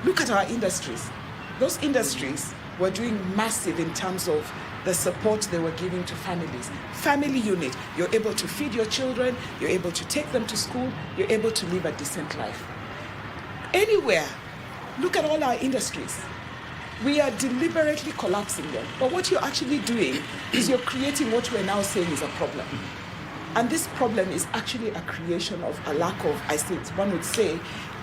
Look at our industries. Those industries were doing massive in terms of the support they were giving to families. Family unit, you're able to feed your children, you're able to take them to school, you're able to live a decent life. Anywhere, look at all our industries. We are deliberately collapsing them. But what you're actually doing is you're creating what we're now saying is a problem. And this problem is actually a creation of a lack of, one would say,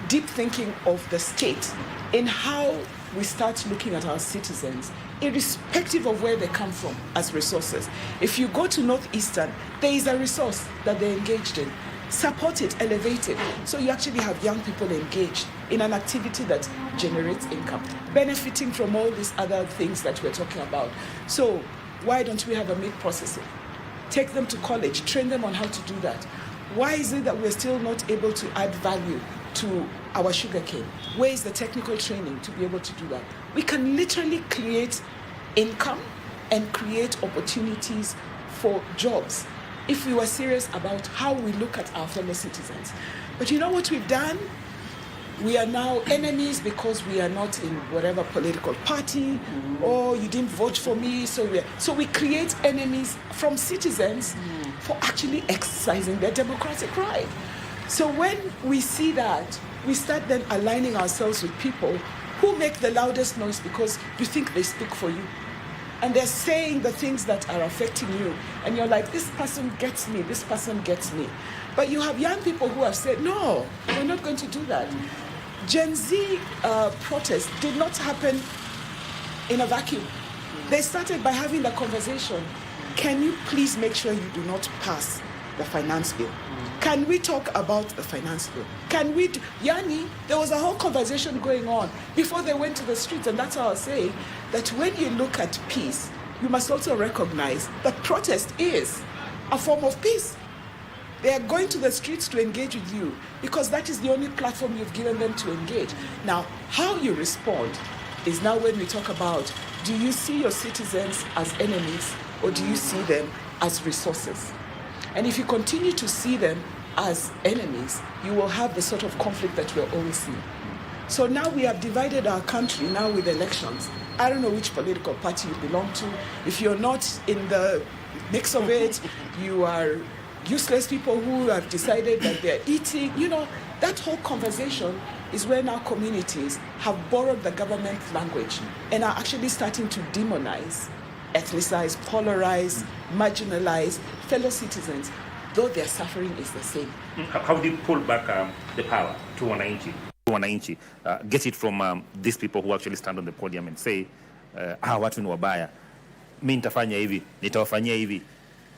deep thinking of the state in how we start looking at our citizens, irrespective of where they come from as resources. If you go to Northeastern, there is a resource that they're engaged in. Support it, elevate it. So you actually have young people engaged in an activity that generates income, benefiting from all these other things that we're talking about. So why don't we have a meat processing? Take them to college, train them on how to do that. Why is it that we're still not able to add value to our sugarcane? Where is the technical training to be able to do that? We can literally create income and create opportunities for jobs if we were serious about how we look at our fellow citizens. But you know what we've done? We are now enemies because we are not in whatever political party, or you didn't vote for me, so we create enemies from citizens for actually exercising their democratic right. So when we see that, we start then aligning ourselves with people who make the loudest noise because you think they speak for you. And they're saying the things that are affecting you. And you're like, this person gets me, this person gets me. But you have young people who have said, no, we're not going to do that. Gen Z protests did not happen in a vacuum. They started by having a conversation. Can you please make sure you do not pass the finance bill? Can we talk about the finance bill? Can we, Yani, there was a whole conversation going on before they went to the streets, and that's how I say that when you look at peace, you must also recognize that protest is a form of peace. They are going to the streets to engage with you because that is the only platform you've given them to engage. Now, how you respond is now when we talk about, do you see your citizens as enemies or do you see them as resources? And if you continue to see them as enemies, you will have the sort of conflict that we're always seeing. So now we have divided our country now with elections. I don't know which political party you belong to. If you're not in the mix of it, you are useless people who have decided that they're eating. You know, that whole conversation is where now communities have borrowed the government language and are actually starting to demonize, ethnicize, polarize, marginalize fellow citizens, though their suffering is the same. How do you pull back the power to wananchi? Get it from these people who actually stand on the podium and say, watu ni wabaya, mi nitafanya hivi, nitawafanyia hivi,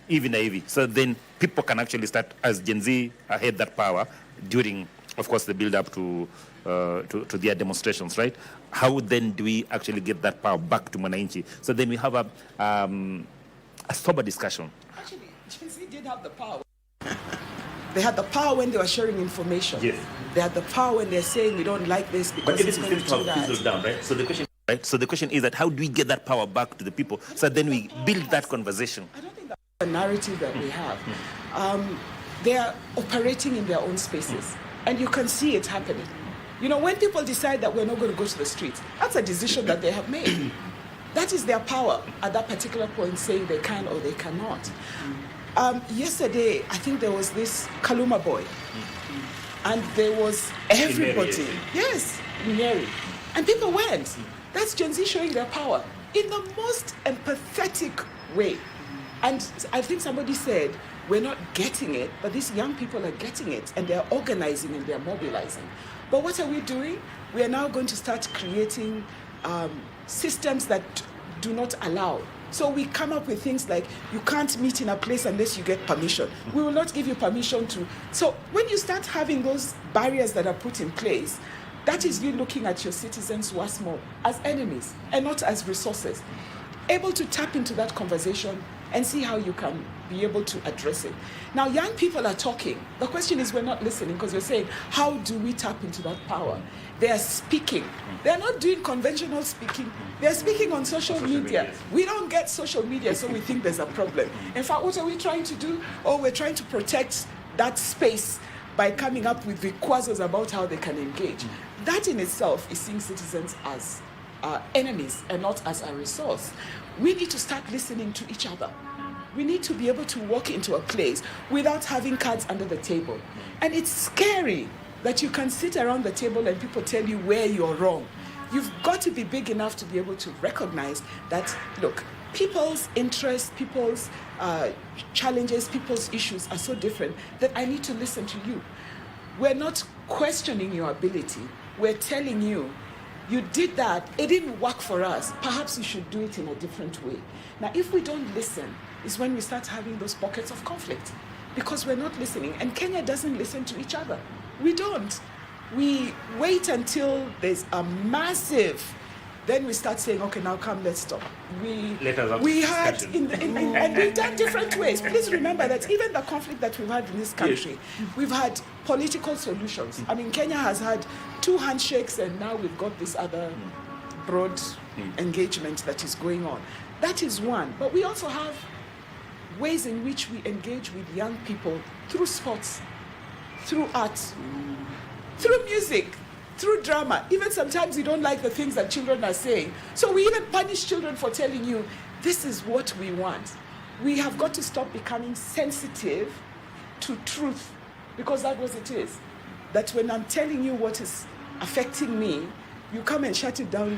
hivi na hivi. So then people can actually start, as Gen Z had that power during, of course, the build-up to their demonstrations, right? How then do we actually get that power back to Mwananchi? So then we have a sober discussion. Actually, Gen Z did have the power. They had the power when they were sharing information. Yes. They had the power when they're saying we don't like this because it's going to do that. Down, right? So the question is that how do we get that power back to the people so then we build that conversation? I don't think that's the narrative that we have. they are operating in their own spaces. And you can see it happening. You know, when people decide that we're not going to go to the streets, that's a decision that they have made. That is their power at that particular point, saying they can or they cannot. Yesterday, I think there was this Kaluma boy, and there was everybody. Yes, Mary. And people went. That's Gen Z showing their power in the most empathetic way. And I think somebody said, we're not getting it, but these young people are getting it, and they're organizing and they're mobilizing. But what are we doing? We are now going to start creating systems that do not allow. So we come up with things like, you can't meet in a place unless you get permission. We will not give you permission to. So when you start having those barriers that are put in place, that is you looking at your citizens once more as enemies and not as resources. Able to tap into that conversation and see how you can be able to address it. Now, young people are talking. The question is, we're not listening, because we're saying, how do we tap into that power? They are speaking. They're not doing conventional speaking. They're speaking on social media. We don't get social media, so we think there's a problem. In fact, what are we trying to do? Oh, we're trying to protect that space by coming up with vikwasos about how they can engage. That in itself is seeing citizens as enemies and not as a resource. We need to start listening to each other. We need to be able to walk into a place without having cards under the table. And it's scary that you can sit around the table and people tell you where you're wrong. You've got to be big enough to be able to recognize that, look, people's interests, people's challenges, people's issues are so different that I need to listen to you. We're not questioning your ability. We're telling you, you did that, it didn't work for us. Perhaps you should do it in a different way. Now, if we don't listen, is when we start having those pockets of conflict, because we're not listening. And Kenya doesn't listen to each other. We don't. We wait until there's a massive, then we start saying, okay, now come, let's stop. We had, and we've done different ways. Please remember that even the conflict that we've had in this country, we've had political solutions. I mean, Kenya has had 2 handshakes, and now we've got this other broad engagement that is going on. That is one. But we also have ways in which we engage with young people through sports, through art, through music, through drama. Even sometimes you don't like the things that children are saying. So we even punish children for telling you, this is what we want. We have got to stop becoming sensitive to truth, because that's what it is. That when I'm telling you what is affecting me, you come and shut it down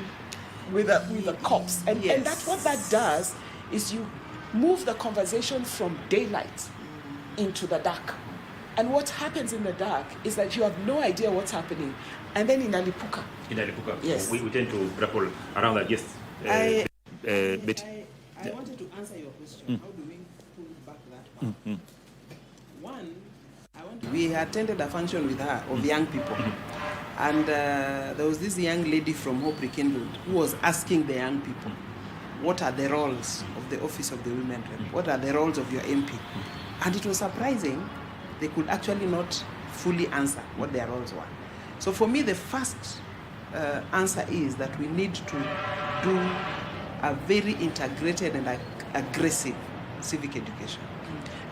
with the cops. And that's what that does, is you move the conversation from daylight into the dark. And what happens in the dark is that you have no idea what's happening. And then in Alipuka. Yes. We tend to grapple around that. Yes. Betty. I wanted to answer your question. How do we pull back that power? One, we attended a function with her of young people. And there was this young lady from Hope Rekindled who was asking the young people, what are the roles of the Office of the Women Rep? What are the roles of your MP? And it was surprising, they could actually not fully answer what their roles were. So for me, the first answer is that we need to do a very integrated and aggressive civic education.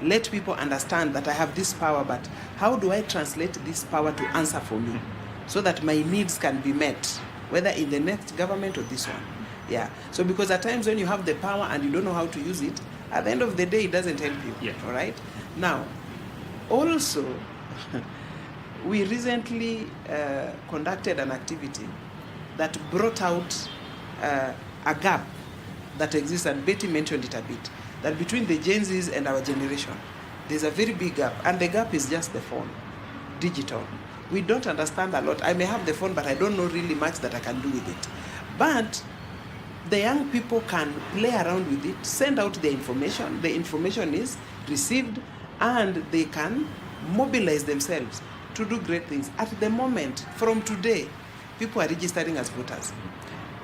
Let people understand that I have this power, but how do I translate this power to answer for me so that my needs can be met, whether in the next government or this one? Yeah. So because at times when you have the power and you don't know how to use it, at the end of the day, it doesn't help you. Yeah. All right? Now, also, we recently conducted an activity that brought out a gap that exists, and Betty mentioned it a bit, that between the Gen Zs and our generation, there's a very big gap, and the gap is just the phone, digital. We don't understand a lot. I may have the phone, but I don't know really much that I can do with it. But the young people can play around with it, send out the information is received, and they can mobilize themselves to do great things. At the moment, from today, people are registering as voters.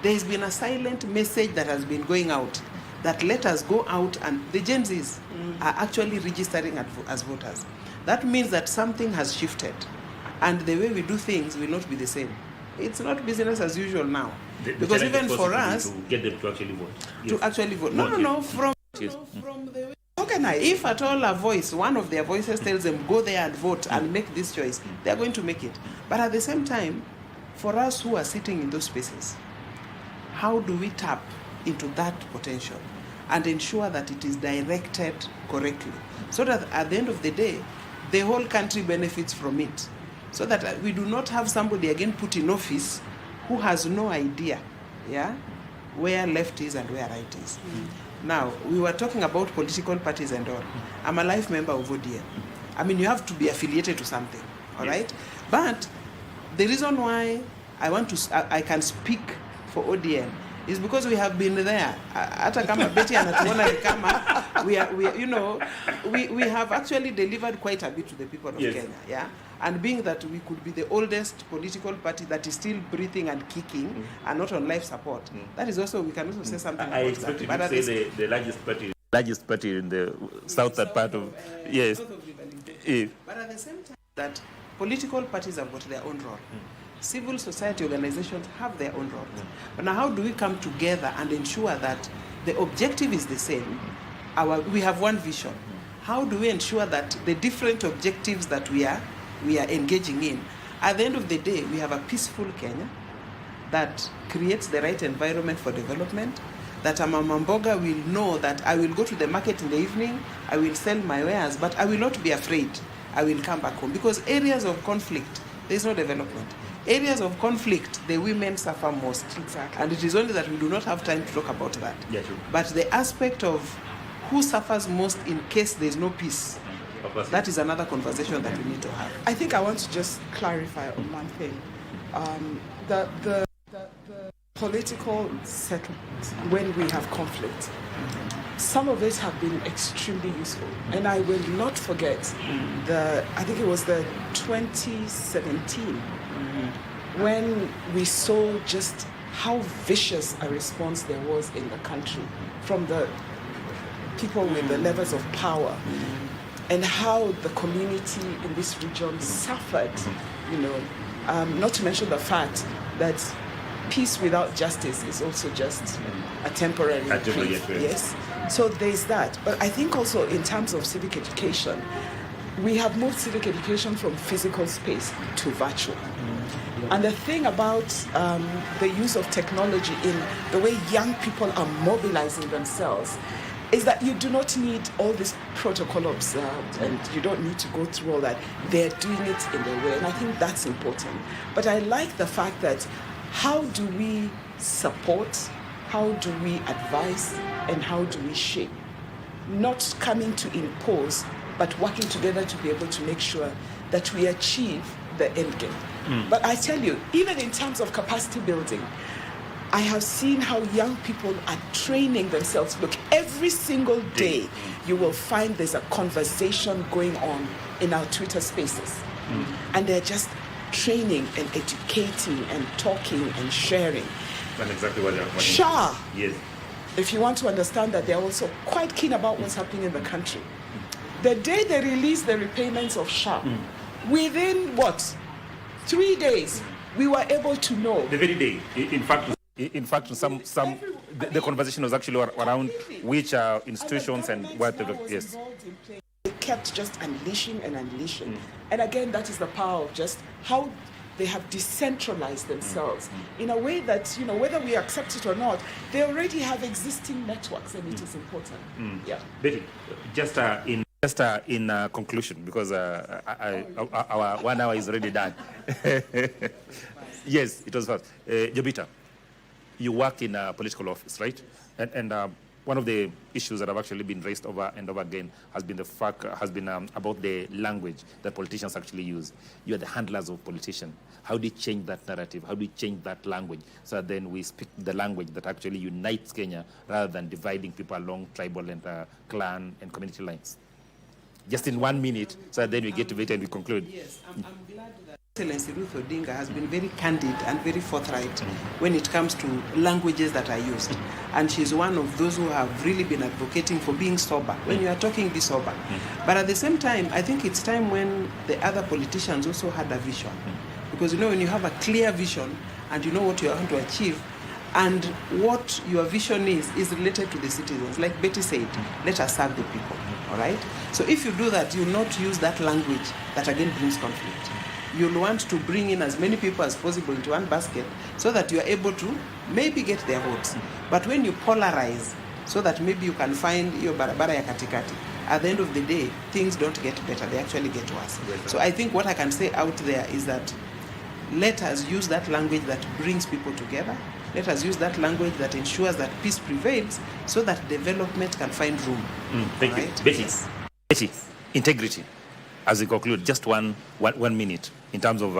There's been a silent message that has been going out, that let us go out, and the Gen Zs are actually registering as voters. That means that something has shifted, and the way we do things will not be the same. It's not business as usual now. Because even for us, to get them to actually vote. To actually vote. No, from the way. Okay, organize. If at all one of their voices tells them, go there and vote and make this choice, they're going to make it. But at the same time, for us who are sitting in those spaces, how do we tap into that potential and ensure that it is directed correctly, so that at the end of the day, the whole country benefits from it, so that we do not have somebody again put in office who has no idea, where left is and where right is. Now, we were talking about political parties and all. I'm a life member of ODM. I mean, you have to be affiliated to something, all right? But the reason why I can speak for ODM is because we have been there. Hata kama Betty anatuona ni kama we have actually delivered quite a bit to the people of Kenya, And being that we could be the oldest political party that is still breathing and kicking and not on life support, that is also, we can also say something I about that. expect you to say the largest party in the southern part of, yes. But at the same time, that political parties have got their own role. Civil society organizations have their own roles. But now how do we come together and ensure that the objective is the same? We have one vision. How do we ensure that the different objectives that we are engaging in, at the end of the day, we have a peaceful Kenya that creates the right environment for development, that a mama mboga will know that I will go to the market in the evening, I will sell my wares, but I will not be afraid. I will come back home. Because areas of conflict, there is no development. Areas of conflict, the women suffer most. Exactly. And it is only that we do not have time to talk about that. Yeah, true. But the aspect of who suffers most in case there is no peace, that is another conversation that we need to have. I think I want to just clarify on one thing. The political settlements, when we have conflict, some of it have been extremely useful. And I will not forget I think it was the 2017, when we saw just how vicious a response there was in the country from the people with the levels of power, and how the community in this region suffered, not to mention the fact that peace without justice is also just a temporary peace. Yes. So there's that. But I think also in terms of civic education, we have moved civic education from physical space to virtual. And the thing about the use of technology in the way young people are mobilizing themselves is that you do not need all this protocol observed, and you don't need to go through all that. They're doing it in their way, and I think that's important. But I like the fact that how do we support, how do we advise, and how do we shape? Not coming to impose, but working together to be able to make sure that we achieve the end game. But I tell you, even in terms of capacity building, I have seen how young people are training themselves. Look, every single day you will find there's a conversation going on in our Twitter spaces. And they're just training and educating and talking and sharing. That's exactly what they're SHA, yes. If you want to understand that, they're also quite keen about what's happening in the country. The day they release the repayments of SHA, within 3 days, we were able to know. The very day, in fact, the conversation was actually around which institutions and what. Yes. They kept just unleashing and unleashing. And again, that is the power of just how they have decentralized themselves in a way that, whether we accept it or not, they already have existing networks, and it is important. Yeah. Betty, just in conclusion, because our 1 hour is already done. Yes, it was fast. Jobita, you work in a political office, right? And one of the issues that have actually been raised over and over again has been about the language that politicians actually use. You are the handlers of politicians. How do you change that narrative? How do you change that language so that then we speak the language that actually unites Kenya rather than dividing people along tribal and clan and community lines? Just in 1 minute, so that then we get to it and we conclude. Yes, I'm glad that Excellency Ruth Odinga has been very candid and very forthright when it comes to languages that are used. And she's one of those who have really been advocating for being sober. When you are talking, be sober. But at the same time, I think it's time when the other politicians also had a vision. Because when you have a clear vision and you know what you want to achieve, and what your vision is related to the citizens. Like Betty said, let us serve the people, all right? So if you do that, you'll not use that language that again brings conflict. You'll want to bring in as many people as possible into one basket so that you are able to maybe get their votes. But when you polarize, so that maybe you can find your barabara ya katikati, at the end of the day, things don't get better, they actually get worse. So I think what I can say out there is that let us use that language that brings people together. Let us use that language that ensures that peace prevails so that development can find room. Thank you. Betty, integrity. As we conclude, just one minute in terms of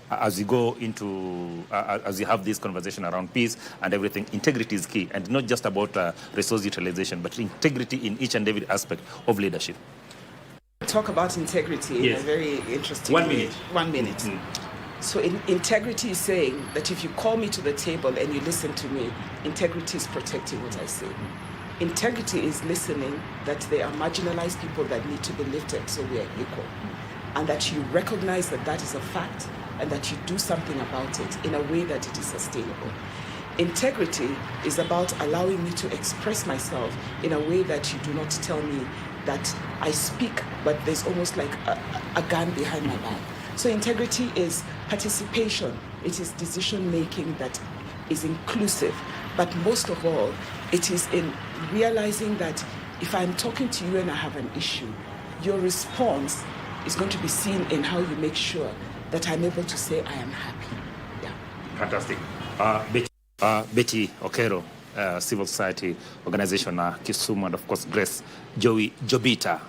as we go into, as we have this conversation around peace and everything, integrity is key, and not just about resource utilization, but integrity in each and every aspect of leadership. Talk about integrity in a very interesting way. 1 minute. So integrity is saying that if you call me to the table and you listen to me, integrity is protecting what I say. Integrity is listening that there are marginalized people that need to be lifted so we are equal. And that you recognize that that is a fact and that you do something about it in a way that it is sustainable. Integrity is about allowing me to express myself in a way that you do not tell me that I speak, but there's almost like a gun behind my back. So integrity is participation. It is decision-making that is inclusive. But most of all, it is in realizing that if I'm talking to you and I have an issue, your response is going to be seen in how you make sure that I'm able to say I am happy. Yeah. Fantastic. Betty Okero, civil society organization, Kisumu, and of course Grace Jobita.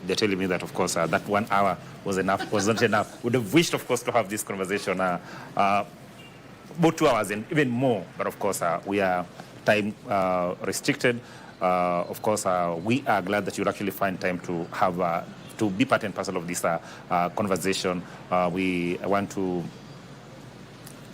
They're telling me that, of course, that 1 hour was not enough. Would have wished, of course, to have this conversation about 2 hours and even more. But of course, we are time restricted. Of course, we are glad that you'll actually find time to have to be part and parcel of this conversation. We want to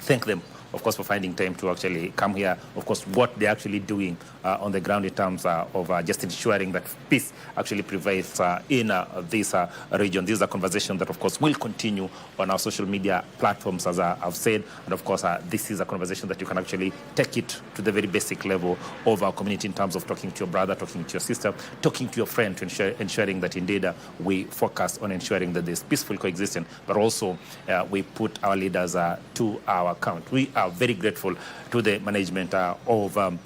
thank them, of course, for finding time to actually come here. Of course, what they're actually doing on the ground in terms of just ensuring that peace actually prevails in this region. These are conversations that, of course, will continue on our social media platforms, as I've said. And of course, this is a conversation that you can actually take it to the very basic level of our community in terms of talking to your brother, talking to your sister, talking to your friend, to ensuring that indeed we focus on ensuring that there's peaceful coexistence, but also we put our leaders to our account. We are very grateful to the management of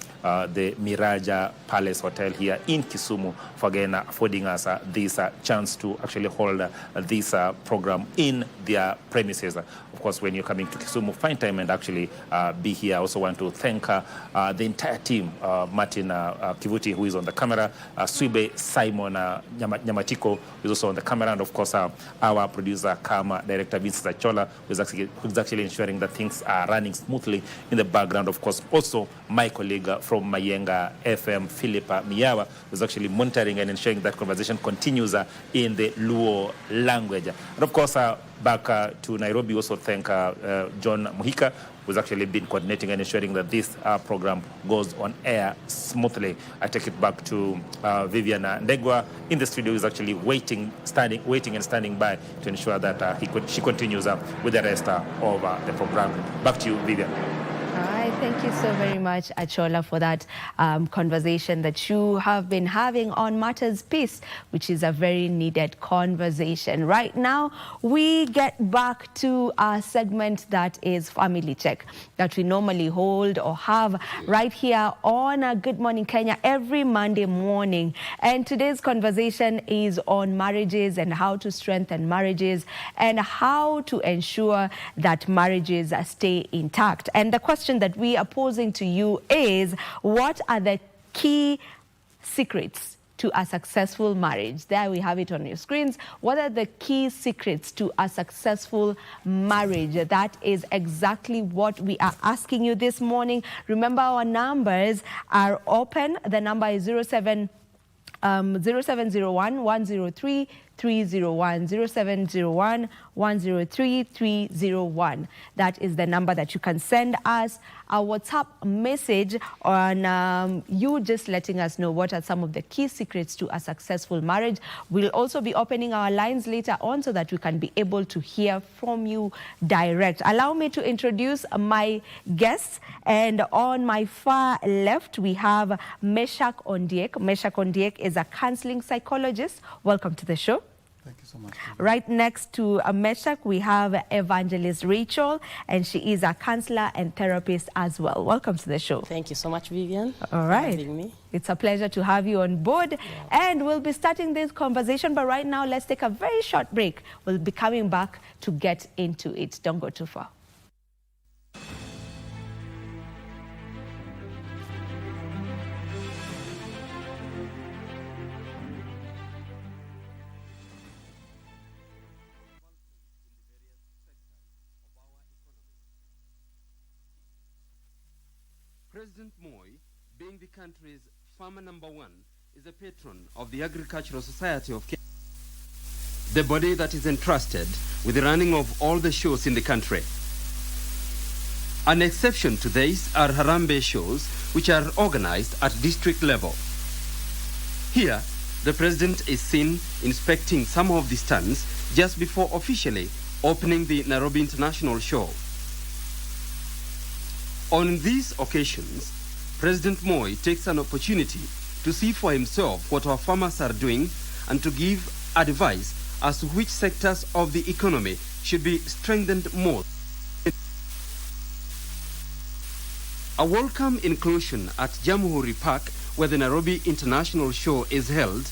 the Miraja Palace Hotel here in Kisumu for again affording us this chance to actually hold this program in their premises. Of course, when you're coming to Kisumu, find time and actually be here. I also want to thank the entire team, Martin Kivuti, who is on the camera, Swibe Simon Nyamatiko, who is also on the camera, and of course our producer, Kama, director Vincent Achola, who's actually ensuring that things are running smoothly in the background. Of course, also my colleague from Mayenga FM, Philippa Miyawa, who's actually monitoring and ensuring that conversation continues in the Luo language. And of course, back to Nairobi, also thank John Muhika, who's actually been coordinating and ensuring that this program goes on air smoothly. I take it back to Vivian Ndegwa in the studio, who's actually waiting and standing by to ensure that she continues with the rest of the program. Back to you, Vivian. All right, thank you so very much, Achola, for that conversation that you have been having on Matters Peace, which is a very needed conversation. Right now, we get back to our segment that is Family Check, that we normally hold or have right here on Good Morning Kenya every Monday morning. And today's conversation is on marriages and how to strengthen marriages and how to ensure that marriages stay intact. And the question that we are posing to you is, what are the key secrets to a successful marriage? There we have it on your screens. What are the key secrets to a successful marriage? That is exactly what we are asking you this morning. Remember, our numbers are open. The number is 0701 103 301, 0701 103-301. That is the number that you can send us a WhatsApp message on you just letting us know what are some of the key secrets to a successful marriage. We'll also be opening our lines later on so that we can be able to hear from you direct. Allow me to introduce my guests, and on my far left we have Meshach Ondiek. Meshach Ondiek is a counseling psychologist. Welcome to the show. Thank you so much. Right next to Meshach, we have Evangelist Rachel, and she is a counselor and therapist as well. Welcome to the show. Thank you so much, Vivian. All right. For having me. It's a pleasure to have you on board. And we'll be starting this conversation, but right now, let's take a very short break. We'll be coming back to get into it. Don't go too far. President Moi, being the country's farmer #1, is a patron of the Agricultural Society of Kenya, the body that is entrusted with the running of all the shows in the country. An exception to this are Harambee shows, which are organized at district level. Here, the president is seen inspecting some of the stands just before officially opening the Nairobi International Show. On these occasions, President Moi takes an opportunity to see for himself what our farmers are doing and to give advice as to which sectors of the economy should be strengthened more. A welcome inclusion at Jamhuri Park, where the Nairobi International Show is held,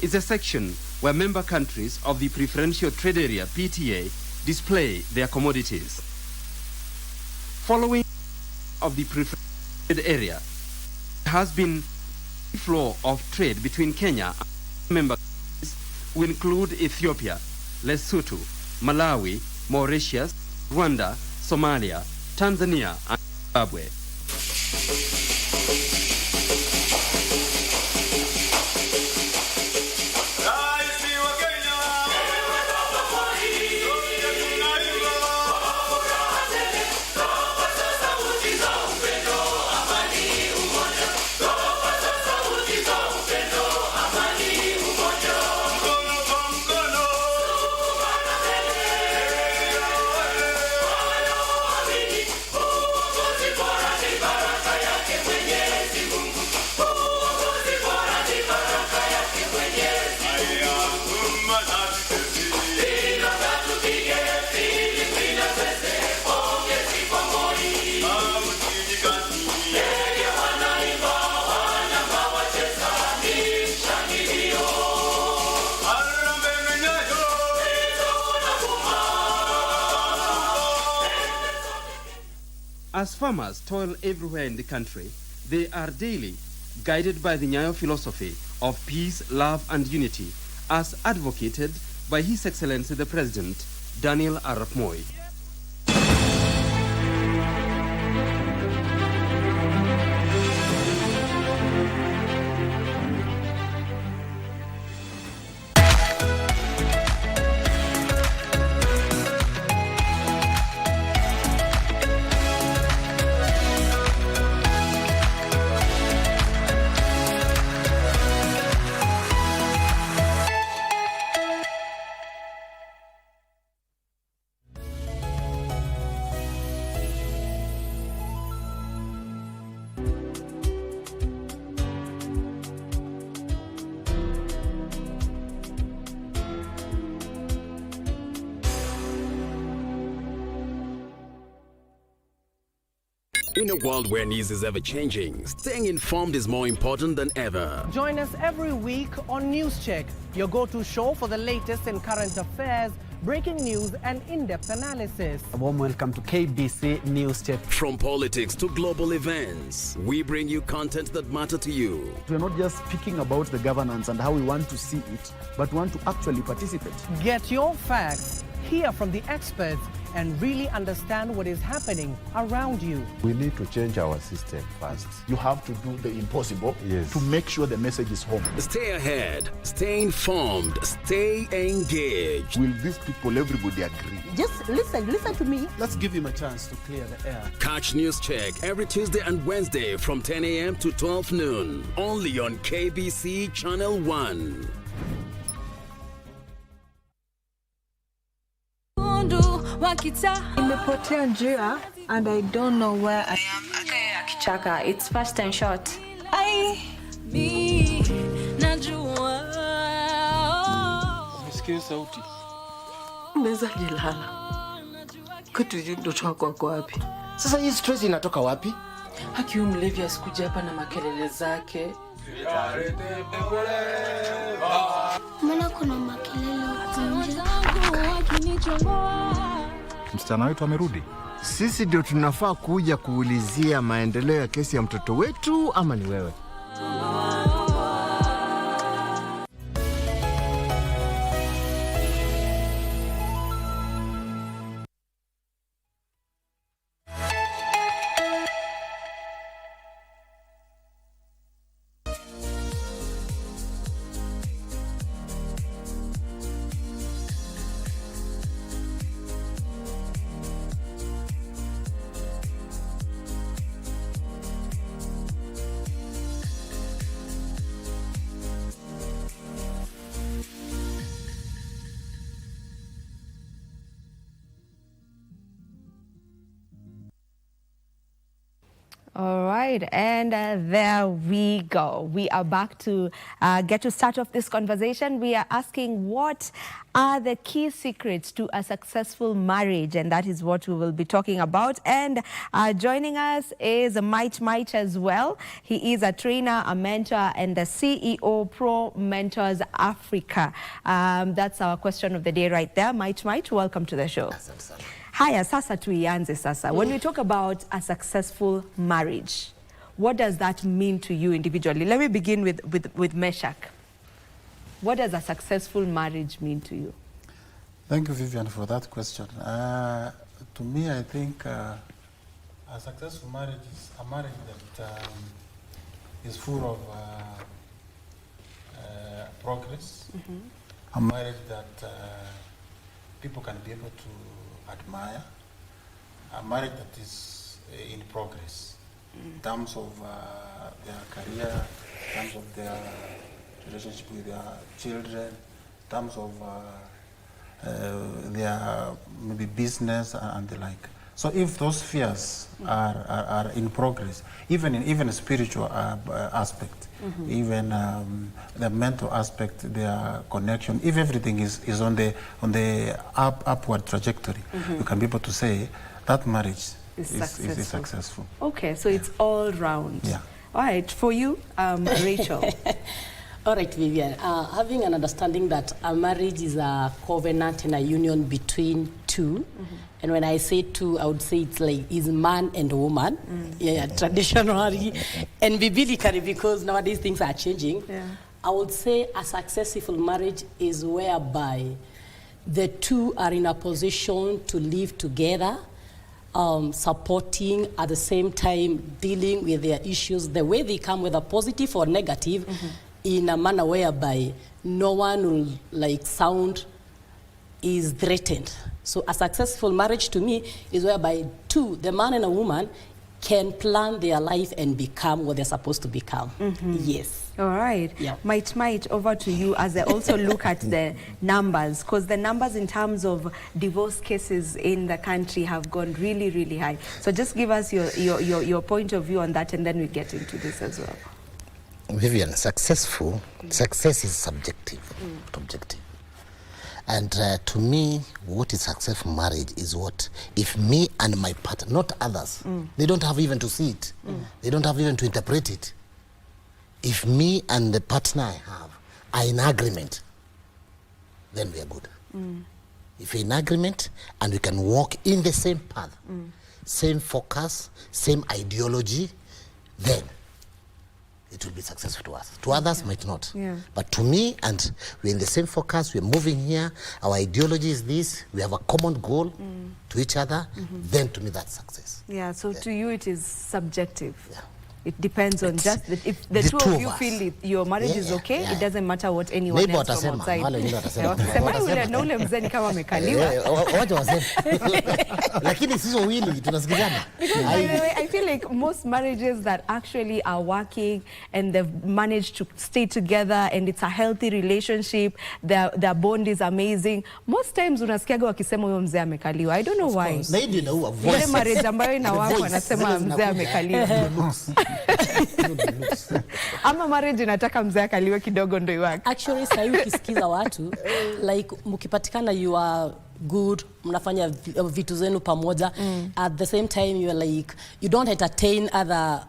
is a section where member countries of the Preferential Trade Area, PTA, display their commodities. Following of the preferred area, there has been a flow of trade between Kenya and member countries, who include Ethiopia, Lesotho, Malawi, Mauritius, Rwanda, Somalia, Tanzania, and Zimbabwe. As farmers toil everywhere in the country, they are daily guided by the Nyayo philosophy of peace, love, and unity, as advocated by His Excellency the President, Daniel Arap Moi. In a world where news is ever changing, staying informed is more important than ever. Join us every week on News Check, your go-to show for the latest in current affairs, breaking news and in-depth analysis. A warm welcome to KBC News Check. From politics to global events, we bring you content that matter to you. We're not just speaking about the governance and how we want to see it, but want to actually participate. Get your facts, hear from the experts, and really understand what is happening around you. We need to change our system first. You have to do the impossible to make sure the message is home. Stay ahead, stay informed, stay engaged. Will these people, everybody agree? Just listen to me. Let's give him a chance to clear the air. Catch News Check every Tuesday and Wednesday from 10 a.m. to 12 noon. Only on KBC Channel 1. Nimepotea njia and I don't know where I am. Chaka, it's fast and short. Umesikia sauti? Mbeza jilala. Kutujui mtoto wako wako wapi? Sasa hii stress inatoka wapi? Haki mlevi asikuja hapa na makelele zake. Mbona kuna makelele huko nje? Msichana wetu amerudi. Sisi ndio tunafaa kuja kuulizia maendeleo ya kesi ya mtoto wetu ama ni wewe? All right, and there we go. We are back to get to start off this conversation. We are asking what are the key secrets to a successful marriage, and that is what we will be talking about. And joining us is Mike as well. He is a trainer, a mentor, and the CEO Pro Mentors Africa. That's our question of the day right there. Mike, welcome to the show. Haya, sasa tuianze sasa. When we talk about a successful marriage, what does that mean to you individually? Let me begin with Meshach. What does a successful marriage mean to you? Thank you, Vivian, for that question. To me, I think a successful marriage is a marriage that is full of progress, a marriage that people can be able to admire, a marriage that is in progress in terms of their career, in terms of their relationship with their children, in terms of their maybe business and the like. So if those spheres are in progress, even a spiritual aspect, even the mental aspect, their connection, if everything is on the upward trajectory, you can be able to say that marriage is successful. Okay, so it's all round. Yeah. All right, for you, Rachel. All right, Vivian. Having an understanding that a marriage is a covenant and a union between two. And when I say two, I would say it's like is man and woman, traditionally, and biblically, because nowadays things are changing. I would say a successful marriage is whereby the two are in a position to live together, supporting at the same time dealing with their issues the way they come, whether positive or negative, in a manner whereby no one will sound is threatened. So a successful marriage to me is whereby two, the man and a woman, can plan their life and become what they're supposed to become. Yes. All right. Yeah. Might, over to you as I also look at the numbers, because the numbers in terms of divorce cases in the country have gone really, really high. So just give us your point of view on that, and then we get into this as well. Vivian, success is subjective, not objective. And to me, what is successful marriage is what? If me and my partner, not others, they don't have even to see it. They don't have even to interpret it. If me and the partner I have are in agreement, then we are good. If we're in agreement and we can walk in the same path, same focus, same ideology, then it will be successful to us. To others, might not. Yeah. But to me, and we're in the same focus, we're moving here, our ideology is this, we have a common goal to each other, then to me that's success. Yeah, so to you it is subjective. Yeah. It depends on just that if the two of you feel your marriage is okay, it doesn't matter what anyone else from outside. Na ule mzee ni kama amekaliwa. Wacha waseme. Lakini sisi wawili tunasikizana. I feel like most marriages that actually are working and they've managed to stay together and it's a healthy relationship, their bond is amazing. Most times unasikiaga wakisema huyo mzee amekaliwa. I don't know why. Na ndio inaua voice. Ile marriage ambayo inawaka wanasema mzee amekaliwa. Ama marriage inataka mzee akaliwe kidogo ndio iwake. Actually sasa ukisikiza watu like mkipatikana you are good, mnafanya vitu zenu pamoja, at the same time you are like you don't entertain other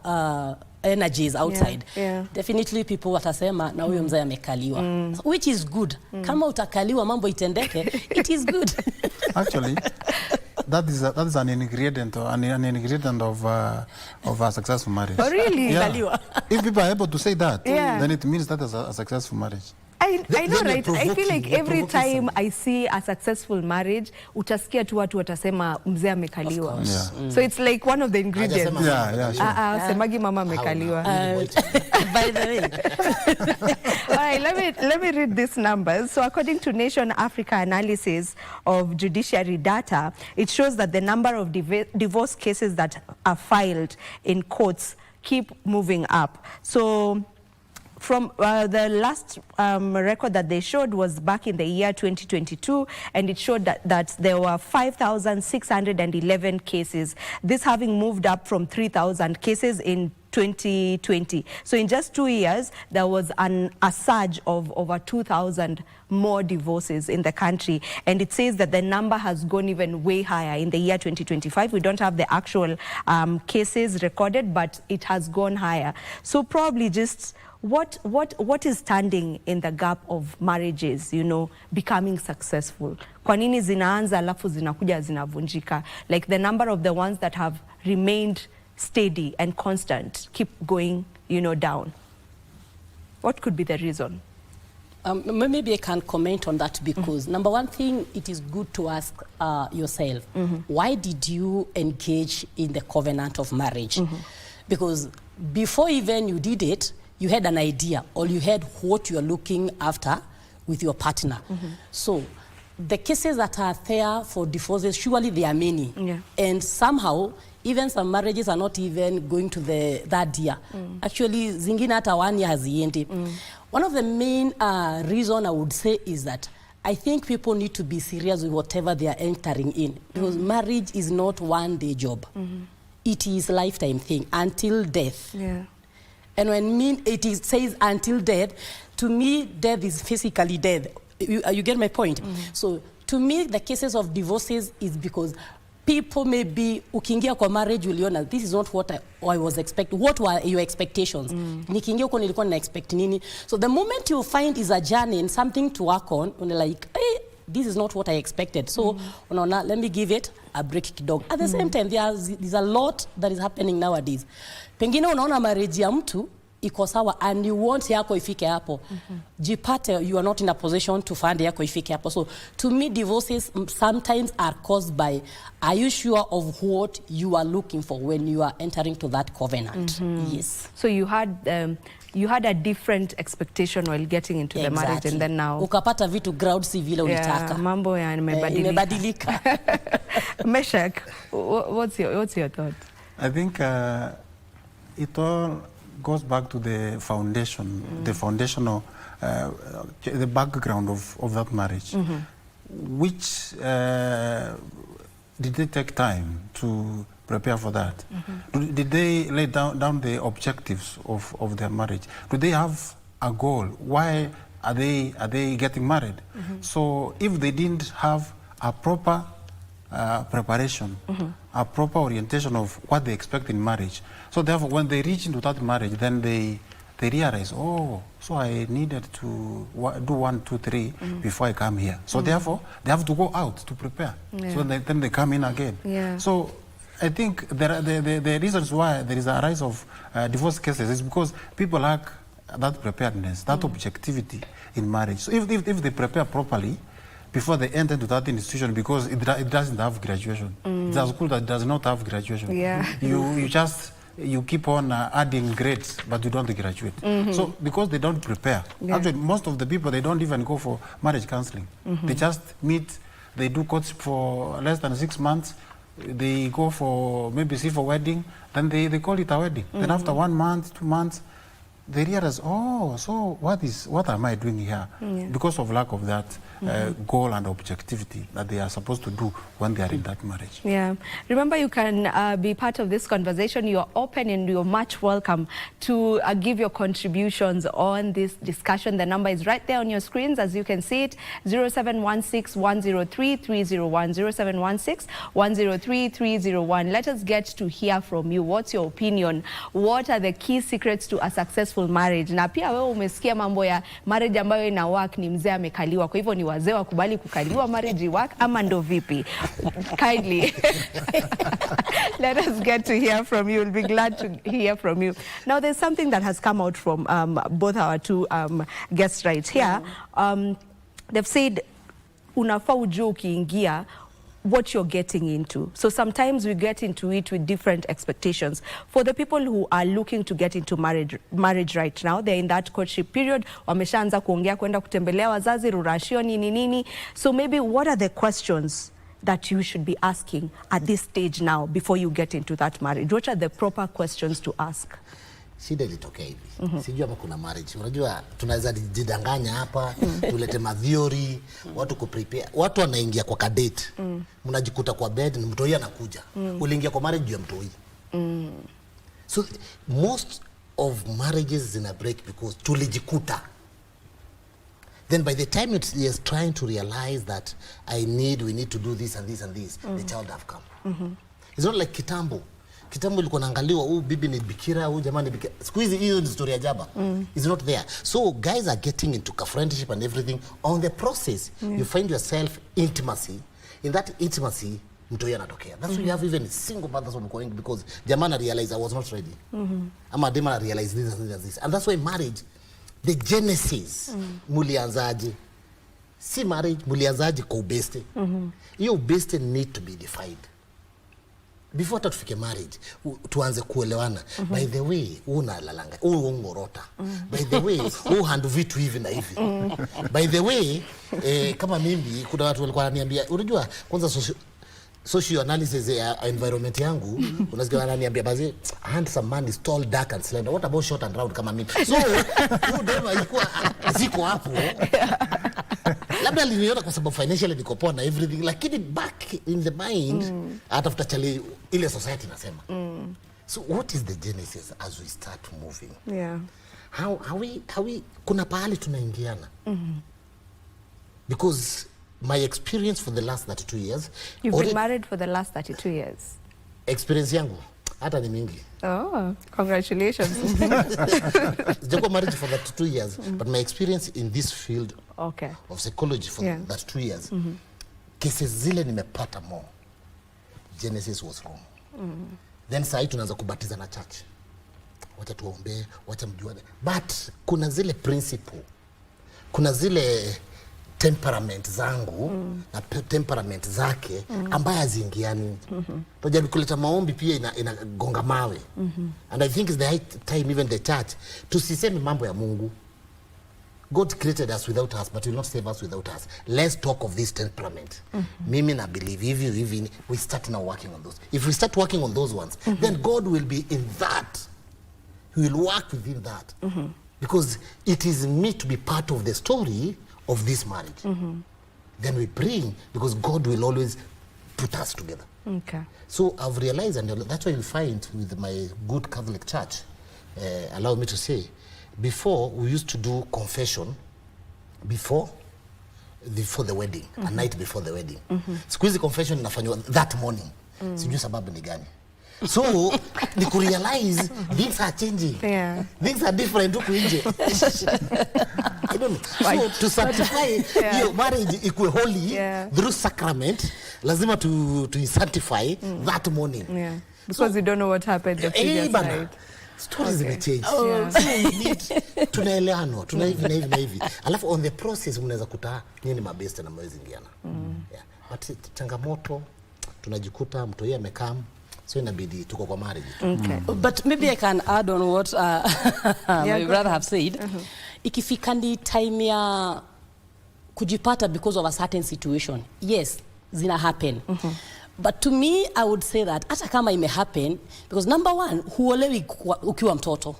energies outside. Definitely people watasema na huyo mzee amekaliwa, which is good. Kama utakaliwa mambo itendeke, it is good. Actually that is an ingredient of a successful marriage. Oh, really? Yeah. If people are able to say that, then it means that is a successful marriage. I know, right? I feel like every time I see a successful marriage, utasikia tu watu watasema mzee amekaliwa. So it's like one of the ingredients. Semagi mama amekaliwa. By the way. All right, let me read these numbers. So according to Nation Africa analysis of judiciary data, it shows that the number of divorce cases that are filed in courts keep moving up. So from the last record that they showed was back in the year 2022, and it showed that there were 5,611 cases, this having moved up from 3,000 cases in 2020. So in just 2 years, there was a surge of over 2,000 more divorces in the country. And it says that the number has gone even way higher in the year 2025. We don't have the actual cases recorded, but it has gone higher. So probably just what is standing in the gap of marriages, you know, becoming successful? Kwa nini zinaanza alafu zinakuja zinavunjika? Like the number of the ones that have remained steady and constant keep going, you know, down. What could be the reason? Maybe I can comment on that because number one thing, it is good to ask yourself, why did you engage in the covenant of marriage? Because before even you did it, you had an idea or you had what you are looking after with your partner. So the cases that are there for divorces, surely there are many. And somehow, even some marriages are not even going to that year. Actually, zingine hata 1 year haziendi. One of the main reason I would say is that I think people need to be serious with whatever they are entering in. Because marriage is not one-day job. It is a lifetime thing until death. And when it says until death, to me, death is physically death. You get my point? So to me, the cases of divorces is because people may be ukiingia kwa marriage uliona this is not what I was expecting. What were your expectations? Nikiingia huko nilikuwa na expect nini? So the moment you find is a journey and something to work on, you're like, hey, this is not what I expected. So unaona, let me give it a break kidogo. At the same time, there's a lot that is happening nowadays. Pengine unaona marriage ya mtu iko sawa and you want yako ifike hapo. Jipate you are not in a position to find yako ifike hapo. So to me, divorces sometimes are caused by, are you sure of what you are looking for when you are entering to that covenant? Yes. So you had a different expectation while getting into the marriage, and then now ukapata vitu ground si vile ulitaka. Mambo imebadilika. Meshak, what's your thought? I think it all goes back to the foundation, the foundational, the background of that marriage. Which did they take time to prepare for that? Did they lay down the objectives of their marriage? Do they have a goal? Why are they getting married? So if they didn't have a proper preparation, a proper orientation of what they expect in marriage, so therefore when they reach into that marriage, then they realize, oh, so I needed to do 1, 2, 3 before I come here. So therefore they have to go out to prepare. So then they come in again. So I think the reasons why there is a rise of divorce cases is because people lack that preparedness, that objectivity in marriage. So if they prepare properly before they enter into that institution, because it doesn't have graduation. It's a school that does not have graduation. Yeah. You keep on adding grades, but you don't graduate. So because they don't prepare, actually most of the people, they don't even go for marriage counseling. They just meet, they do courtship for less than 6 months, they go for maybe see for wedding, then they call it a wedding. Then after 1 month, 2 months, they realize, oh, so what am I doing here? Because of lack of that goal and objectivity that they are supposed to do when they are in that marriage. Yeah. Remember, you can be part of this conversation. You're open and you're much welcome to give your contributions on this discussion. The number is right there on your screens, as you can see it, 0716-103-301, 0716-103-301. Let us get to hear from you. What's your opinion? What are the key secrets to a successful marriage? Na pia wewe umesikia mambo ya marriage ambayo ina work ni mzee amekaliwa. Kwa hivyo ni wazee wakubali kukaliwa marriage work ama ndo vipi? Kindly let us get to hear from you. We'll be glad to hear from you. Now there's something that has come out from both our two guests right here. They've said unafaa ujue ukiingia what you're getting into. So sometimes we get into it with different expectations. For the people who are looking to get into marriage right now, they're in that courtship period, wameshaanza kuongea kwenda kutembelea wazazi, rurashio nini nini. So maybe what are the questions that you should be asking at this stage now before you get into that marriage? What are the proper questions to ask? Shida ilitokea hivi. Sijui ama kuna marriage. Unajua tunaweza jidanganya hapa, tulete matheory, watu kuprepare. Watu wanaingia kwa kadate. Mnajikuta kwa bed na mtoi anakuja. Uliingia kwa marriage ya mtoi. So most of marriages zina break because tulijikuta. Then by the time he is trying to realize that we need to do this and this and this, the child have come. It's not like kitambo. Kitambo ilikuwa naangaliwa huyu bibi ni bikira, huyu jamaa ni bikira. Siku hizi hiyo ni story ya jaba. It's not there. So guys are getting into a friendship and everything. On the process, you find yourself intimacy. In that intimacy, mtoi anatokea. That's why you have even single mothers who are going because jamaa na realize I was not ready. Ama dema na realize this and this. And that's why marriage, the genesis, mulianzaje. Si marriage, mulianzaje kwa ubeste. Hiyo ubeste need to be defined. Before tufike marriage, tuanze kuelewana. By the way, unalalanga, ngorota. By the way, handu vitu hivi na hivi. By the way, kama mimi, kuna watu walikuwa wananiambia, unajua, kwanza social analysis ya environment yangu, unasikia wananiambia bazi, handsome man is tall, dark and slender. What about short and round kama mimi? So, dema ilikuwa ziko hapo. Labda aliniona kwa sababu financially niko poa na everything, lakini back in the mind atafuta chali ile society nasema. So what is the genesis as we start moving? Yeah. How we kuna pahali tunaingiana. Because my experience for the last 32 years. You've been married for the last 32 years. Experience yangu hata ni mingi. Oh, congratulations. Jago married for 32 years, but my experience in this field of psychology for that 2 years, cases zile nimepata more. Genesis was wrong. Then saa hii tunaanza kubatiza na church. Wacha tuombe, wacha mjuane. But kuna zile principle, kuna zile temperament zangu na temperament zake ambaye haziingiani. Toja kuleta maombi pia inagonga mawe. And I think it's the high time even the church tusiseme mambo ya Mungu. God created us without us, but will not save us without us. Let's talk of this temperament. Mimi na believe if we start now working on those. If we start working on those ones, then God will be in that. He will work within that. Because it is me to be part of the story of this marriage. Then we pray because God will always put us together. Okay. So I've realized, and that's why you find with my good Catholic church, allow me to say, before we used to do confession before the wedding, a night before the wedding. Siku hizi confession inafanywa that morning. Sijui sababu ni gani. So ni kurealize things are changing. Yeah. Things are different huku nje. I don't know. So to sanctify your marriage ikue holy through sacrament, lazima to sanctify that morning. Yeah. Because you don't know what happened the previous night. Stories zimechange. So tunaeleano, tuna hivi na hivi. Alafu on the process mnaweza kuta nyinyi ni mabeste na mwezi ingiana. Yeah. But changamoto tunajikuta mtu yeye amekaa, so inabidi tuko kwa marriage. Okay. But maybe I can add on what my brother have said. Ikifika ni time ya kujipata because of a certain situation, yes, zina happen. But to me, I would say that hata kama ime happen, because number one, huolewi ukiwa mtoto.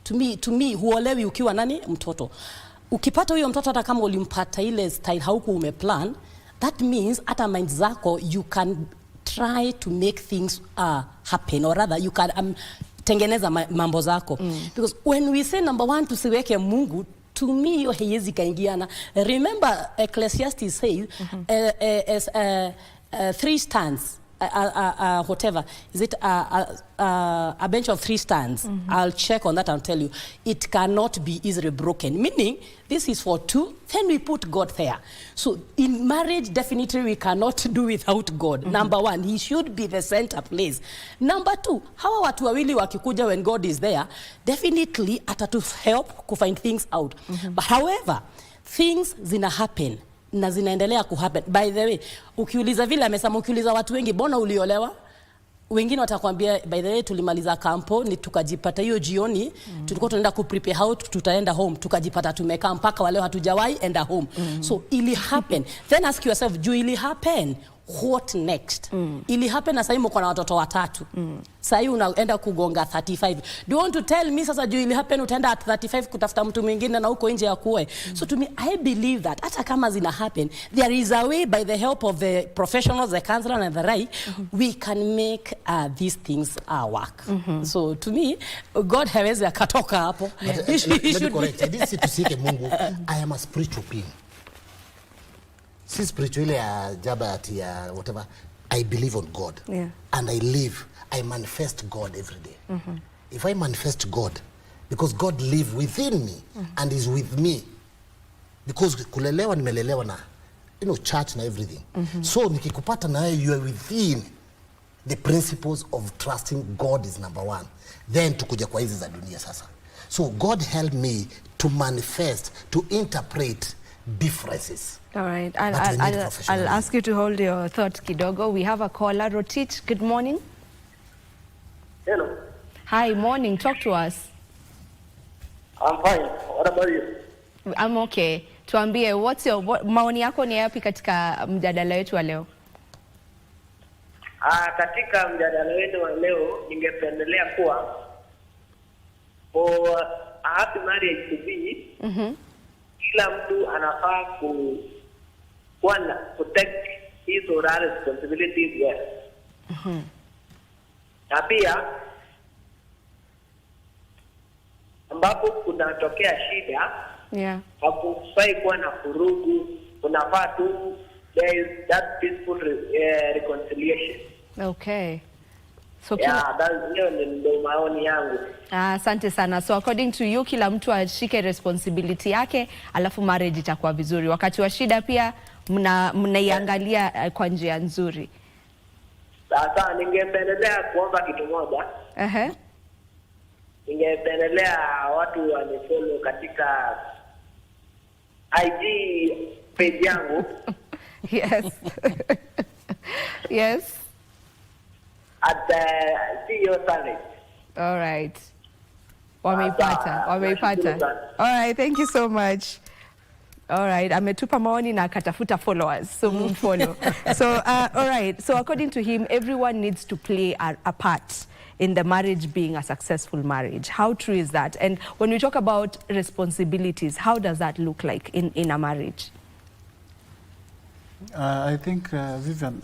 To me, huolewi ukiwa nani? Mtoto. Ukipata huyo mtoto hata kama ulimpata ile style hauku umeplan, that means hata mind zako, you can try to make things happen, or rather, you can tengeneza mambo zako. Because when we say number one, tusiweke Mungu, to me, hiyo haiwezi kaingiana. Remember, Ecclesiastes says, 3 stands, whatever, is it a bench of 3 stands? I'll check on that and tell you. It cannot be easily broken. Meaning, this is for 2, then we put God there. So in marriage, definitely we cannot do without God. Number one, he should be the center place. Number 2, hawa watu wawili wakikuja when God is there, definitely atatu help to find things out. But however, things zina happen. Na zinaendelea kuhappen. By the way, ukiuliza vile amesema, ukiuliza watu wengi, bona uliolewa? Wengine watakwambia, by the way, tulimaliza kampo, ni tukajipata hiyo jioni, tulikuwa tunaenda kuprepare how tutaenda home, tukajipata tumekaa mpaka waleo hatujawahi enda home. So ili happen. Then ask yourself, do ili happen? What next? Ili happen na sasa mko na watoto 3. Sasa unaenda kugonga 35. Do you want to tell me sasa ili happen utaenda at 35 kutafuta mtu mwingine na huko nje ya kuwe? So to me, I believe that hata kama zina happen, there is a way, by the help of the professionals, the counselor and the right, we can make these things work. So to me, God hawezi akatoka hapo. Let me correct. I didn't say to seek Mungu. I am a spiritual being. Si spiritually jabati whatever, I believe on God. And I manifest God every day. If I manifest God, because God lives within me and is with me, because kulelewa nimelelewa na church na everything. So nikikupata na you are within the principles of trusting God is number 1. Then tukuja kwa hizi za dunia sasa. So God help me to manifest, to interpret differences. All right. I'll ask you to hold your thought kidogo. We have a caller. Rotich, good morning. Hello. Hi, morning. Talk to us. I'm fine. What about you? I'm okay. Tuambie, maoni yako ni yapi katika mjadala wetu wa leo? Katika mjadala wetu wa leo, ningependelea kuwa for a happy marriage to be, kila mtu anafaa protect his or her responsibilities well. Na pia ambapo kunatokea shida, hakufai kuwa na furugu, unafaa tu there is that peaceful reconciliation. Okay. So hiyo ndio maoni yangu. Asante sana. So according to you, kila mtu ashike responsibility yake, alafu marriage itakuwa vizuri. Wakati wa shida pia mnaiangalia kwa njia nzuri. Sasa ningependelea kuomba kitu moja. Ningependelea watu wanifollow katika IG page yangu. Yes. Yes. At CEO Summit. All right. Wameipata. All right, thank you so much. All right, ametupa maoni na akatafuta followers, so follow. So all right, so according to him, everyone needs to play a part in the marriage being a successful marriage. How true is that? And when we talk about responsibilities, how does that look like in a marriage? I think, Vivian,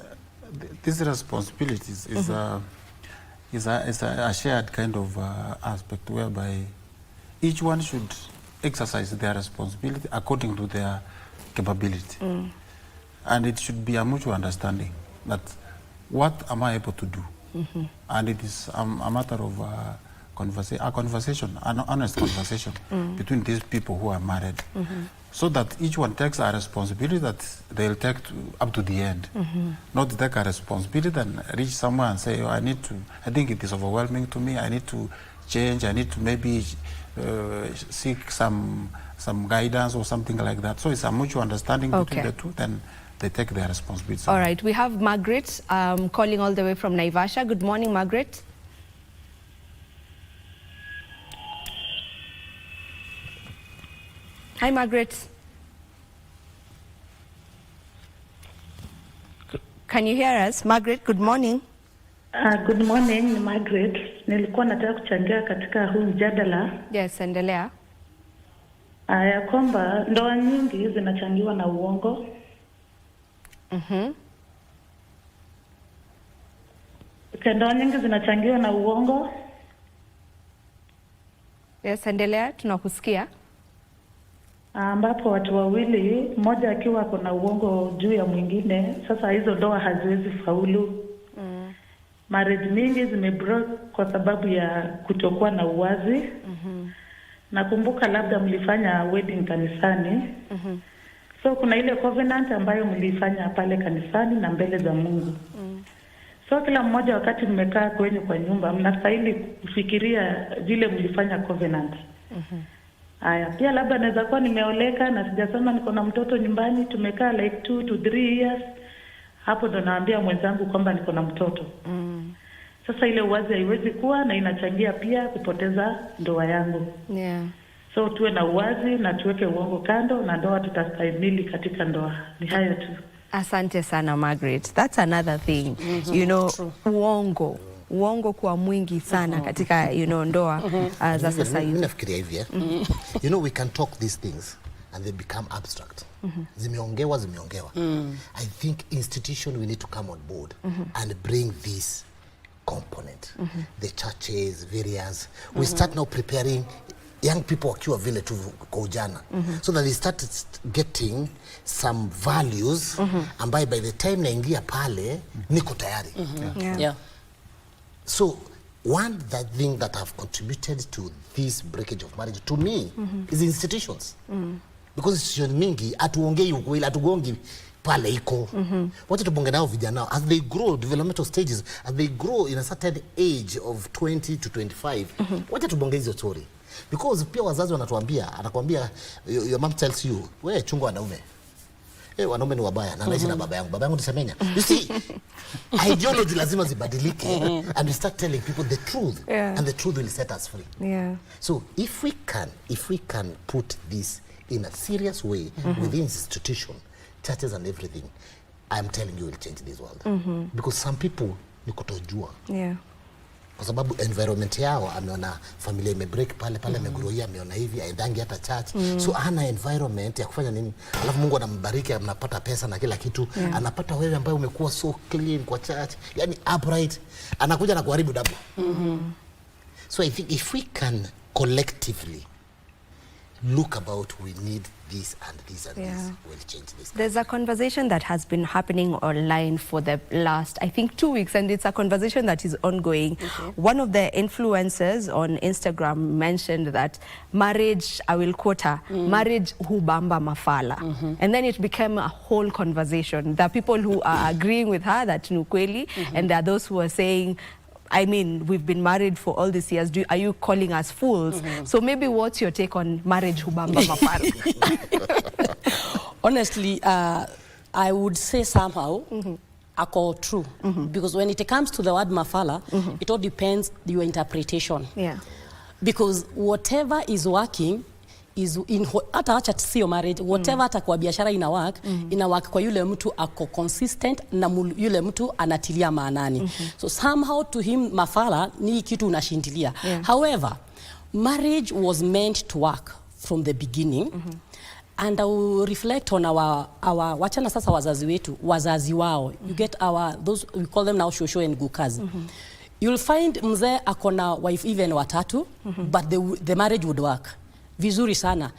these responsibilities is a shared kind of aspect whereby each one should exercise their responsibility according to their capability. And it should be a mutual understanding that what am I able to do? And it is a matter of an honest conversation between these people who are married, so that each one takes a responsibility that they'll take up to the end. Not take a responsibility and reach somewhere and say, oh, I think it is overwhelming to me, I need to change, I need to maybe seek some guidance or something like that. So it's a mutual understanding between the two, then they take their responsibility. All right, we have Margaret calling all the way from Naivasha. Good morning, Margaret. Hi, Margaret. Can you hear us? Margaret, good morning. Good morning, Margaret. Nilikuwa nataka kuchangia katika huu mjadala. Yes, endelea. Ya kwamba ndoa nyingi zinachangiwa na uongo. Ndoa nyingi zinachangiwa na uongo. Yes, endelea, tunakusikia. Ambapo watu wawili, mmoja akiwa kuna uongo juu ya mwingine, sasa hizo ndoa haziwezi faulu. Marriage mingi zimebreak kwa sababu ya kutokuwa na uwazi. Nakumbuka labda mlifanya wedding kanisani. So kuna ile covenant ambayo mlifanya pale kanisani na mbele za Mungu. So kila mmoja wakati mmekaa kwenye kwa nyumba, mnastahili kufikiria vile mlifanya covenant. Aya, pia labda naweza kuwa nimeoleka na sijasema niko na mtoto nyumbani, tumekaa like 2 to 3 years. Hapo ndo naambia mwenzangu kwamba niko na mtoto. Sasa ile uwazi haiwezi kuwa na inachangia pia kupoteza ndoa yangu. So tuwe na uwazi na tuweke uongo kando na ndoa tutastahimili katika ndoa. Ni hayo tu. Asante sana, Margaret. That's another thing. You know, uongo kwa mwingi sana katika ndoa za sasa hivi. Mimi nafikiria hivi you know, we can talk these things and they become abstract. Zimeongewa. I think institution we need to come on board and bring this component. The churches, various. We start now preparing young people wakiwa vile tu kwa ujana. So that they start getting some values ambayo by the time naingia pale niko tayari. So one thing that have contributed to this breakage of marriage to me is institutions. Because institutions mingi atuongei ukweli, atugongi pale iko. Wacha tubonge nao vijana as they grow, developmental stages, as they grow in a certain age of 20 to 25. Wacha tubonge hizo story. Because pia wazazi anakuambia your mom tells you, wewe chunga wanaume. Wanaume ni wabaya na naishi na baba yangu nisemenya. You see, ideology lazima zibadilike and we start telling people the truth and the truth will set us free. So if we can put this in a serious way within institution, churches and everything, I'm telling you, will change this world. Because some people ni kutojua. Kwa sababu environment yao ameona familia imebreak pale amegroia, ameona hivi aidangi hata church. So ana environment ya kufanya nini? Alafu Mungu anambariki, anapata pesa na kila kitu. Anapata wewe ambaye umekuwa so clean kwa church, yani upright, anakuja na kuharibu double. So I think if we can collectively look about, we need this and this and this will change this. There's a conversation that has been happening online for the last, I think, 2 weeks, and it's a conversation that is ongoing. One of the influencers on Instagram mentioned that marriage, I will quote her, marriage hubamba mafala. And then it became a whole conversation. There are people who are agreeing with her that nukweli, and there are those who are saying, I mean, we've been married for all these years. Are you calling us fools? So maybe what's your take on marriage hubamba mafala? Honestly, I would say somehow ako true. Because when it comes to the word mafala, it all depends your interpretation. Because whatever is working is in hata acha sio marriage, whatever hata kwa biashara ina work kwa yule mtu ako consistent na yule mtu anatilia maanani. So somehow to him mafala ni kitu unashindilia. However, marriage was meant to work from the beginning. And I will reflect on our wachana sasa wazazi wao. You get those, we call them now shosho and gukazi. You'll find mzee akona wife even watatu, but the marriage would work vizuri sana.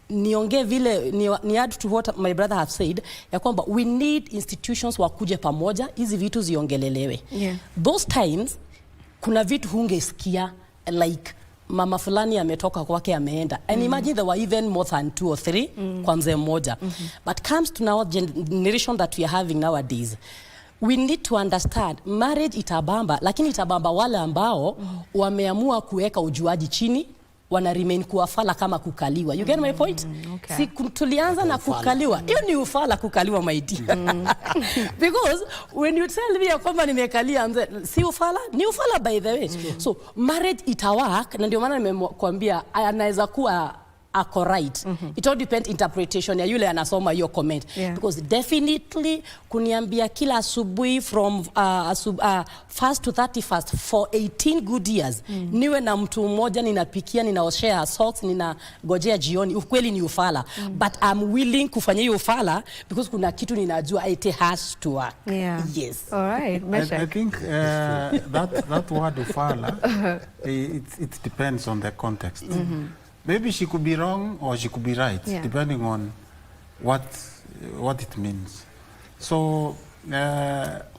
niongee vile ni add to what my brother have said ya kwamba we need institutions wakuje pamoja hizi vitu ziongelelewe. Those times kuna vitu hungesikia like mama fulani ametoka kwake ameenda and imagine there were even more than 2 or 3 kwa mzee mmoja. But comes to now generation that we are having nowadays, we need to understand marriage itabamba, lakini itabamba wale ambao wameamua kuweka ujuaji chini, wana remain kuwafala kama kukaliwa. You get my point? Okay. Si tulianza na kukaliwa. Hiyo ni ufala kukaliwa my dear. Because when you tell me ya kwamba nimekalia mzee, si ufala? Ni ufala by the way. So marriage itawak, na ndio maana nimekuambia anaweza kuwa ako right. It all depends interpretation ya yule anasoma hiyo comment. Because definitely kuniambia kila asubuhi from first to 31st for 18 good years niwe na mtu mmoja ninapikia, ninaoshea socks, ninagojea jioni, ukweli ni ufala. But I'm willing kufanya hiyo ufala because kuna kitu ninajua it has to work. Yes. All right. I think that word ufala, it depends on the context. Maybe she could be wrong or she could be right, depending on what it means. So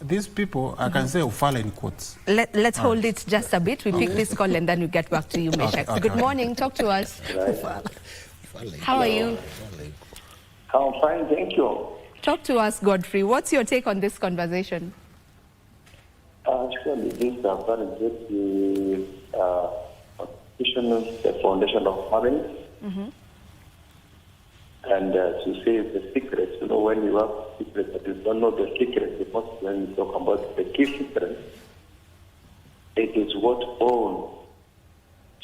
these people, I can say ufala in quotes. Let's hold it just a bit. We pick this call and then we get back to you, Meshach. Good morning. Talk to us. How are you? I'm fine, thank you. Talk to us, Godfrey. What's your take on this conversation? Actually, this is very good. The foundation of marriage, and to say the secret. You know, when you have secret, but you don't know the secret, because when you talk about the key secret, it is what owns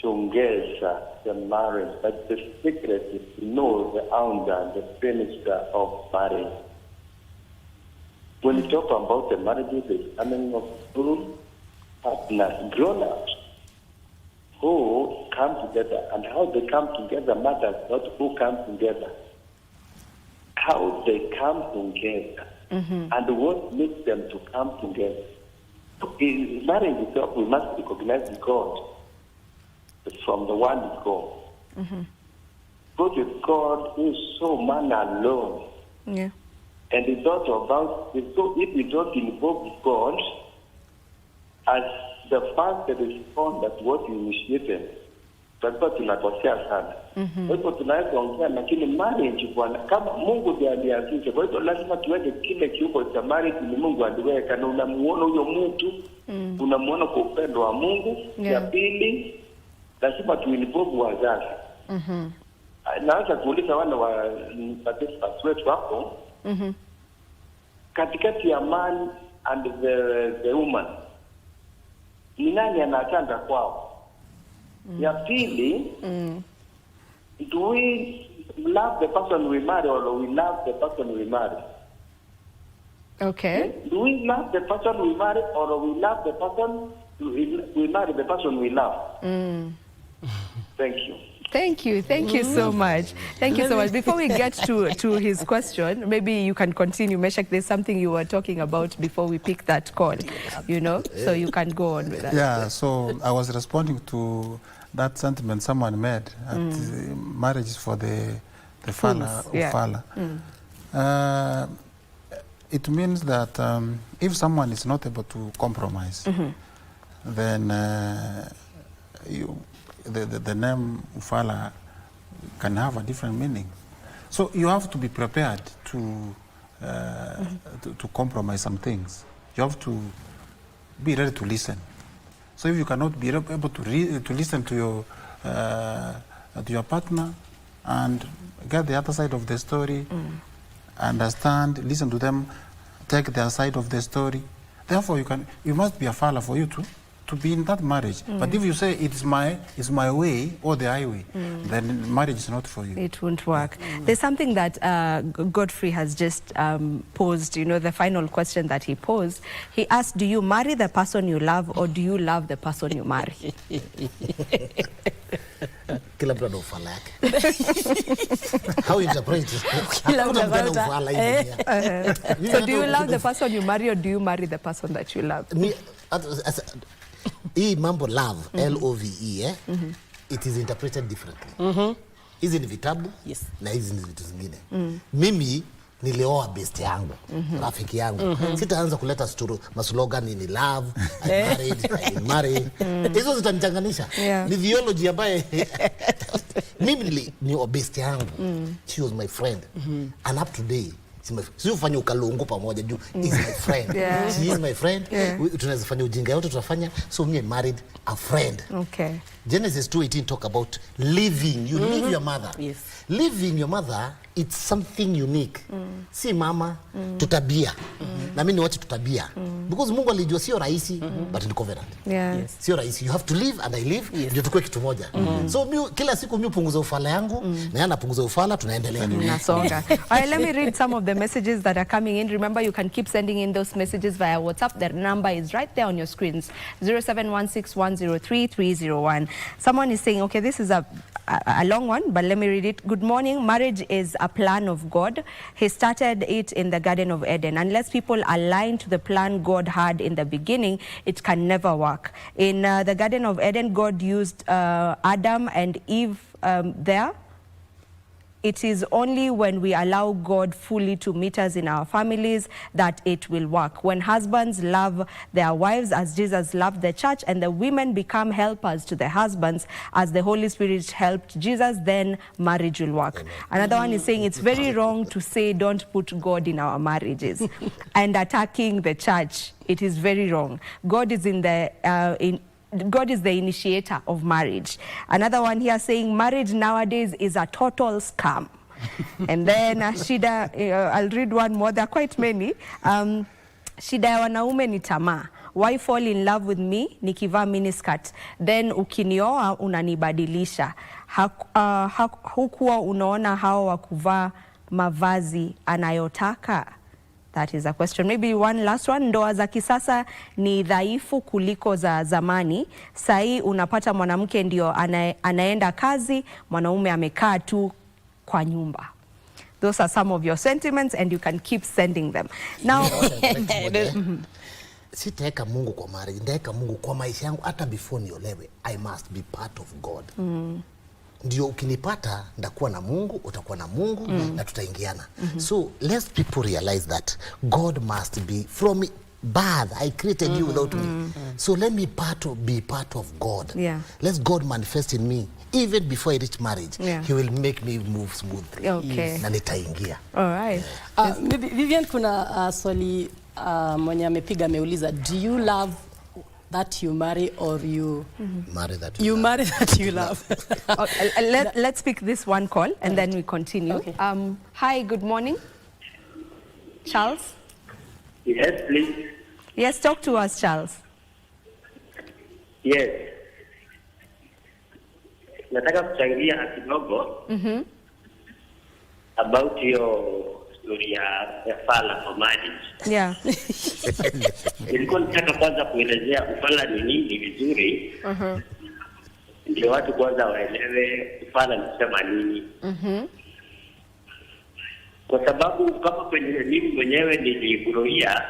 together the marriage. But the secret is to know the owner, the finisher of marriage. When you talk about the marriages, the coming of two partners, grown-ups, who come together, and how they come together matters, not who come together. How they come together, and what makes them to come together. In marriage itself, we must recognize God from the one is God. God is God who is so man alone. And it's not about, so if we don't invoke God as the first response that what you initiated, tutakuwa tunakosea sana. Kwa hivyo tunaweza ongea, lakini marriage bwana, kama Mungu ndiye alianzisha, kwa hivyo lazima tuweke kile kiungo cha marriage ni Mungu aliweka, na unamuona huyo mtu, unamuona kwa upendo wa Mungu. Ya pili, lazima tuinvoke wazazi. Naweza kuuliza wale wa participants wetu hapo, katikati ya man and the woman, ni nani anatanga kwao? Ya pili, do we love the person we marry or we love the person we marry? Okay. Do we love the person we marry or we love the person we marry the person we love? Thank you. Thank you. Thank you so much. Thank you so much. Before we get to his question, maybe you can continue. Meshach, there's something you were talking about before we pick that call, you know? So you can go on with that. Yeah, so I was responding to that sentiment someone made at marriage for the fala. It means that if someone is not able to compromise, then the name Ufala can have a different meaning. So you have to be prepared to compromise some things. You have to be ready to listen. So if you cannot be able to listen to your partner and get the other side of the story, understand, listen to them, take their side of the story, therefore you must be a father for you to be in that marriage. But if you say it's my way or the highway, then marriage is not for you. It won't work. There's something that Godfrey has just posed, you know, the final question that he posed. He asked, do you marry the person you love or do you love the person you marry? Kila mtu ana ufala yake. How you interpret it? So do you love the person you marry or do you marry the person that you love? Hii mambo love, L-O-V-E, it is interpreted differently. Hizi ni vitabu na hizi ni vitu zingine. Mimi nilioa best yangu, rafiki yangu. Sitaanza kuleta maslogan ni love, I'm married, I marry. Hizo zitanichanganisha. Ni theology ambaye mimi ni best yangu. She was my friend. And up to today, si ufanye ukalungu pamoja juu is my friend. She is my friend. Tunaweza fanya ujinga yote tutafanya. So me married a friend. Okay. Genesis 2:18 talk about living. You leave your mother. Yes. Living your mother, it's something unique. Si mama, tutabia. Na mimi ni wacha tutabia. Because Mungu alijua sio rahisi, but ni covenant. Sio rahisi. You have to live and I live, ndio tukue kitu moja. So kila siku mimi punguza ufala yangu, na yeye anapunguza ufala, tunaendelea. Nasonga. Alright, let me read some of the messages that are coming in. Remember, you can keep sending in those messages via WhatsApp. The number is right there on your screens. 0716103301. Someone is saying, okay, this is a long one, but let me read it. Good morning. Marriage is a plan of God. He started it in the Garden of Eden. Unless people align to the plan God had in the beginning, it can never work. In the Garden of Eden, God used Adam and Eve there. It is only when we allow God fully to meet us in our families that it will work. When husbands love their wives as Jesus loved the church, and the women become helpers to the husbands as the Holy Spirit helped Jesus, then marriage will work. Another one is saying it's very wrong to say don't put God in our marriages and attacking the church. It is very wrong. God is God is the initiator of marriage. Another one here saying marriage nowadays is a total scam. And then Shida, I'll read one more. There are quite many. Shida ya wanaume ni tamaa. Why fall in love with me nikivaa miniskirt, then ukinioa unanibadilisha. Hukuwa unaona hao wa kuvaa mavazi anayotaka? That is a question. Maybe one last one. Ndoa za kisasa ni dhaifu kuliko za zamani. Sai unapata mwanamke ndio anaenda kazi, mwanaume amekaa tu kwa nyumba. Those are some of your sentiments and you can keep sending them. Now, sitaweka Mungu kwa marriage, ndaweka Mungu kwa maisha yangu hata before niolewe. I must be part of God. Ndio ukinipata ndakuwa na Mungu, utakuwa na Mungu na tutaingiana. So let people realize that God must be from birth. I created you without me. So let me be part of God. Let God manifest in me. Even before I reach marriage, He will make me move smoothly. Na nitaingia. All right. Vivian, kuna swali mwenye amepiga ameuliza, do you love that you marry or you marry that marry that you love? Let's pick this one call and then we continue. Okay. Hi, good morning. Charles? Yes, please. Yes, talk to us, Charles. Yes. Nataka kuchangia kidogo about your story ya fala for marriage. Yeah. Nilikuwa nataka kwanza kuelezea ufala ni nini vizuri. Ndio watu kwanza waelewe ufala ni sema nini. Kwa sababu kama kwenye mimi mwenyewe niliguroia,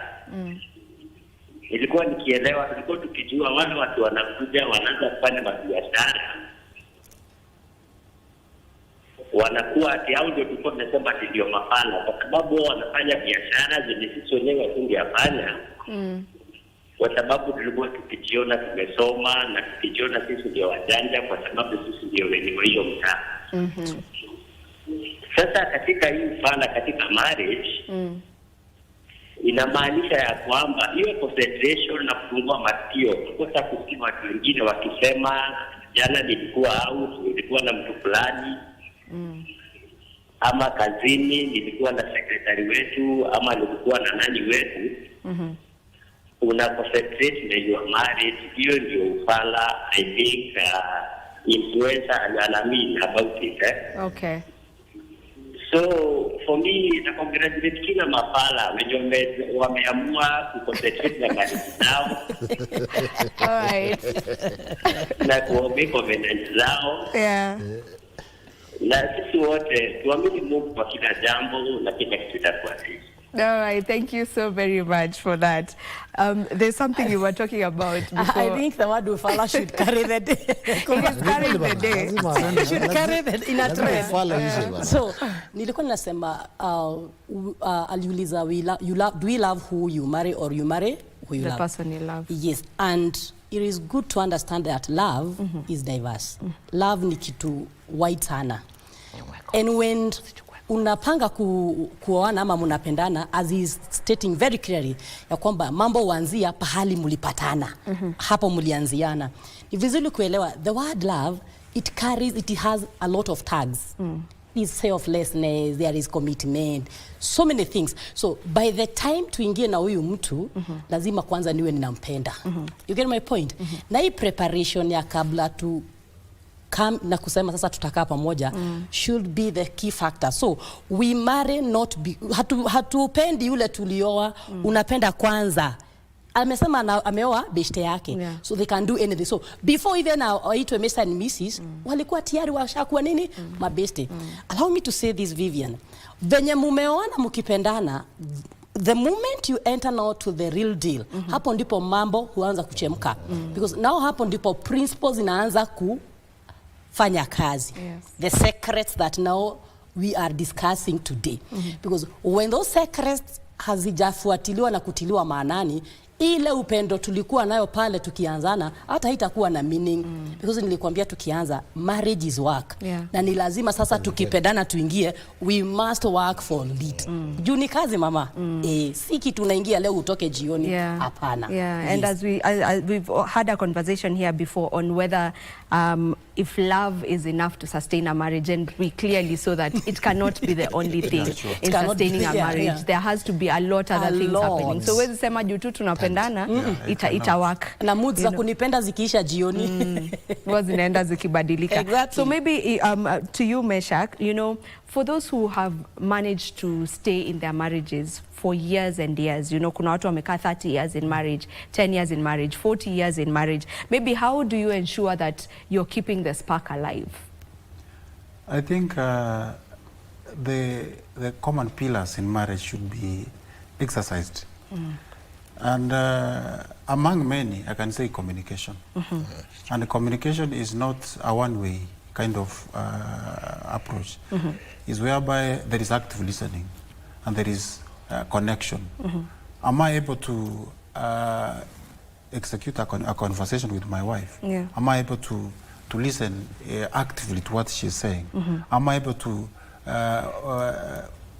nilikuwa nikielewa, tulikuwa tukijua wale watu wanakuja wanaanza kufanya biashara, wanakuwa ati au ndio tulikuwa tunasema ati ndio mafala, kwa sababu wanafanya biashara zenye sisi wenyewe tungefanya. Kwa sababu tulikuwa tukijiona tumesoma na tukijiona sisi ndio wajanja, kwa sababu sisi ndio wenye hiyo mtaa. Sasa katika hii fala katika marriage inamaanisha ya kwamba hiyo concentration na kufungua masikio, kukosa kusikia watu wengine wakisema jana nilikuwa na mtu fulani, ama kazini nilikuwa na secretary wetu, ama nilikuwa na nani wetu. Una concentrate na your marriage. Hiyo ndio ufala. I think influencer and about it. Okay. So for me, na congratulate kila mafala wenye wameamua kuconcentrate na marriage zao. All right. Na kuombe covenant zao. Yeah. Na sisi wote tuamini Mungu kwa kila jambo na kila kitu kitakuwa sawa. All right, thank you so very much for that. There's something you were talking about before. I think the word Ufala should carry the day. It is carrying the day. It should carry the in a trend. So, nilikuwa nasema, aliuliza, do we love who you marry or you marry who you love? The person you love. Yes, and it is good to understand that love is diverse. Love ni kitu wide sana. And when unapanga kuoana ama munapendana, as he is stating very clearly, ya kwamba mambo huanzia pahali mulipatana. Hapo mulianziana. Ni vizuri kuelewa, the word love, it has a lot of tags. Is selflessness, there is commitment, so many things. So by the time tuingie na huyu mtu, lazima kwanza niwe ninampenda. You get my point? Na hii preparation ya kabla tu come na kusema sasa tutakaa pamoja should be the key factor. So we marry not be, hatupendi yule tulioa, unapenda kwanza. Amesema ameoa beshte yake. So they can do anything. So before even aitwe Mr. and Mrs. walikuwa tayari washakuwa nini? Mabeste. Allow me to say this, Vivian. Venye mumeoana mukipendana, the moment you enter now to the real deal, hapo ndipo mambo huanza kuchemka. Because now hapo ndipo principles inaanza kufanya kazi. The secrets that now we are discussing today. Because when those secrets hazijafuatiliwa na kutiliwa maanani, ile upendo tulikuwa nayo pale tukianzana hata haitakuwa na meaning. Because nilikwambia tukianza, marriage is work. Na ni lazima sasa tukipendana tuingie, we must work for it. Juu ni kazi mama. Si kitu unaingia leo utoke jioni. Hapana. And as we've had a conversation here before on whether if love is enough to sustain a marriage, and we clearly saw that it cannot be the only thing in sustaining a marriage. There has to be a lot other things happening. So wezi sema juu tu tunapendana, ita work. Na mood za kunipenda zikiisha jioni. Zinaenda zikibadilika. Exactly. So maybe to you, Meshach, you know, for those who have managed to stay in their marriages for years and years, you know, kuna watu wamekaa 30 years in marriage, 10 years in marriage, 40 years in marriage. Maybe how do you ensure that you're keeping the spark alive? I think the common pillars in marriage should be exercised. And among many, I can say communication. And communication is not a one-way kind of approach. It's whereby there is active listening and there is connection. Am I able to execute a conversation with my wife? Am I able to listen actively to what she's saying? Am I able to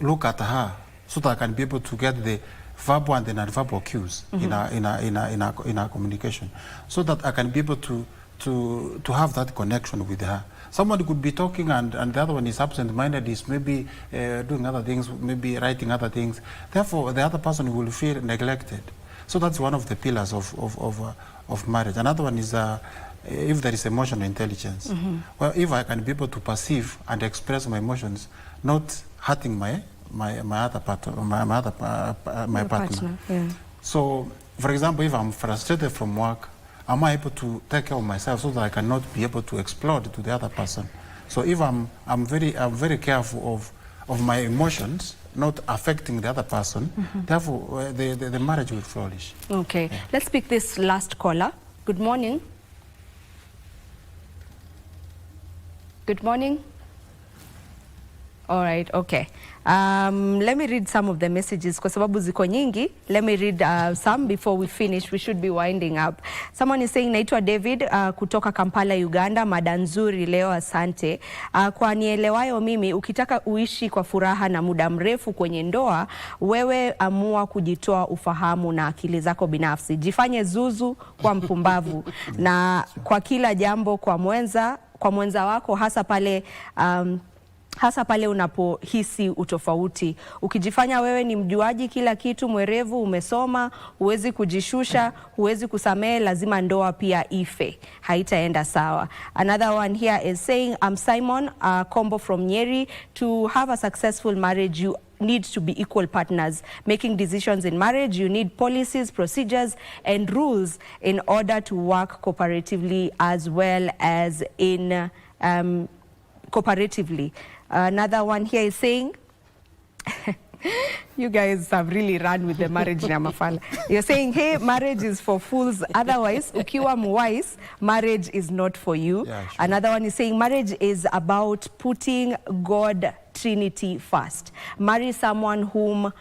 look at her so that I can be able to get the verbal and the non-verbal cues in our communication, so that I can be able to have that connection with her. Somebody could be talking and the other one is absent-minded, is maybe doing other things, maybe writing other things. Therefore, the other person will feel neglected. So that's one of the pillars of marriage. Another one is if there is emotional intelligence. Well, if I can be able to perceive and express my emotions, not hurting my partner. So, for example, if I'm frustrated from work, am I able to take care of myself so that I cannot be able to explode to the other person? So if I'm very careful of my emotions not affecting the other person, therefore the marriage will flourish. Okay, let's pick this last caller. Good morning. Good morning. All right, okay. Let me read some of the messages kwa sababu ziko nyingi. Let me read some before we finish. We should be winding up. Someone is saying, naitwa David kutoka Kampala, Uganda. Mada nzuri leo, asante. Kwa nielewayo mimi, ukitaka uishi kwa furaha na muda mrefu kwenye ndoa, wewe amua kujitoa ufahamu na akili zako binafsi. Jifanye zuzu kwa mpumbavu na kwa kila jambo kwa mwenza wako, hasa pale unapohisi utofauti. Ukijifanya wewe ni mjuaji kila kitu, mwerevu, umesoma, huwezi kujishusha, huwezi kusamehe, lazima ndoa pia ife. Haitaenda sawa. Another one here is saying, I'm Simon, Combo from Nyeri. To have a successful marriage, you need to be equal partners. Making decisions in marriage, you need policies, procedures, and rules in order to work cooperatively as well as in cooperatively. Another one here is saying, You guys have really run with the marriage Nyamafala. You're saying, hey, marriage is for fools. Otherwise, ukiwa mwise, marriage is not for you. Yeah, sure. Another one is saying marriage is about putting God Trinity first. Marry someone whom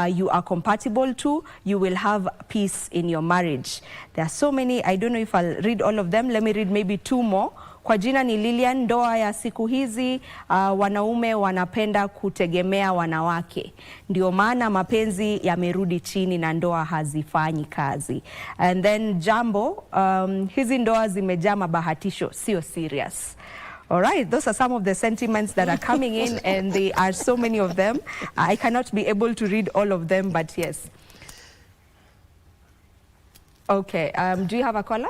you are compatible to. You will have peace in your marriage. There are so many. I don't know if I'll read all of them. Let me read maybe 2 more. Kwa jina ni Lilian. Ndoa ya siku hizi wanaume wanapenda kutegemea wanawake, ndio maana mapenzi yamerudi chini na ndoa hazifanyi kazi. And then Jambo, hizi ndoa zimejaa mabahatisho, sio serious. All right, those are some of the sentiments that are coming in, and there are so many of them. I cannot be able to read all of them, but yes. Okay, do you have a caller?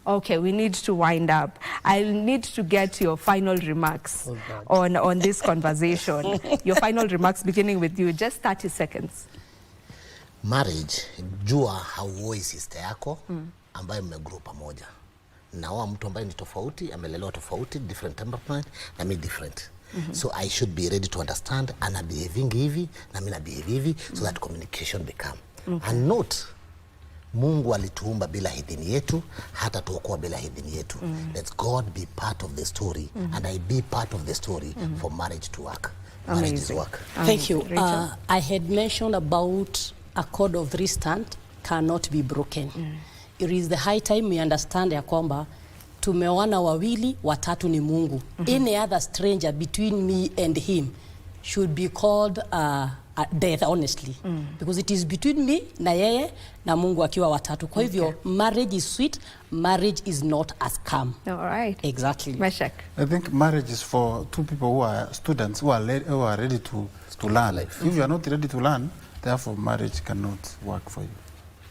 Okay, we need to wind up. I'll need to get your final remarks on this conversation. Your final remarks beginning with you, just 30 seconds. Marriage, jua hauoi sister yako ambaye mmegroup pamoja. Naoa mtu ambaye ni tofauti, amelelewa tofauti, different temperament, na me different. So I should be ready to understand, ana behaving hivi, na mimi na behave hivi, so that communication become. And not, Mungu alituumba bila idhini yetu, hata tuokoa bila idhini yetu. Let God be part of the story, and I be part of the story for marriage to work. Marriage is work. Thank you. I had mentioned about a code of 3 stand cannot be broken. It is the high time we understand ya kwamba tumeoana wawili, watatu ni Mungu. Any other stranger between me and him should be called death, honestly. Because it is between me na yeye na Mungu akiwa watatu. Kwa hivyo, marriage is sweet, marriage is not a scam. All right. Exactly. Meshach. I think marriage is for 2 people who are students, who are ready to learn. If you are not ready to learn, therefore marriage cannot work for you.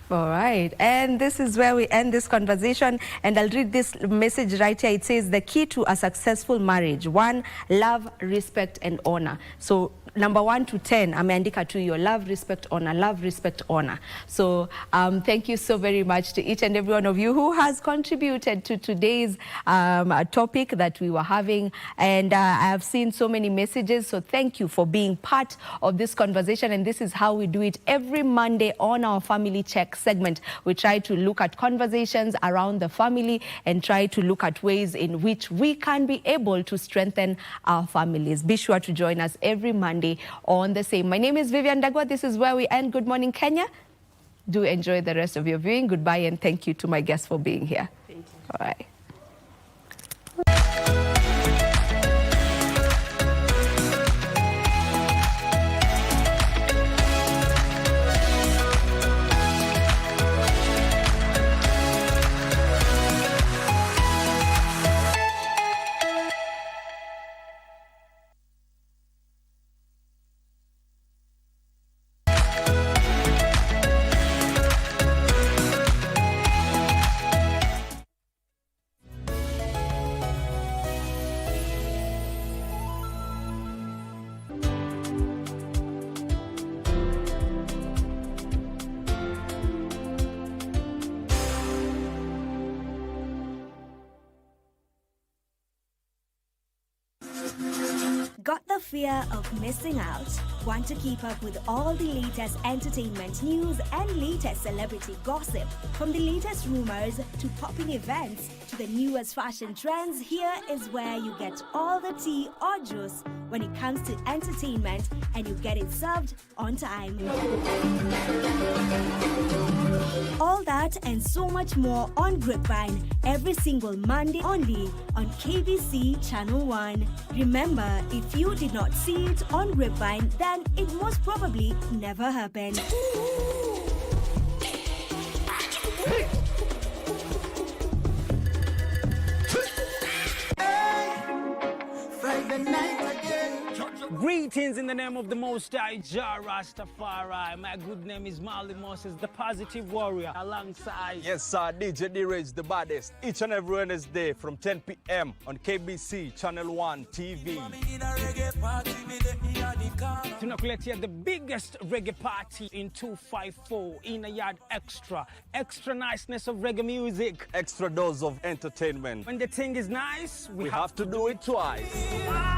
All right, and this is where we end this conversation, and I'll read this message right here. It says, the key to a successful marriage: 1, love, respect, and honor. So number 1 to 10, ameandika to your love, respect, honor, love, respect, honor. So thank you so very much to each and every one of you who has contributed to today's topic that we were having, and I have seen so many messages, so thank you for being part of this conversation. And this is how we do it every Monday on our Family Check segment. We try to look at conversations around the family and try to look at ways in which we can be able to strengthen our families. Be sure to join us every Monday on the same. My name is Vivian Dagwa. This is where we end Good Morning Kenya. Do enjoy the rest of your viewing. Goodbye, and thank you to my guests for being here. Thank you. All right. Got the fear of missing out? Want to keep up with all the latest entertainment news and latest celebrity gossip? From the latest rumors to popping events to the newest fashion trends, here is where you get all the tea or juice when it comes to entertainment, and you get it served on time. All that and so much more on Grapevine every single Monday only on KBC Channel 1. Remember, if you did not see it on Grapevine, then it most probably never happened. Greetings in the name of the Most High Jah Rastafari. My good name is Marley Moses, the positive warrior, alongside... Yes, sir, DJ D-Rage, the baddest. Each and every Wednesday from 10 p.m. on KBC Channel 1 TV. Tunakuletea the biggest reggae party in 254 in a yard extra. Extra niceness of reggae music. Extra dose of entertainment. When the thing is nice, we have to do it twice.